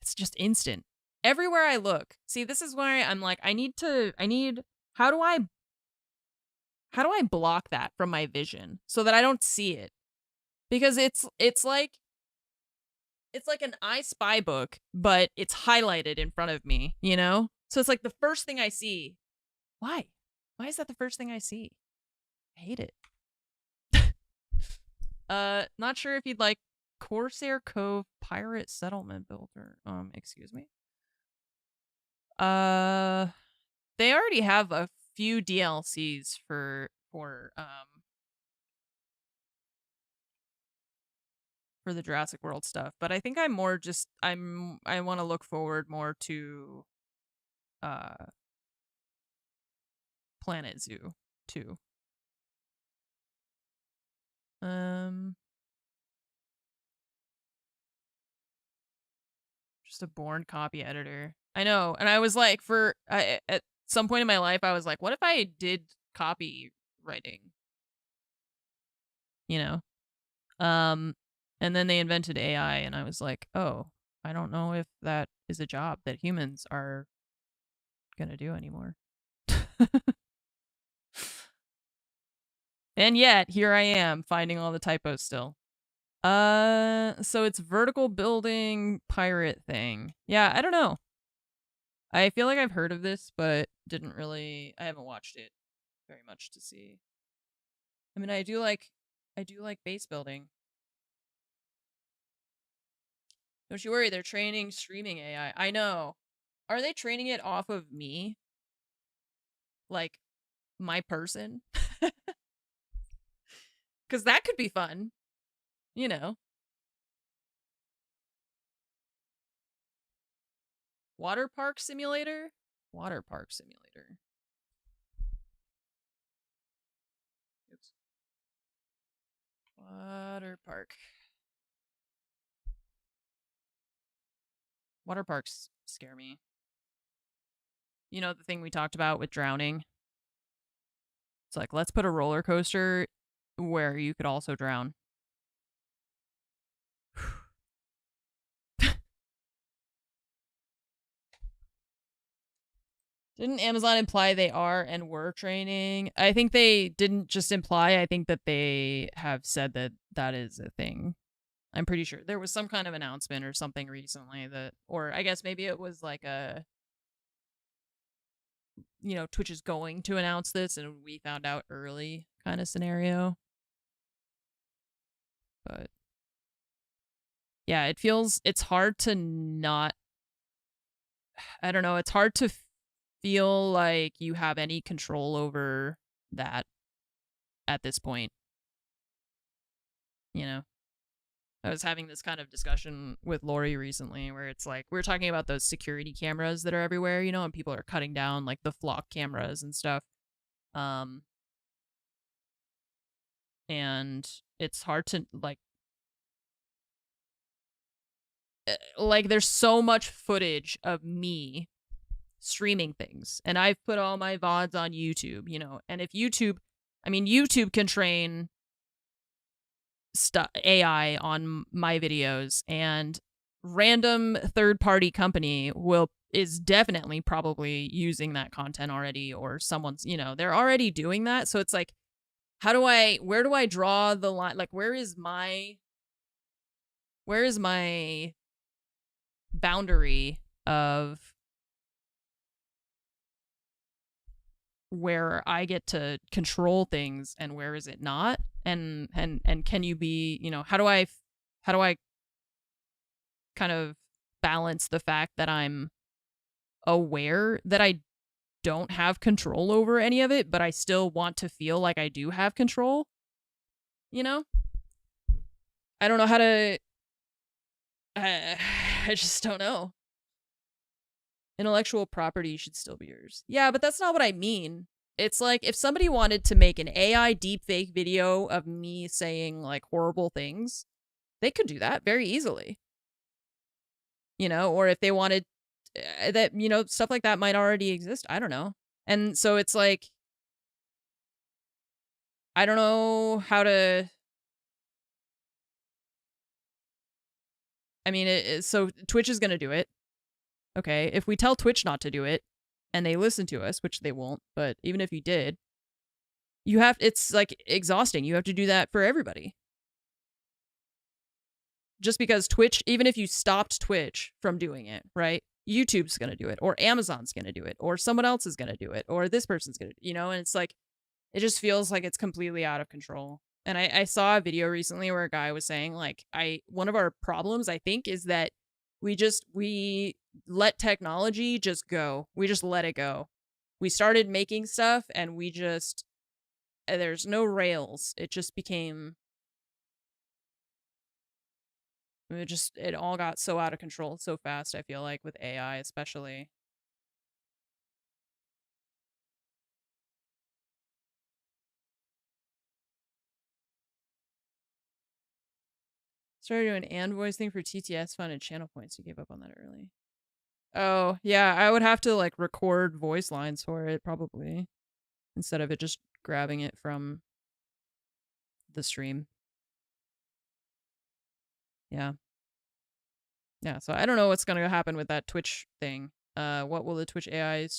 It's just instant. Everywhere I look. See, this is why I'm like, how do I block that from my vision so that I don't see it? Because it's like an I Spy book, but it's highlighted in front of me, you know? So it's like the first thing I see. Why? Why is that the first thing I see? I hate it. Not sure if you'd like Corsair Cove Pirate Settlement Builder. Excuse me. They already have a few DLCs for the Jurassic World stuff, but I think I'm more just I want to look forward more to Planet Zoo too. Just a born copy editor. I know, and I was like, at some point in my life, I was like, what if I did copywriting? You know, and then they invented AI, and I was like, oh, I don't know if that is a job that humans are gonna do anymore. And yet, here I am finding all the typos still. So it's vertical building pirate thing. Yeah, I don't know. I feel like I've heard of this, but I haven't watched it very much to see. I mean, I do like base building. Don't you worry, they're training streaming AI. I know. Are they training it off of me? Like, my person? Because that could be fun. You know. Water park simulator? Water park simulator. Oops. Water park. Water parks scare me. You know the thing we talked about with drowning? It's like, let's put a roller coaster where you could also drown. Didn't Amazon imply they are and were training? I think they didn't just imply. I think that they have said that that is a thing. I'm pretty sure there was some kind of announcement or something recently that, or I guess maybe it was like a, you know, Twitch is going to announce this and we found out early kind of scenario. But yeah, it's hard to not, I don't know, it's hard to feel like you have any control over that at this point. You know? I was having this kind of discussion with Lori recently where it's like, we were talking about those security cameras that are everywhere, you know, and people are cutting down like the flock cameras and stuff. And it's hard to like there's so much footage of me streaming things, and I've put all my VODs on YouTube, you know, and if YouTube can train AI on my videos, and random third-party company is definitely probably using that content already, or someone's, you know, they're already doing that. So it's like, where do I draw the line? Like, where is my boundary of where I get to control things and where is it not? And can you be, you know, how do I kind of balance the fact that I'm aware that I don't have control over any of it, but I still want to feel like I do have control? You know? I don't know how to I just don't know. Intellectual property should still be yours. Yeah, but that's not what I mean. It's like if somebody wanted to make an AI deepfake video of me saying like horrible things, they could do that very easily. You know, or if they wanted that, you know, stuff like that might already exist. I don't know. And so it's like, I don't know how to. I mean, so Twitch is going to do it. Okay, if we tell Twitch not to do it and they listen to us, which they won't, but even if you did, it's like exhausting. You have to do that for everybody. Just because Twitch, even if you stopped Twitch from doing it, right? YouTube's going to do it, or Amazon's going to do it, or someone else is going to do it, or this person's going to, you know, and it's like, it just feels like it's completely out of control. And I saw a video recently where a guy was saying like, one of our problems, I think, is that we let technology just go. We just let it go. We started making stuff and there's no rails. It just became, it all got so out of control so fast, I feel like, with AI especially. Started doing and voice thing for TTS fun and channel points. You gave up on that early. Oh, yeah, I would have to like record voice lines for it probably instead of it just grabbing it from the stream. Yeah. Yeah, so I don't know what's going to happen with that Twitch thing. What will the Twitch AI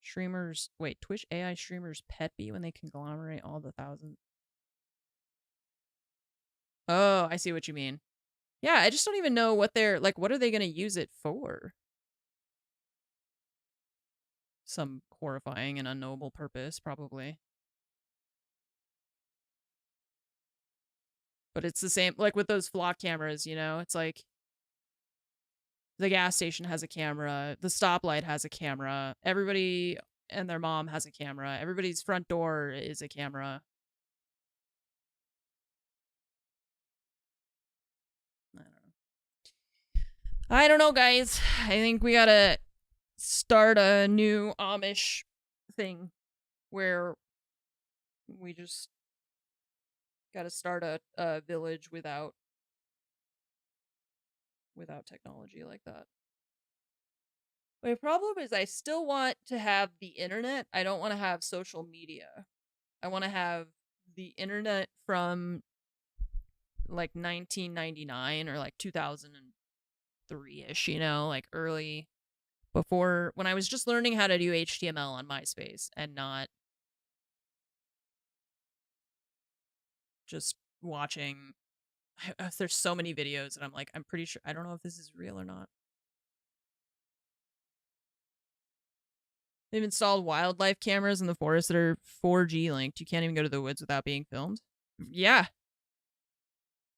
streamers Twitch AI streamers pet be when they conglomerate all the thousands? Oh, I see what you mean. Yeah, I just don't even know what they're like. What are they going to use it for? Some horrifying and unknowable purpose, probably. But it's the same, like with those flock cameras, you know? It's like the gas station has a camera, the stoplight has a camera, everybody and their mom has a camera, everybody's front door is a camera. I don't know, guys. I think we gotta start a new Amish thing where we just gotta start a village without technology like that. My problem is I still want to have the internet. I don't want to have social media. I want to have the internet from like 1999 or like 2003-ish, you know, like early before when I was just learning how to do HTML on MySpace and not just watching. There's so many videos and I'm like, I'm pretty sure, I don't know if this is real or not. They've installed wildlife cameras in the forest that are 4G linked. You can't even go to the woods without being filmed. Yeah.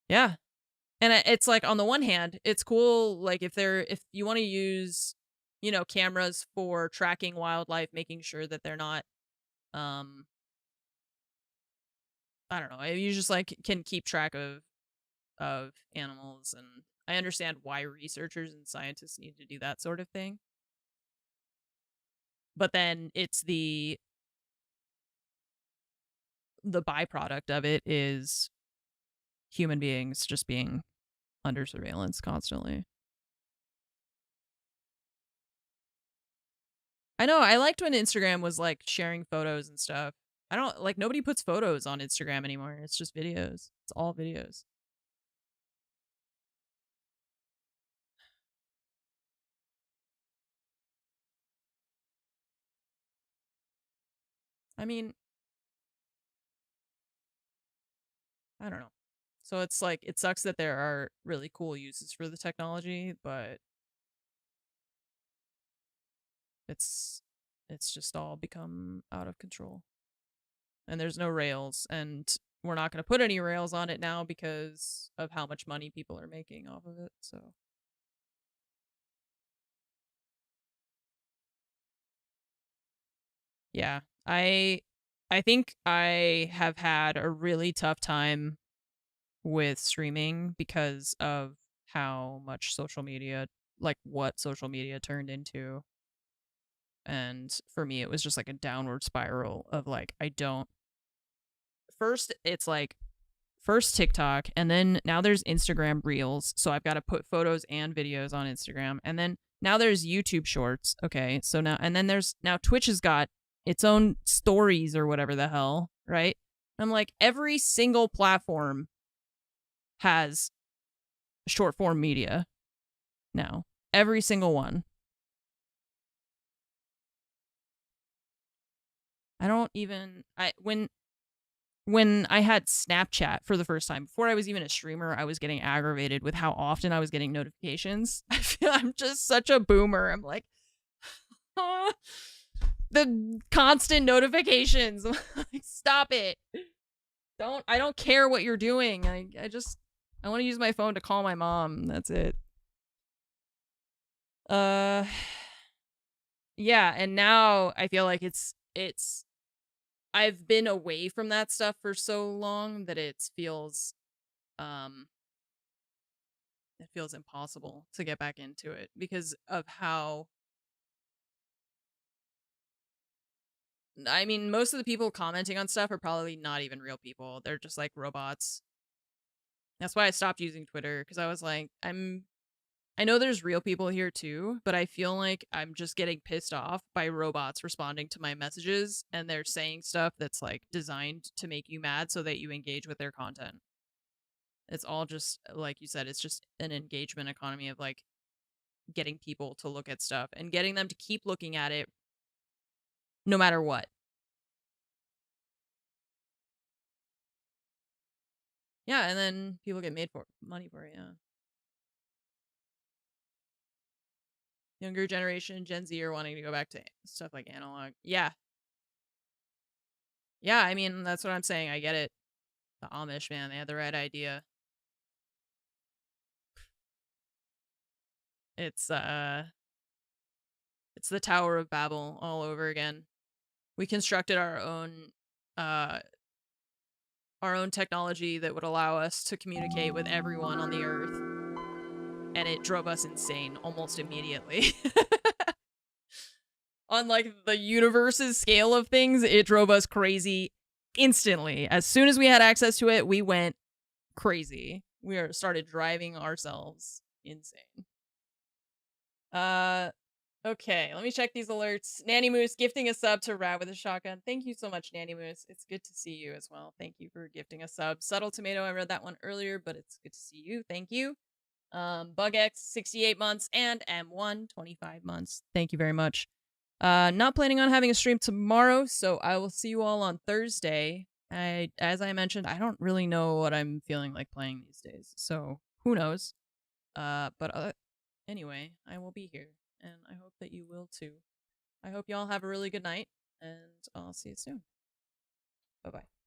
Yeah. And it's like, on the one hand, it's cool, like, if you want to use, you know, cameras for tracking wildlife, making sure that they're not, I don't know, you just, like, can keep track of animals, and I understand why researchers and scientists need to do that sort of thing. But then it's the byproduct of it is human beings just being under surveillance constantly. I know, I liked when Instagram was like sharing photos and stuff. I don't like, nobody puts photos on Instagram anymore. It's just videos. It's all videos. I mean, I don't know. So it's like, it sucks that there are really cool uses for the technology, but it's just all become out of control. And there's no rails, and we're not going to put any rails on it now because of how much money people are making off of it, so. Yeah, I think I have had a really tough time with streaming because of how much social media, like what social media turned into. And for me, it was just like a downward spiral of like, first it's like, first TikTok, and then now there's Instagram Reels, so I've got to put photos and videos on Instagram, and then now there's YouTube Shorts. Okay, so now, and then there's now Twitch has got its own stories or whatever the hell, right? I'm like, every single platform has short form media now. Every single one. I don't even, when I had Snapchat for the first time, before I was even a streamer, I was getting aggravated with how often I was getting notifications. I feel I'm just such a boomer. I'm like, the constant notifications. Like, stop it. I don't care what you're doing. I want to use my phone to call my mom. That's it. Yeah, and now I feel like it's I've been away from that stuff for so long that it feels impossible to get back into it because of how, I mean, most of the people commenting on stuff are probably not even real people. They're just like robots. That's why I stopped using Twitter, because I was like, I know there's real people here too, but I feel like I'm just getting pissed off by robots responding to my messages, and they're saying stuff that's like designed to make you mad so that you engage with their content. It's all just, like you said, it's just an engagement economy of like getting people to look at stuff and getting them to keep looking at it no matter what. Yeah, and then people get made money for it, yeah. Younger generation, Gen Z, are wanting to go back to stuff like analog. Yeah. Yeah, I mean, that's what I'm saying. I get it. The Amish, man, they had the right idea. It's the Tower of Babel all over again. We constructed our own technology that would allow us to communicate with everyone on the earth, and it drove us insane almost immediately. On like the universe's scale of things, it drove us crazy instantly. As soon as we had access to it, we went crazy. We started driving ourselves insane. Okay, let me check these alerts. Nanny Moose gifting a sub to Rat with a Shotgun. Thank you so much, Nanny Moose. It's good to see you as well. Thank you for gifting a sub. Subtle Tomato, I read that one earlier, but it's good to see you. Thank you. BugX, 68 months, and M1, 25 months. Thank you very much. Not planning on having a stream tomorrow, so I will see you all on Thursday. As I mentioned, I don't really know what I'm feeling like playing these days, so who knows. But anyway, I will be here, and I hope that you will too. I hope you all have a really good night, and I'll see you soon. Bye-bye.